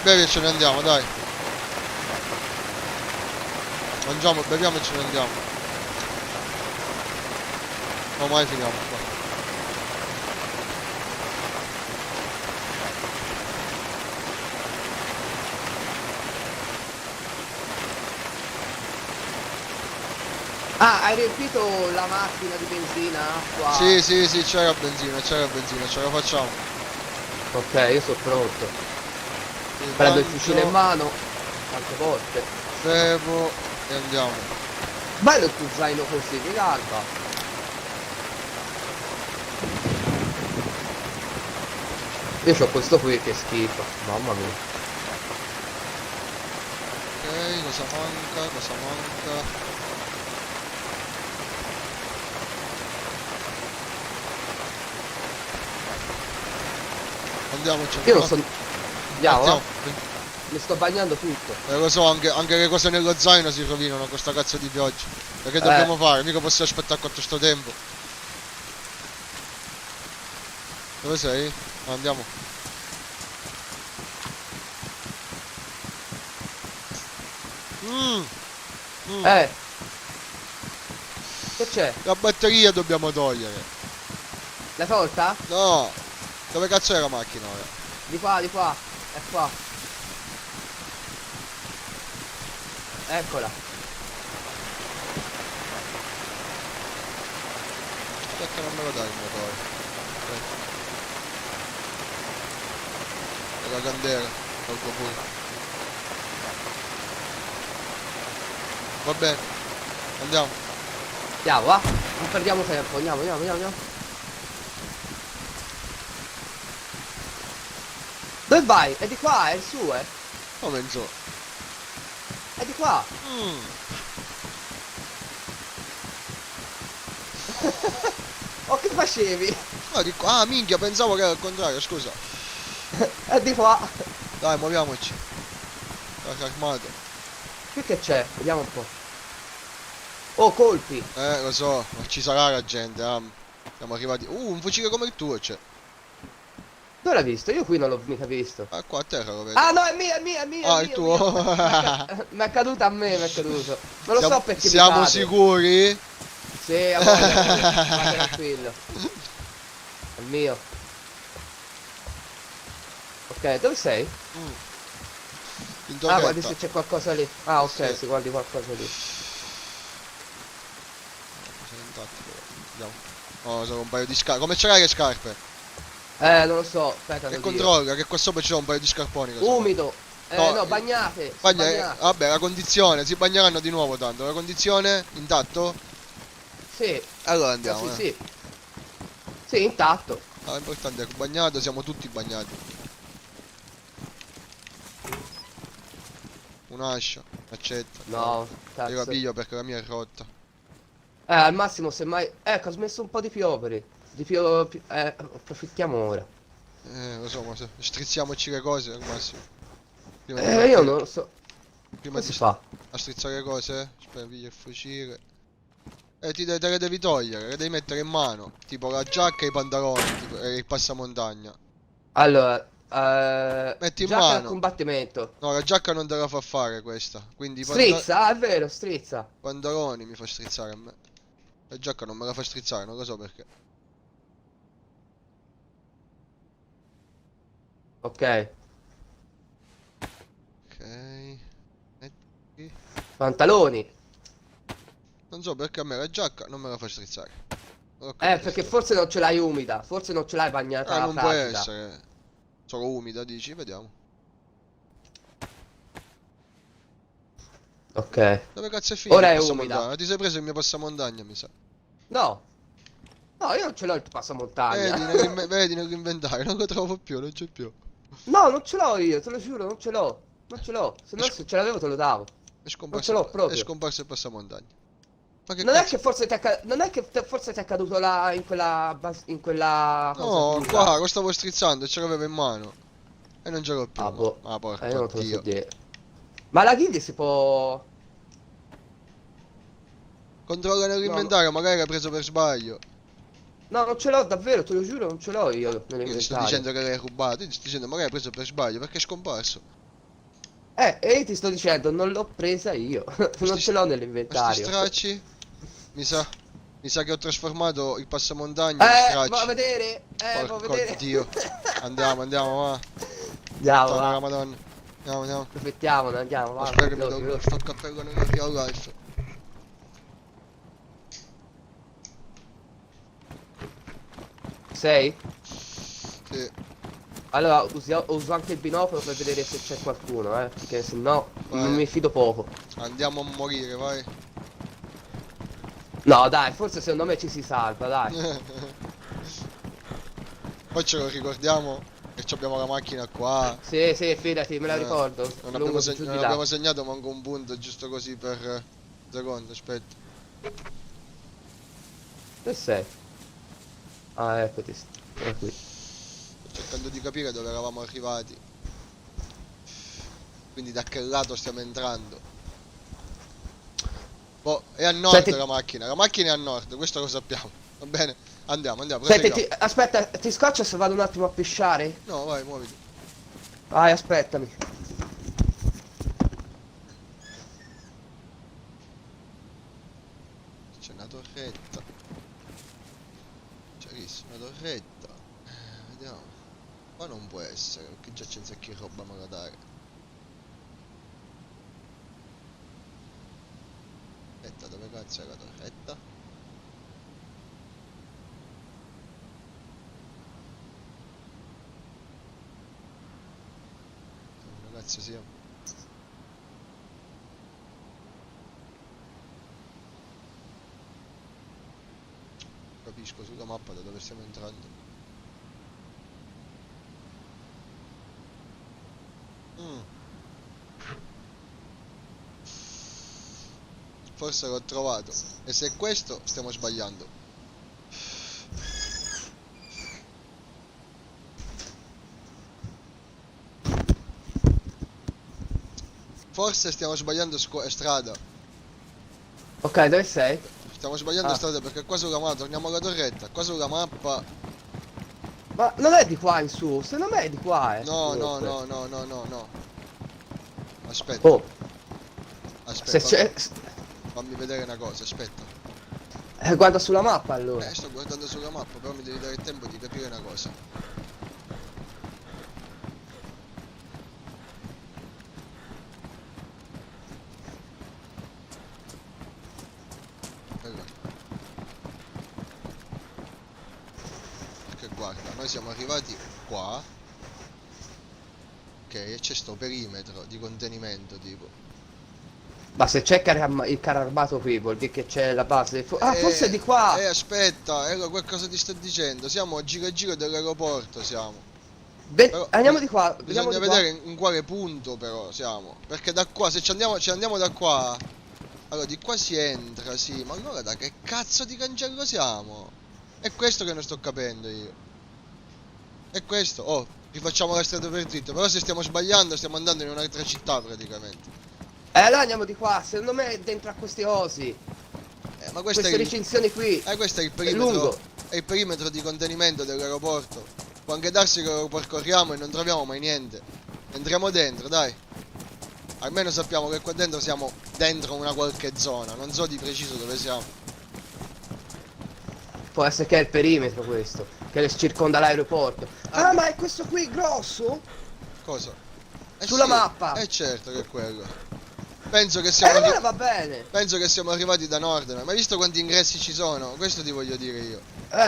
bevi e ce ne andiamo, dai. Mangiamo, beviamo e ce ne andiamo. No, mai finiamo qua. Ah, hai riempito la macchina di benzina, acqua? Sì, sì, sì, c'era benzina, ce la facciamo. Ok, io sono pronto. Sì, Prendo il tanto, fucile in mano, tante volte. fermo e andiamo. Bello il tuo zaino così, di garba. Io c'ho questo qui che schifo, mamma mia. Ok, cosa manca, cosa manca? Andiamoci, Io non no? so... Andiamo, Andiamo. mi sto bagnando tutto. Lo so, anche le cose nello zaino si rovinano con questa cazzo di pioggia. E che dobbiamo fare? Mica posso aspettare tutto sto tempo. Dove sei? Ah, andiamo. Che c'è? La batteria dobbiamo togliere. L'hai tolta? No! Dove cazzo è la macchina ora? Di qua, è qua. Eccola. Aspetta, non me lo dai il motore. E la candela, tolgo pure. Va bene, andiamo. Andiamo, va. Non perdiamo tempo, andiamo. Dove vai? È di qua, è il suo, eh. Come in so? È di qua. Oh, che facevi? No, di qua. Ah, minchia, pensavo che era al contrario, scusa. È di qua. Dai, muoviamoci. Dai, armato. Qui che c'è? Vediamo un po'. Oh, colpi. Lo so, ma ci sarà la gente, siamo arrivati. Un fucile come il tuo c'è. Dove l'hai visto? Io qui non l'ho mica visto. Ah, qua a terra lo vedo. Ah no, è mio. Ah, il tuo. Mi è caduto a me, mi è caduto. Non lo so perché mi Siamo cade. sicuri? Sì, a voglia, vai tranquillo. È mio. Ok, dove sei? In Ah, guardi torretta. se c'è qualcosa lì. Ah, ok, Sì. si guardi qualcosa lì. Sono intatti, però. Vediamo. Oh, sono un paio di scarpe. Come ce l'hai le scarpe? Non lo so, aspetta, E lo dico. controlla che qua sopra c'è un paio di scarponi. così. Umido. No, No, bagnate. Bagna, vabbè, la condizione, si bagneranno di nuovo tanto. La condizione, intatto? Sì, Allora andiamo. sì. Sì, intatto. Ah, l'importante è che bagnato, siamo tutti bagnati. Un'ascia, accetta. No, Io la cazzo. piglio perché la mia è rotta. Al massimo semmai... Ecco, ho smesso un po' di piovere. Approfittiamo ora. Lo so, ma se strizziamoci le cose al massimo. Prima di Io partire. non lo so. Prima Come si di fa? a strizzare le cose, aspetta, piglia il fucile. Te le devi togliere, le devi mettere in mano. Tipo la giacca e i pantaloni, tipo, e il passamontagna. Allora, Metti in giacca da mano. combattimento. No, la giacca non te la fa fare questa. Quindi i Strizza, è vero, strizza. pantaloni mi fa strizzare a me. La giacca non me la fa strizzare, non lo so perché. Ok. Ok. Metti. Pantaloni. Non so perché a me la giacca non me la fa strizzare. Non ho capito Perché sto- forse non ce l'hai umida. Forse non ce l'hai bagnata non può fragida. essere. Solo umida, dici? Vediamo. Ok. Dove cazzo è finito Ora il è passamontagna? umida. Ti sei preso il mio passamontagna, mi sa. No. No, io non ce l'ho il passamontagna. Vedi nell'inventario, non lo trovo più, non c'è più. No, non ce l'ho io, te lo giuro, non ce l'ho. Non ce l'ho. Se no, se ce l'avevo te lo davo. È scomparso, ce l'ho proprio. è scomparso il passamontagna. Ma che Non è cazzo? che forse non è che forse ti è caduto là in quella in quella cosa No, chiusa. qua lo stavo strizzando e ce l'avevo in mano. E non ce l'ho più. Ah, boh. Ah, porco Io non te lo so Dio. dire. Ma la guindia si può... Controlla nell'inventario, magari l'hai preso per sbaglio. No, non ce l'ho davvero, te lo giuro, non ce l'ho io Io ti sto nell'inventario. dicendo che l'hai rubato, io ti sto dicendo magari l'hai preso per sbaglio, perché è scomparso. E io ti sto dicendo, non l'ho presa io. Non ce l'ho Ma sti nell'inventario. stracci? Mi sa che ho trasformato il passamontagna in stracci. va a vedere, va a Porco vedere. Dio. Andiamo, va. Andiamo, Madonna, va. Madonna. Andiamo. Approfittiamone, andiamo, va. Spero che mi veloci, do veloci. sto cappello nella real life. Sei? Sì. Allora, uso anche il binocolo per vedere se c'è qualcuno, perché se no Vai. non mi fido poco. Andiamo a morire, vai. No, dai, forse secondo me ci si salva, dai. Poi ce lo ricordiamo che abbiamo la macchina qua. Sì, fidati, me la ricordo. Non Lungo abbiamo, giù di non là. abbiamo segnato manco un punto, giusto così per secondo, aspetta. Dove sei? Ah, eccoti. Sono qui. Sto cercando di capire dove eravamo arrivati. Quindi da che lato stiamo entrando. Boh, è a nord Senti- la macchina è a nord, questo lo sappiamo. Va bene? Andiamo, Senti, proseguiamo. aspetta, ti scoccia se vado un attimo a pisciare? No, vai, muoviti. Vai, aspettami. C'è una torretta. Chiarissimo, una torretta. Vediamo. Qua non può essere, perché già c'è un sacco di roba da dare. Aspetta, dove cazzo è la torretta? Dove cazzo siamo? Capisco sulla mappa da dove stiamo entrando. Forse l'ho trovato. E se è questo, stiamo sbagliando. Forse stiamo sbagliando strada. Ok, dove sei? Stiamo sbagliando Ah. strada perché qua sulla mappa, torniamo alla torretta. Qua sulla mappa. Ma non è di qua in su, secondo me è di qua, No. comunque. Aspetta, Oh, se aspetta. c'è... Fammi vedere una cosa, aspetta. Guarda sulla mappa allora. Sto guardando sulla mappa, però mi devi dare il tempo di capire una cosa. Allora. Perché guarda, noi siamo arrivati qua. Ok, e c'è sto perimetro di contenimento tipo. Ma se c'è il carro armato qui, vuol dire che c'è la base. Ah, forse è di qua! Aspetta, qualcosa ti sto dicendo. Siamo a giro dell'aeroporto, siamo. Però Andiamo di qua, bisogna andiamo di qua. vedere in quale punto però siamo. Perché da qua, se ci andiamo da qua. Allora, di qua si entra, sì. Ma allora da che cazzo di cancello siamo? È questo che non sto capendo io. È questo. Oh, rifacciamo la strada per dritto. Però se stiamo sbagliando, stiamo andando in un'altra città praticamente. Allora andiamo di qua, secondo me è dentro a questi osi. Ma questo Queste è il, recinzioni qui. questo è il È perimetro. lungo. È il perimetro di contenimento dell'aeroporto. Può anche darsi che lo percorriamo e non troviamo mai niente. Entriamo dentro, dai. Almeno sappiamo che qua dentro siamo dentro una qualche zona. Non so di preciso dove siamo. Può essere che è il perimetro questo, che circonda l'aeroporto. Ah, ma è questo qui grosso? Cosa? Sulla Sì, mappa. certo che è quello. Penso che siamo Allora va bene. penso che siamo arrivati da nord. Ma hai visto quanti ingressi ci sono? Questo ti voglio dire io.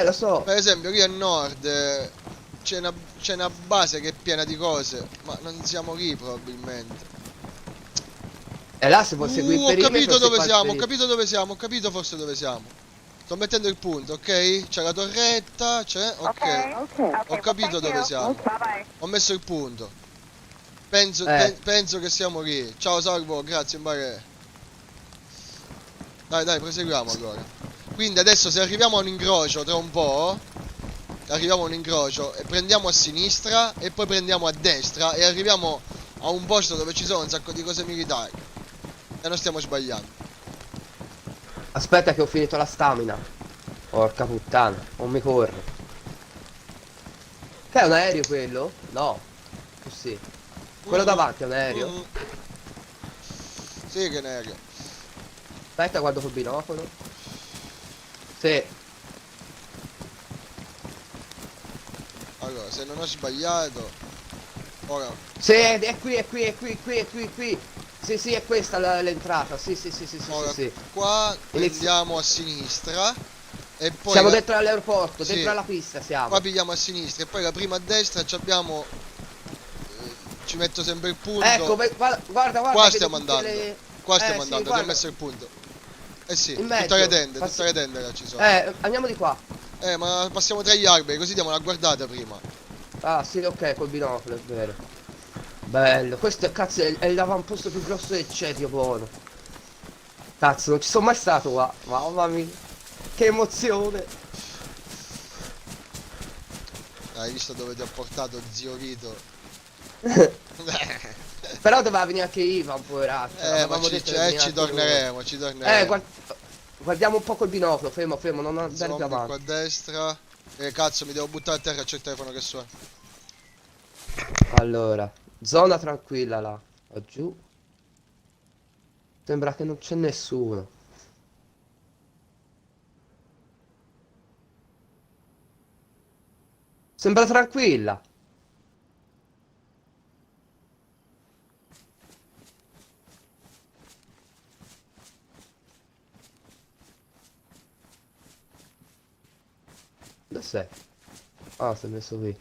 Lo so. Per esempio lì a nord c'è una base che è piena di cose. Ma non siamo lì probabilmente. E là se vuoi seguire il Ho perimetro capito si dove fa il siamo, ho perimetro. capito dove siamo, ho capito forse dove siamo. Sto mettendo il punto, ok? C'è la torretta, c'è, ok. Okay. Ho capito dove siamo. Bye bye. Ho messo il punto. Penso, penso che siamo lì. Ciao Salvo, grazie, Mbare. Dai, proseguiamo allora. Quindi adesso se arriviamo a un incrocio tra un po', arriviamo a un incrocio e prendiamo a sinistra e poi prendiamo a destra e arriviamo a un posto dove ci sono un sacco di cose militari. E non stiamo sbagliando. Aspetta che ho finito la stamina. Porca puttana, non mi corre. Che è un aereo quello? No. Oh, sì. Quello davanti è un aereo. Sì che è un aereo. Aspetta, guardo col binocolo. Sì. Allora, se non ho sbagliato. Ora, Sì, è qui, è qui, è qui, qui, è qui, qui. Sì, sì, è questa l'entrata. Sì, sì, sì, sì, sì, sì, ora sì. qua Inizio. prendiamo a sinistra. E poi Siamo dentro all'aeroporto, sì, dentro alla pista qua siamo. pigliamo a sinistra e poi la prima a destra ci abbiamo. Ci metto sempre il punto. Ecco, guarda, guarda, Qua vedo stiamo tutte andando. le... Qua stiamo Sì, andando, ti ho guarda, messo il punto. Eh sì, in tutte le mezzo. tende, tutte le tende là ci sono. Andiamo di qua. Ma passiamo tra gli alberi, così diamo una guardata prima. Ah, sì, ok, col binocolo, è vero. Bello, questo è, cazzo, è l'avamposto più grosso del Cedio, buono. Cazzo, non ci sono mai stato qua. Mamma mia. Che emozione. Hai visto dove ti ho portato zio Vito? Però doveva venire anche Ivan, poveraccio. Ma Avevamo detto che veniva ci anche lui. torneremo, ci torneremo. Guardiamo un po' col binocolo, fermo, fermo, non andare più Zombie qua a avanti. destra. Cazzo, mi devo buttare a terra, c'è il telefono che suona. Allora, zona tranquilla là. Laggiù. Sembra che non c'è nessuno. Sembra tranquilla. Dove sei? Ah, si è messo qui.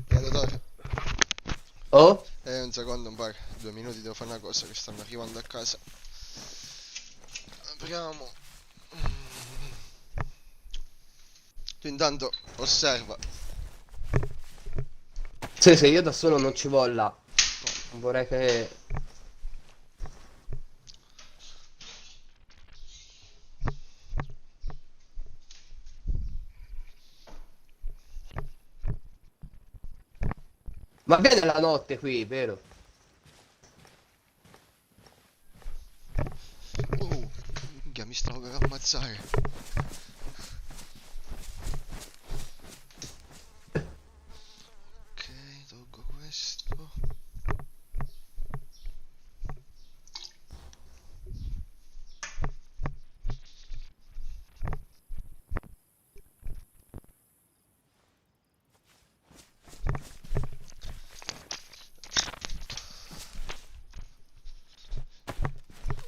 Predatore. Oh? Un secondo, un par, 2 minuti, devo fare una cosa che stanno arrivando a casa. Apriamo. Tu intanto osserva. Sì, sì, io da solo non ci voglio là. Non vorrei che... Ma viene la notte qui, vero? Minchia, mi stavo per ammazzare. Ok, tolgo questo.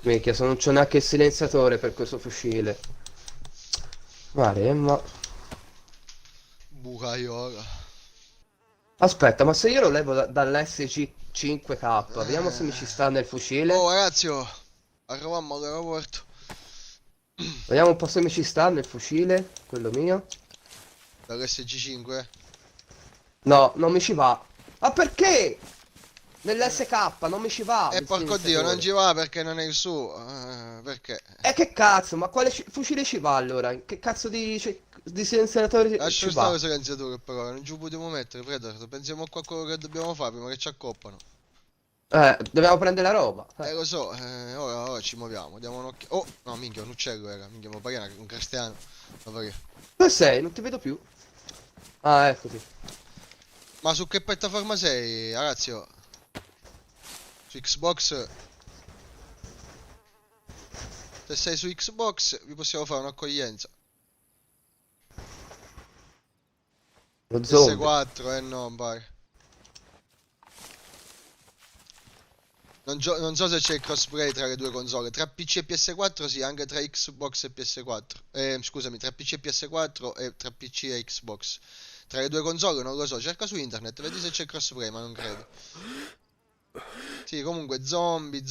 Minchia, se non c'è neanche il silenziatore per questo fucile. Maremma. Bucaiola. Aspetta, ma se io lo levo dall'SG5K, vediamo se mi ci sta nel fucile. Oh ragazzi, oh, arriviamo all'aeroporto. Vediamo un po' se mi ci sta nel fucile, quello mio. Dall'SG5? No, non mi ci va. Ma perché? Nell'SK non mi ci va il Porco dio, non silenziatore. ci va perché non è il suo. Perché? E che cazzo, ma quale fucile ci va allora? Che cazzo di silenziatore Lascia ci stare va? il silenziatore però, non ci possiamo mettere, Predator. Pensiamo a quello che dobbiamo fare prima che ci accoppano. Dobbiamo prendere la roba. Lo so, ora ci muoviamo, diamo un'occhiata. Oh, no, minchia, un uccello era, minchia, ma pagare un cristiano. Ma perché? Dove sei? Non ti vedo più. Ah, eccoti. Ma su che piattaforma sei, ragazzi? Oh? Su Xbox? Se sei su Xbox vi possiamo fare un'accoglienza. Lo zombie. PS4, no, mi pare. Non so se c'è il crossplay tra le due console. Tra PC e PS4 sì, anche tra Xbox e PS4. Scusami, tra PC e PS4 e tra PC e Xbox. Tra le due console non lo so, cerca su internet, vedi se c'è crossplay, ma non credo. Sì, comunque zombie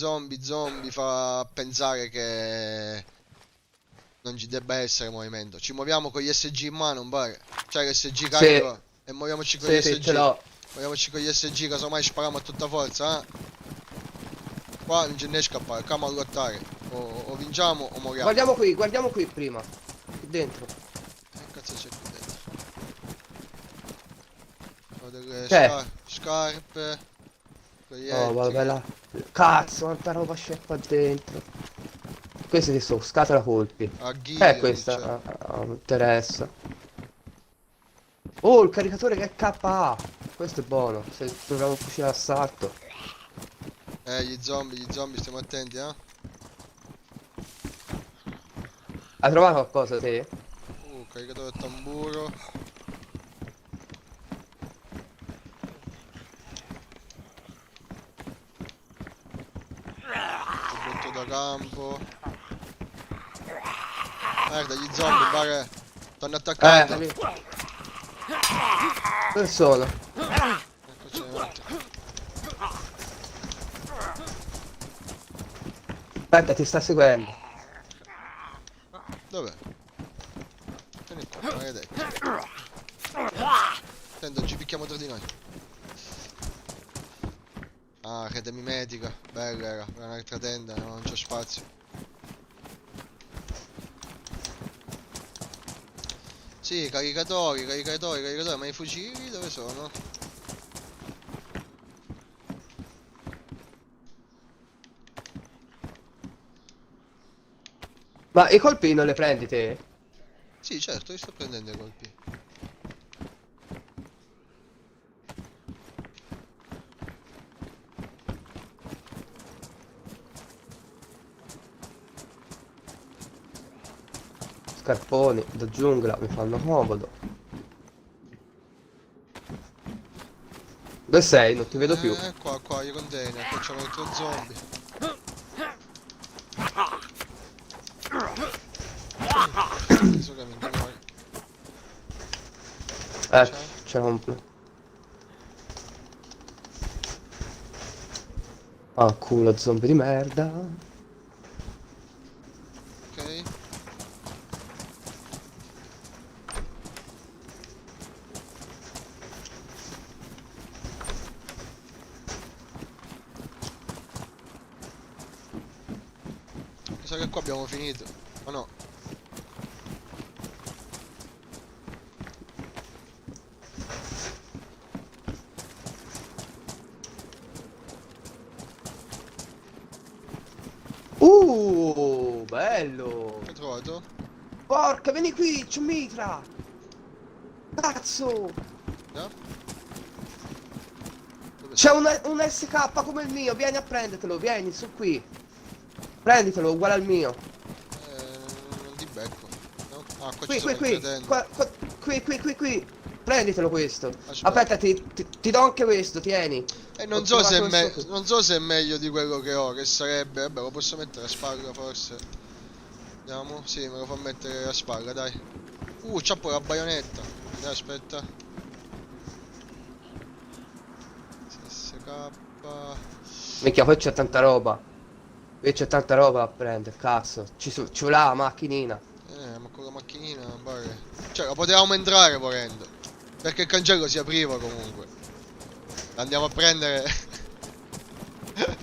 fa pensare che non ci debba essere movimento. Ci muoviamo con gli SG in mano, un pare. Cioè l'SG carico e muoviamoci con gli Sì, SG. ce l'ho. Muoviamoci con gli SG, casomai spariamo a tutta forza, eh. Qua non ce ne scappare, camo a lottare. O vinciamo o moriamo. Guardiamo qui prima. Qui dentro. Che cazzo c'è qui dentro? Ho delle C'è. scarpe. Oh, Proiettili. vabbè là. Cazzo, quanta roba c'è qua dentro. Queste che sono, scatola colpi. Agghiglia, Questa. c'è. Non mi interessa. Oh, il caricatore che è KA. Questo è buono. Se troviamo un fucile d'assalto. Gli zombie, stiamo attenti, eh. Hai trovato qualcosa te? Caricatore a tamburo. Butto da campo. Merda, gli zombie, pare. Stanno attaccando. Lì. Dove sono? Ecco, ce ne metto. Aspetta, ti sta seguendo. Dov'è? Vieni qua, maledetto. Sento, ci picchiamo tra di noi. Ah, rete mimetica. Bella era un'altra tenda, no, non c'è spazio. Sì, caricatori, ma i fucili dove sono? Ma i colpi non le prendi te? Sì, certo, io sto prendendo i colpi. Scarponi da giungla mi fanno comodo. Dove sei? Non ti vedo più. Qua, i container, qua c'è un altro zombie. Adesso che mi muore. C'è un... Ah, culo zombie di merda. Ok. Mi sa che qua abbiamo finito. Ma no. Bello. Che hai trovato? Porca, vieni qui, c'è mitra. Cazzo. No? Dove C'è sei? un SK come il mio, vieni a prendertelo, vieni, su qui. Prenditelo, uguale al mio. Non ti becco. No? Ah, qua Qui, ci sono qui, le qui, tende. qui. Prenditelo questo. Aspetta. Aspetta, ti do anche questo, tieni. E non Ho so se è trovato questo qui. non so se è meglio di quello che ho, che sarebbe. Vabbè, lo posso mettere a spalla forse. Vediamo. Sì, me lo fa mettere a spalla, dai. C'ha pure la baionetta. Dai, aspetta. SK. Minchia, poi c'è tanta roba. Qui c'è tanta roba da prendere, cazzo. Ci vuole la macchinina. Ma con la macchinina, pare. Cioè, la potevamo entrare volendo. Perché il cancello si apriva comunque. Andiamo a prendere.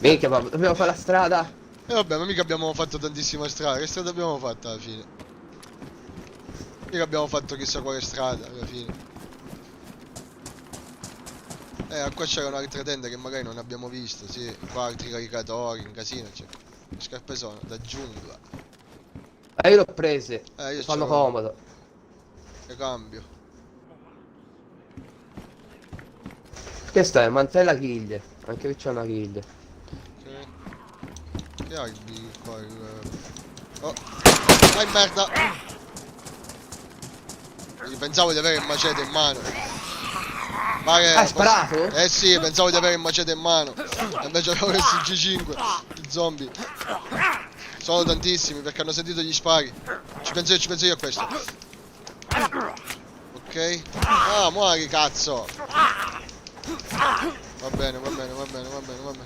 Minchia, ma dobbiamo fare la strada. E vabbè, ma mica abbiamo fatto tantissima strada. Che strada abbiamo fatto alla fine? Mica abbiamo fatto chissà quale strada alla fine. Qua c'erano altre tende che magari non abbiamo visto, sì. Qua altri caricatori, un casino, cioè. Le scarpe sono da giungla. Io l'ho prese. Io Mi fanno ce l'ho. comodo. Le cambio. Che stai? Mantella ghiglie. Anche qui c'è una ghiglia. Ok. Che hai qua il... Oh! Dai merda! Io pensavo di avere il macete in mano. Pare... Hai sparato? Eh sì, pensavo di avere il macete in mano. E invece avevo il G5. I zombie. Sono tantissimi perché hanno sentito gli spari. Ci penso io a questo. Ok. Ah, muori cazzo. Va bene,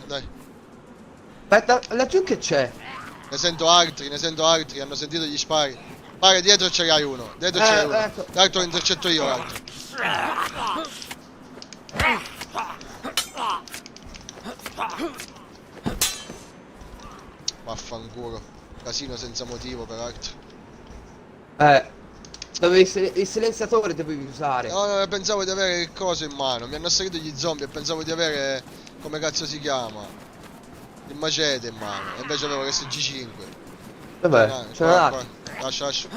dai. Aspetta, laggiù che c'è? Ne sento altri, hanno sentito gli spari. Pare dietro ce l'hai uno. Dietro ce l'hai uno. ecco. L'altro lo intercetto io, l'altro. Vaffanculo. Casino senza motivo, peraltro. Il silenziatore dovevi usare. No, no, pensavo di avere il coso in mano. Mi hanno assalito gli zombie e pensavo di avere... come cazzo si chiama? Il macete in mano. E invece avevo l'SG5. Vabbè, ce qua, l'ha. qua. Lascia, lascia.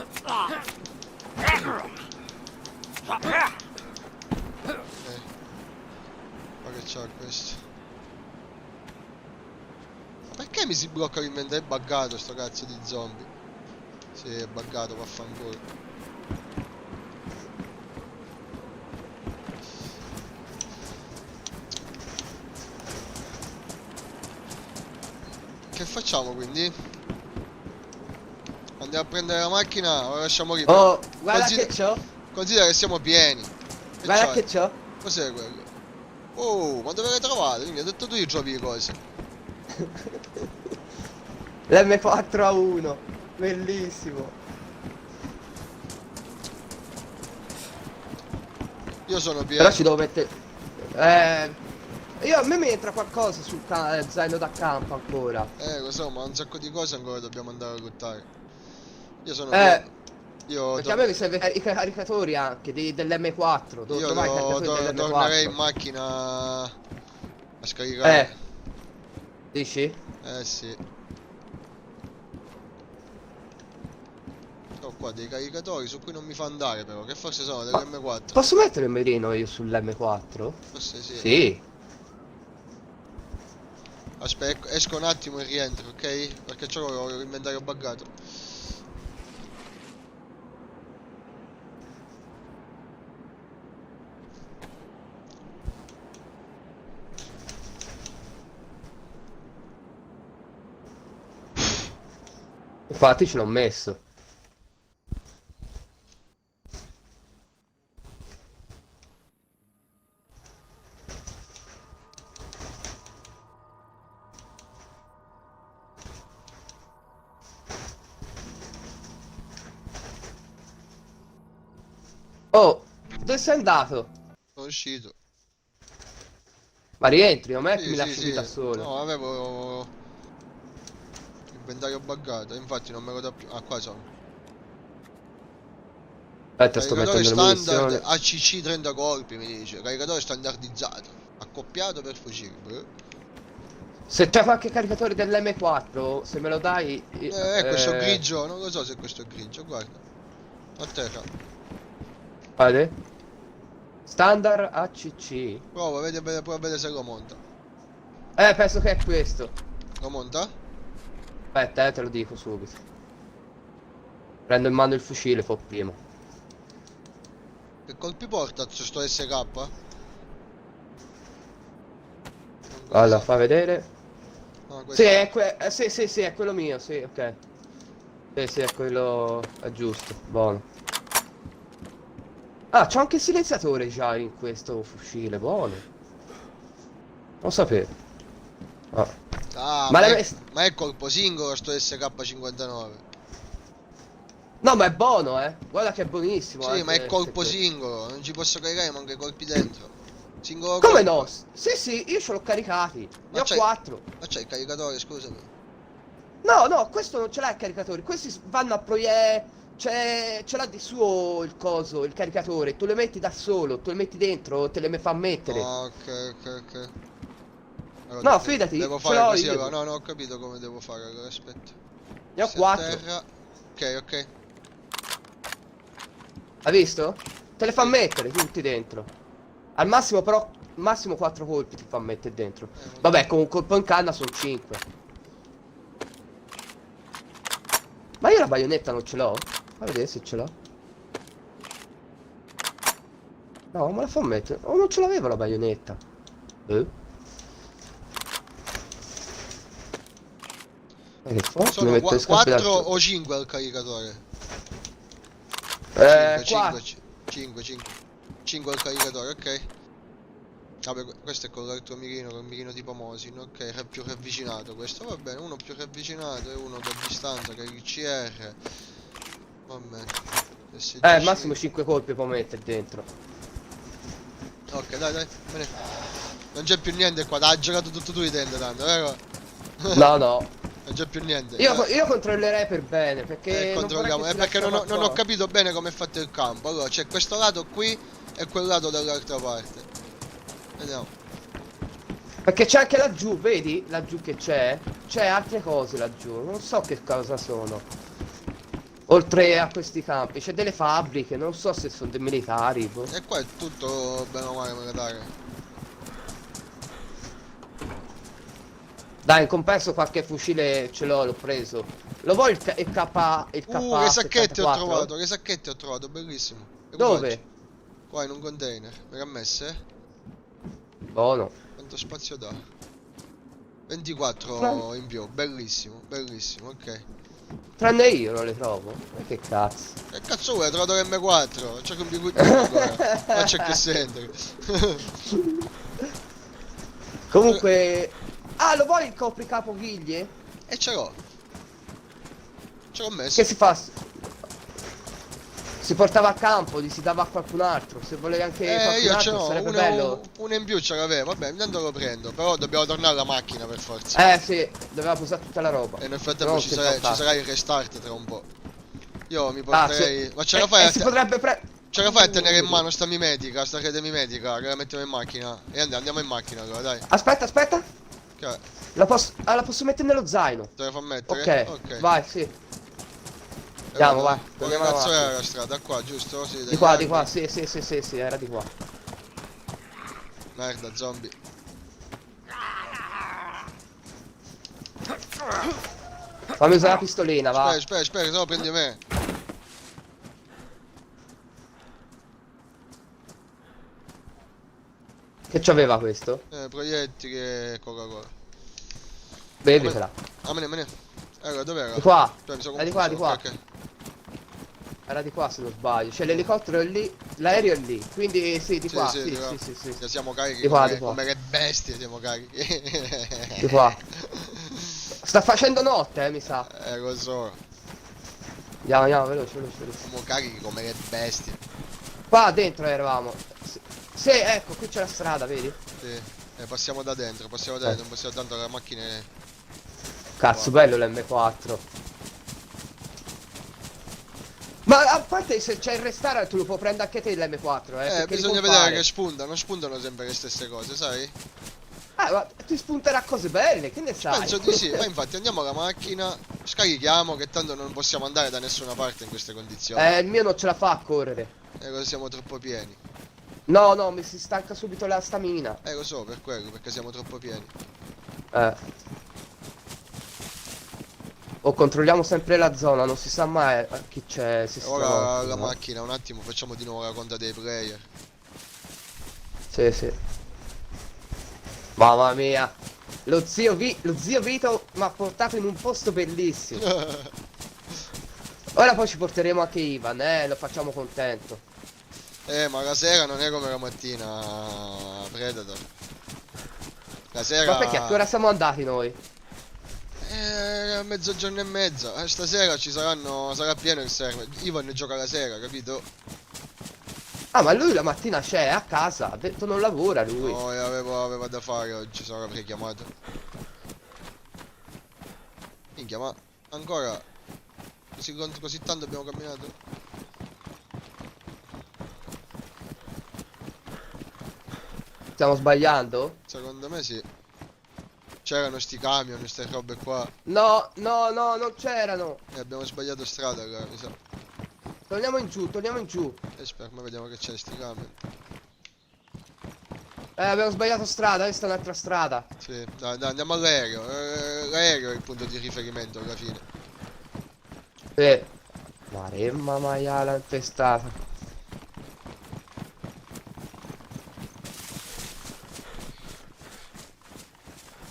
Ma che c'ha questo? Ma perché mi si blocca l'inventario? È buggato sto cazzo di zombie. Sì, è buggato, vaffanculo. Che facciamo quindi? Andiamo a prendere la macchina o la lasciamo lì? Oh, guarda che c'ho. Considera che siamo pieni. Che Guarda c'hai? che c'ho. Cos'è quello? Oh, ma dove l'hai trovato? Quindi hai detto tu di trovi le cose. L'M4A1. Bellissimo. Io sono pieno. Però ci devo mettere. A me mi entra qualcosa sul zaino da campo ancora. Lo so, ma un sacco di cose ancora dobbiamo andare a lottare. Io sono Eh, pieno. Io, Perché a me mi serve i caricatori anche dell'M4. io Dov'è i caricatori dell'M4? tornerei in macchina a scaricare. Dici? Sì. Ho qua dei caricatori su cui non mi fa andare però, che forse sono dell'M4. Posso mettere il mirino io sull'M4? Forse sì. Sì. Aspetta, esco un attimo e rientro, ok? Perché c'ho l'inventario buggato. Infatti ce l'ho messo. Oh, dove sei andato? Sono uscito. Ma rientri, non è che Sì, mi sì, lasci qui sì. da solo. No, avevo l'inventario buggato, infatti non me lo dà più. Ah, qua sono. Aspetta, sto Caricatore mettendo le standard munizioni. ACC 30 colpi, mi dice. Caricatore standardizzato. Accoppiato per fucile. Beh. Se c'è qualche caricatore dell'M4, se me lo dai... Questo grigio, non lo so se questo è grigio, guarda. A terra. Vede? Standard ACC. Prova, prova a vedere se lo monta. Penso che è questo. Lo monta? Aspetta, te lo dico subito. Prendo in mano il fucile, fa prima. Che colpi porta sto SK? Allora, fa vedere. Ah, Sì, questo. sì, è quello mio, sì, ok. Sì, è quello... è giusto, buono. Ah, c'ho anche il silenziatore già in questo fucile, buono. Non sapevo. Ah. Ah, Ma ma è colpo singolo sto SK59. No, ma è buono, Guarda che è buonissimo. Sì, ma è colpo se- singolo, non ci posso caricare manco i colpi dentro. Singolo Come colpo. no? Sì, io ce l'ho caricati. Ne Ma ho c'hai- 4. Ma c'è il caricatore, scusami. No, questo non ce l'ha il caricatore. Questi vanno a proiettare. Ce l'ha di suo il coso, il caricatore. Tu le metti da solo, tu le metti dentro, te le fa mettere. Ah, ok. Allora, No, fidati, devo ce fare l'ho così, io. allora. No, ho capito come devo fare, allora aspetta. Ne ho Questa è 4. terra. Ok. Hai visto? Te le fa Sì. mettere tutti dentro. Al massimo però, massimo 4 colpi ti fa mettere dentro. Vabbè, con un colpo in canna sono 5. Ma io la baionetta non ce l'ho? A vedere se ce l'ho. No, me la fa mettere. Oh, non ce l'avevo la baionetta. Ma che fa? Mi Sono metto le scarpe 4 da... o 5 al caricatore? 4. 5 al caricatore, ok. Vabbè, questo è con l'altro mirino, con il mirino tipo Mosin, ok, è più ravvicinato questo, va bene, uno più ravvicinato e uno da distanza che è il CR. Vabbè. Massimo 5 colpi può mettere dentro. Ok, dai, dai. Bene. Non c'è più niente qua, t'ha giocato tutto tu di tende tanto, vero? No, no. Non c'è più niente. Io controllerei per bene, perché non vorrei Controlliamo. che È si perché lascia non ho qualcosa. capito bene come è fatto il campo. Allora, c'è questo lato qui e quel lato dall'altra parte. Vediamo. Perché c'è anche laggiù, vedi? Laggiù che c'è? C'è altre cose laggiù, non so che cosa sono. Oltre a questi campi, c'è delle fabbriche, non so se sono dei militari. Boh. E qua è tutto bene o male militare. Dai, in compenso qualche fucile ce l'ho preso. Lo vuoi il K Che sacchetti ho 74? trovato, che sacchetti ho trovato, bellissimo. Dove? Qua in un container. Me l'ha messe? Buono. Quanto spazio dà? 24 in più, bellissimo, bellissimo, ok. Tranne io non le trovo. Ma che cazzo? Che cazzo vuoi? Ho trovato l'M4, c'è un biguglino ancora. Ma c'è che sente. Comunque... Ah, lo vuoi il copricapo ghiglie? E ce l'ho. Ce l'ho messo. Che si fa? Si portava a campo, gli si dava a qualcun altro. Se volevi anche qualcun Io ce altro l'ho, sarebbe bello. uno in più ce l'avevo, vabbè, intanto lo prendo. Però dobbiamo tornare alla macchina per forza. Sì, doveva usare tutta la roba. E nel frattempo No, ci senza sarà il restart tra un po'. Io mi Ah, porterei... sì. Ma ce la fai a si potrebbe Ce la fai a tenere in mano sta mimetica, sta rete mimetica, che la mettiamo in macchina? E andiamo in macchina allora, dai. Aspetta, aspetta. Che è? La posso mettere nello zaino. Te la fa mettere? Ok, vai, sì. E Andiamo, guarda, vai. Dove Andiamo cazzo avanti. era la strada? Qua, giusto? Sì, Di degli qua, alberi. sì, era di qua. Merda, zombie. Fammi usare la pistolina, va. Aspetta, se no prendi me. Che c'aveva questo? Proiettili e Coca-Cola. Bevitela. Me ne. Allora, dov'era? Di qua. Cioè, mi sono È di qua, confuso. di qua. Ok. Era di qua se non sbaglio. Cioè l'elicottero è lì, l'aereo è lì. Quindi sì, di qua. Sì, di qua. sì. Che siamo carichi Di qua, come, di qua. come le bestie, siamo carichi. Di qua. Sta facendo notte, mi sa. Lo so. Andiamo, veloce. Siamo carichi come le bestie. Qua dentro eravamo. Sì, ecco, qui c'è la strada, vedi? Sì. Passiamo da dentro, non possiamo tanto la macchina. Cazzo, bello l'M4. Ma a parte se c'è il restare, tu lo puoi prendere anche te l'M4, perché Bisogna ricompare. vedere che spuntano, non spuntano sempre le stesse cose, sai? Ma ti spunterà cose belle, che ne sai? Penso di sì, ma infatti andiamo alla macchina, scarichiamo che tanto non possiamo andare da nessuna parte in queste condizioni. Il mio non ce la fa a correre. Così siamo troppo pieni. No, mi si stanca subito la stamina. Lo so, per quello, perché siamo troppo pieni. O controlliamo sempre la zona, non si sa mai a chi c'è. Ora la macchina, un attimo, facciamo di nuovo la conta dei player. Sì. Mamma mia. Lo zio Vito mi ha portato in un posto bellissimo. Ora poi ci porteremo anche Ivan, lo facciamo contento. Ma la sera non è come la mattina, Predator. La sera... Ma perché a che ora siamo andati noi? A mezzogiorno e mezzo. Stasera sarà pieno il server. Ivan gioca la sera, capito? Ah, ma lui la mattina c'è a casa, ha detto non lavora lui. No, aveva da fare oggi, se no l'avrei chiamato. Minchia, ma ancora così tanto abbiamo camminato. Stiamo sbagliando? Secondo me sì. C'erano sti camion, ste robe qua. No, non c'erano. E abbiamo sbagliato strada, allora, mi sa. Torniamo in giù. Aspetta, ma vediamo che c'è sti camion. Abbiamo sbagliato strada, questa è un'altra strada. Sì, dai, andiamo all'aereo. L'aereo è il punto di riferimento alla fine. Sì. Maremma maiala infestata.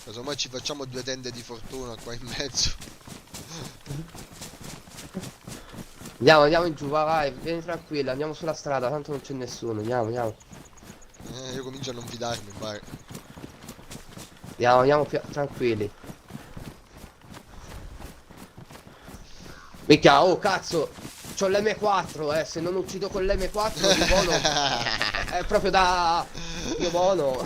Casomai ci facciamo 2 tende di fortuna qua in mezzo. Andiamo in giù, vai, vieni tranquilla, andiamo sulla strada, tanto non c'è nessuno, andiamo. Io comincio a non fidarmi, pare. Andiamo tranquilli. Minchia, oh cazzo! c'ho l'M4, se non uccido con l'M4 di buono è proprio da dio buono.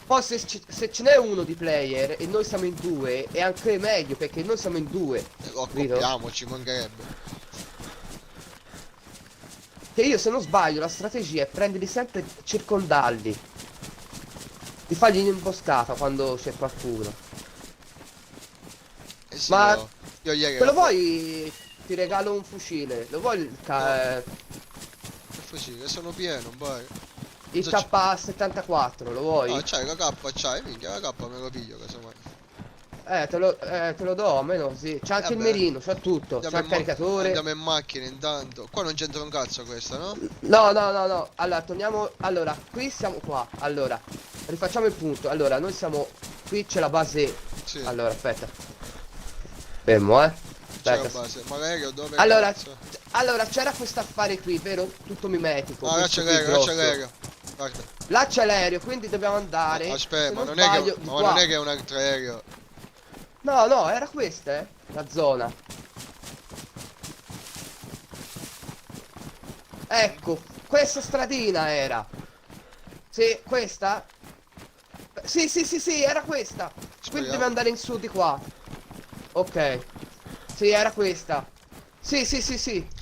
Poi se ce n'è uno di player e noi siamo in due è anche meglio perché noi siamo in due. Capito? Accoppiamoci, mancherebbe. Che io se non sbaglio la strategia è prenderli sempre, circondarli, di fargli un'imboscata quando c'è qualcuno. Eh sì, Ma io ieri se lo ero vuoi ti regalo un fucile, lo vuoi che fucile, sono pieno, poi. il Cosa K74, lo vuoi? Ah, c'hai la K, c'hai, minchia, la K me lo piglio, casomai. Te lo do, almeno sì. C'ha anche il Vabbè, mirino, c'ha tutto, c'ha il caricatore. andiamo in macchina intanto. Qua non c'entra un cazzo questa, no? No. Allora, torniamo. Allora, qui siamo qua. Allora, rifacciamo il punto. Allora, noi siamo. Qui c'è la base. Sì, Allora, aspetta. Fermo, c'è la aspetta. base. Ma l'aereo dove Allora, cazzo? allora, c'era questo affare qui, vero? Tutto mimetico. Ah, là questo c'è qui l'aereo, là c'è grosso. l'aereo. Guarda. Là c'è l'aereo, quindi dobbiamo andare. Aspetta, se ma non non è che, sbaglio, di ma qua. non è che è un altro aereo. No, era questa, la zona. Ecco, questa stradina era. Sì, questa? Sì, era questa. Quindi Speriamo. deve andare in su di qua. Ok. Sì, era questa. Sì.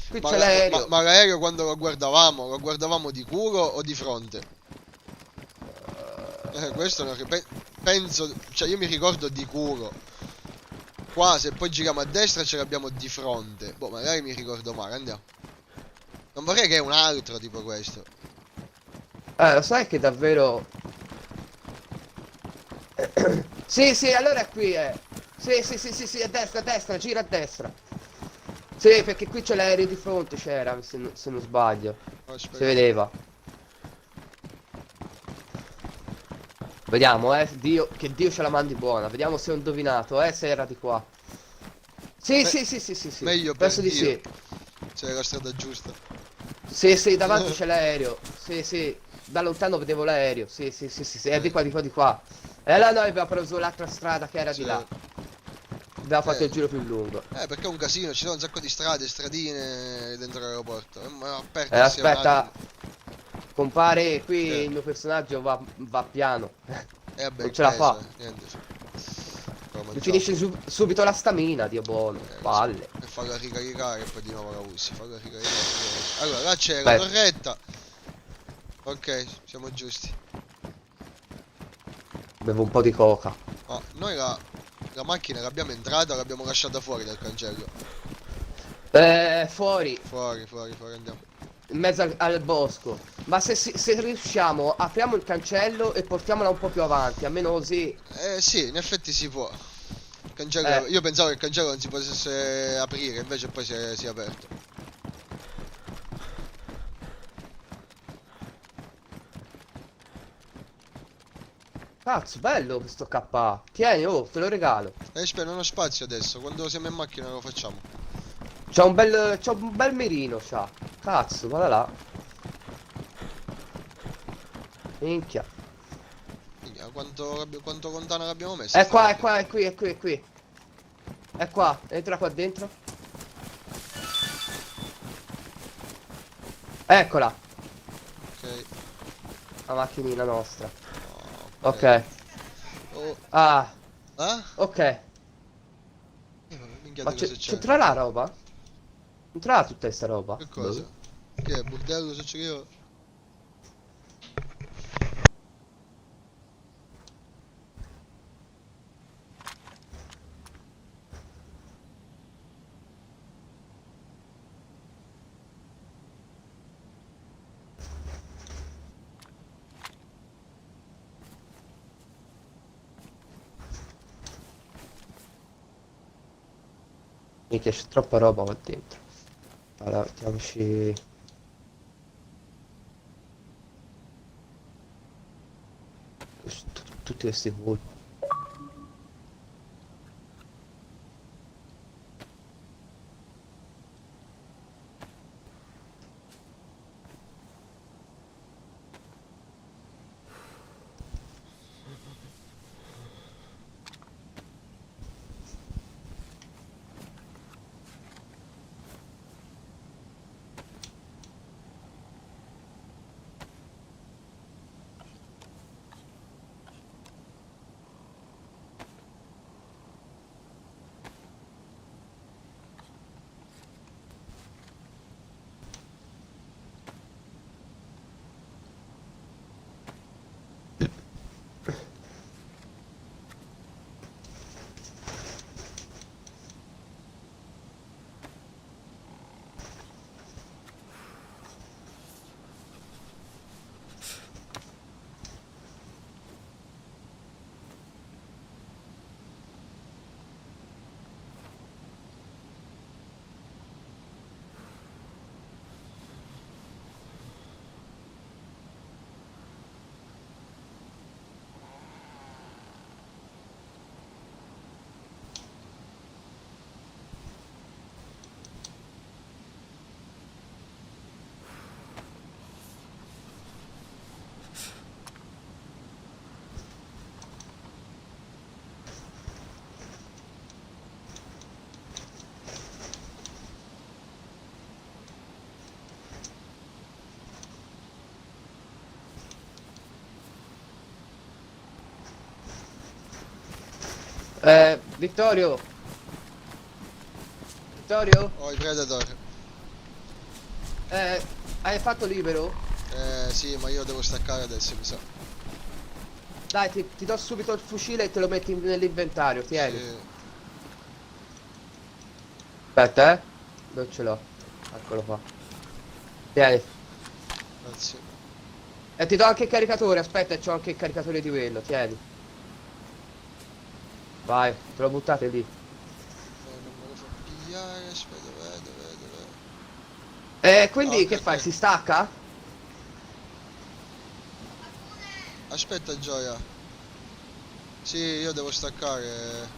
Qui c'è l'aereo. Ma l'aereo quando lo guardavamo di culo o di fronte? Questo non penso, cioè io mi ricordo di culo. Qua se poi giriamo a destra ce l'abbiamo di fronte. Boh, magari mi ricordo male, andiamo. Non vorrei che è un altro tipo questo. Lo sai che davvero. Sì, allora è qui, Sì, a destra, gira a destra. Sì, perché qui c'è l'aereo di fronte, c'era, se non sbaglio. Si Aspetta. vedeva. Vediamo, Dio, che Dio ce la mandi buona. Vediamo se ho indovinato, se era di qua. Sì. Meglio per Penso di Dio. sì. C'è la strada giusta. Sì, davanti c'è l'aereo. Sì. Da lontano vedevo l'aereo. Sì. È di qua. E allora noi abbiamo preso l'altra strada che era di Sì. là. Abbiamo fatto il giro più lungo. Perché è un casino, ci sono un sacco di strade, stradine dentro l'aeroporto. Ma perdersi un Aspetta, attimo. compare qui Che? il mio personaggio va piano. Vabbè, Non ce la fa. niente. Però Mi mangiamo. finisce subito la stamina, Dio buono. Palle. E farla ricaricare e poi di nuovo la usi. Farla ricaricare. Allora, là c'è la Aspetta. torretta. Ok, siamo giusti. Bevo un po' di coca. Ma noi la macchina l'abbiamo entrata o l'abbiamo lasciata fuori dal cancello? Fuori, Fuori, andiamo. in mezzo al bosco. Ma se riusciamo, apriamo il cancello e portiamola un po' più avanti, almeno così. Sì, in effetti si può. Il cancello, Eh. io pensavo che il cancello non si potesse aprire, invece poi si è aperto. Cazzo, bello questo KA. Tieni, oh, te lo regalo. Aspetta, non ho spazio adesso, quando siamo in macchina lo facciamo. C'ha un bel mirino, c'ha. Cazzo, guarda là. Minchia. Minchia, quanto lontano l'abbiamo messo? È qua, è qui. È qua, entra qua dentro. Eccola, Ok. la macchinina nostra. Oh, Ok. Oh, Ah, ah? ok. Minchia Ma di cosa c'è? c'entra la roba? C'entra tutta questa roba? Che cosa? Che è, bordello se c'è io? Minchia, c'è troppa roba qua dentro. Allora, mettiamoci. Tutti questi voli. Vittorio? Vittorio? Ho il Predator. Hai fatto libero? Sì, ma io devo staccare adesso, mi sa. Dai, ti do subito il fucile e te lo metti nell'inventario, tieni. Sì. Aspetta, dove ce l'ho? Eccolo qua. Tieni. Grazie. E ti do anche il caricatore, aspetta, c'ho anche il caricatore di quello, tieni. Vai, te lo buttate lì. Non me lo fa pigliare, aspetta, dov'è? Quindi che Ok, fai? ok. Si stacca? Aspetta, Gioia. Sì, io devo staccare.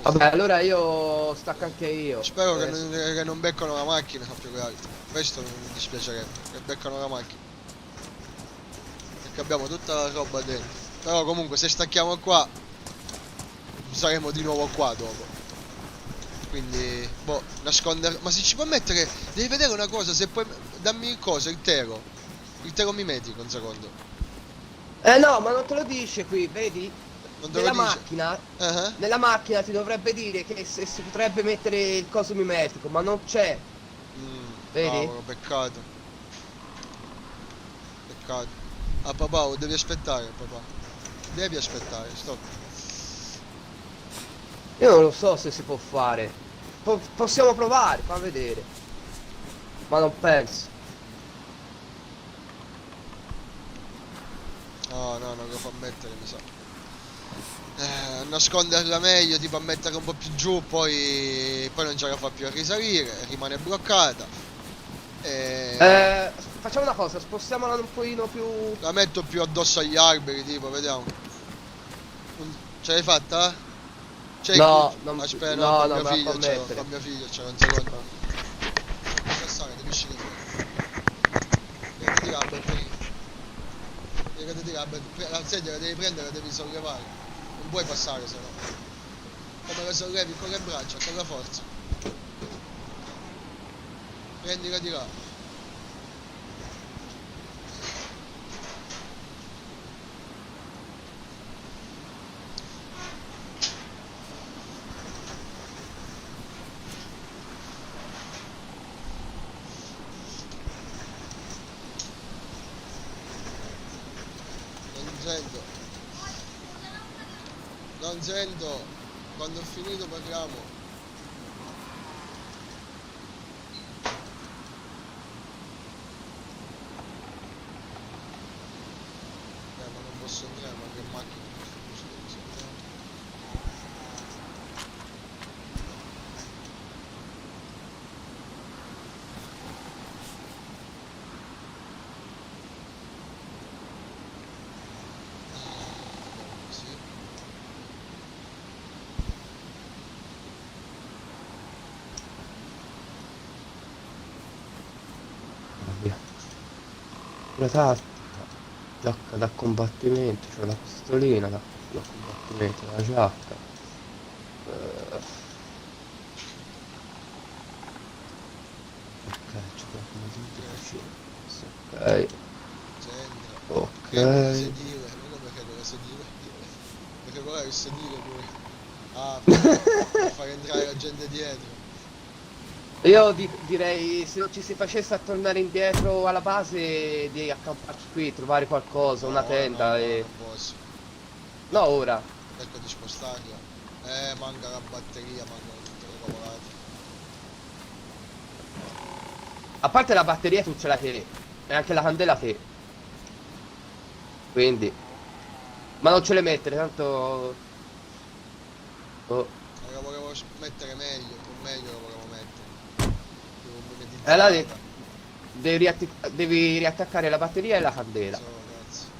Vabbè, allora io stacco anche io. Spero Adesso. che non beccano la macchina, più che altro. Questo mi dispiacerebbe, che beccano la macchina. Perché abbiamo tutta la roba dentro. Però comunque se stacchiamo qua, saremo di nuovo qua dopo. Quindi, boh, nascondere. Ma se ci puoi mettere. Devi vedere una cosa, se puoi. Dammi il coso, il tero. Il tero mimetico, un secondo. No, ma non te lo dice qui, vedi? Non te lo Nella dice? macchina, Ah, nella macchina ti dovrebbe dire che se si potrebbe mettere il coso mimetico, ma non c'è, vedi? Cavolo, peccato. Peccato. Ah, papà, devi aspettare, papà. Devi aspettare, stop. Io non lo so se si può fare. Possiamo provare, fa vedere. Ma non penso. No, no, non lo fa mettere, mi sa. Nasconderla meglio, tipo a mettere un po' più giù, poi non ce la fa più a risalire, rimane bloccata. Facciamo una cosa, spostiamola un pochino più. La metto più addosso agli alberi, tipo, vediamo. Ce l'hai fatta? C'è No, qui? Aspetta, no, no, con no, mio me la figlio fa ce l'ho, mettere. con mio figlio ce l'ho, un secondo. Devi passare, devi uscire fuori. Devi tirare la batteria. Devi tirare la batteria. La sedia la devi prendere, la devi sollevare. Non puoi passare se no. Come la sollevi con le braccia, con la forza. Prendila di là. Non sento. Non sento. Quando ho finito parliamo. Ma non posso entrare, ma che macchina. Sì. Via. La tattica, giacca da combattimento, c'ho la pistolina da combattimento, la giacca. Ok, c'è qualcuno di vicino. Ok, C'entra. Regole ok. sedile, non come regole sedile. Regolare il sedile pure. Ah, per far entrare la gente dietro. Io direi se non ci si facesse a tornare indietro alla base di accamparci qui, trovare qualcosa, No, una ora no, tenda ora e. non posso. No, ora. Cerco di spostarla. Manca la batteria, mancano tutte le cavolate. A parte la batteria tu ce l'hai te. E anche la candela te. Quindi. Ma non ce le mettere, tanto. Oh. La volevo mettere meglio, un po' meglio la volevo mettere. Più Allora mimetizzata. devi riattaccare la batteria e la candela. So, grazie.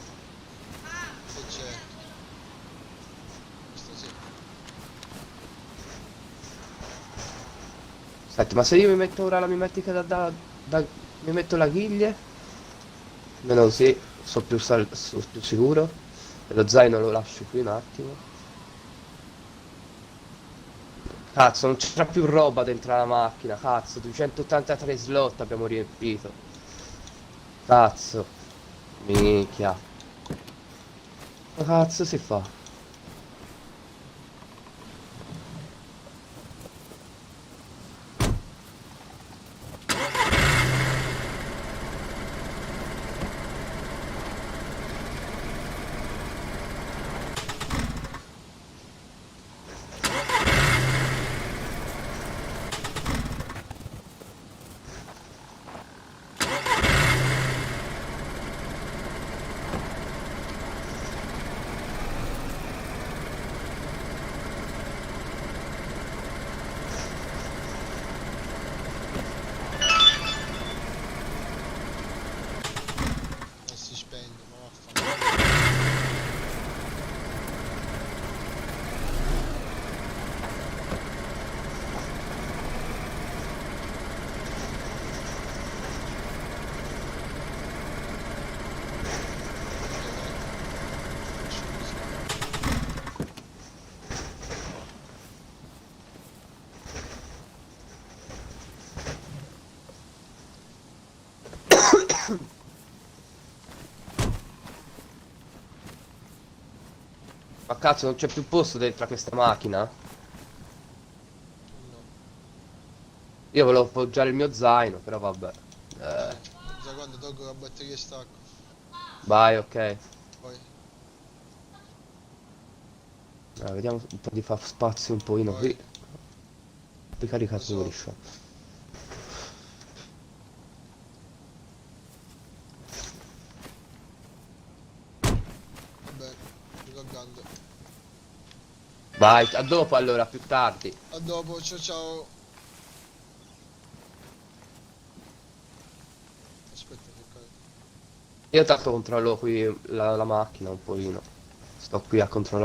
Che c'è? Questo sì. Aspetta, ma se io mi metto ora la mimetica mi metto la ghiglie? Almeno così sono più sicuro. E lo zaino lo lascio qui un attimo. Cazzo, non c'era più roba dentro la macchina, cazzo, 283 slot abbiamo riempito. Cazzo. Minchia. Ma cazzo si fa? Ma cazzo, non c'è più posto dentro a questa macchina? No. Io volevo appoggiare il mio zaino, però vabbè. Da quando tolgo la batteria e stacco. Vai, ok. Poi. Vediamo un po' di far spazio un pochino Vai. qui. I caricatori, Lo so. cioè. Vabbè, riloggando. Vai, a dopo allora, più tardi. A dopo, ciao ciao. Aspetta che carico. Io tanto controllo qui la macchina un pochino. Sto qui a controllare.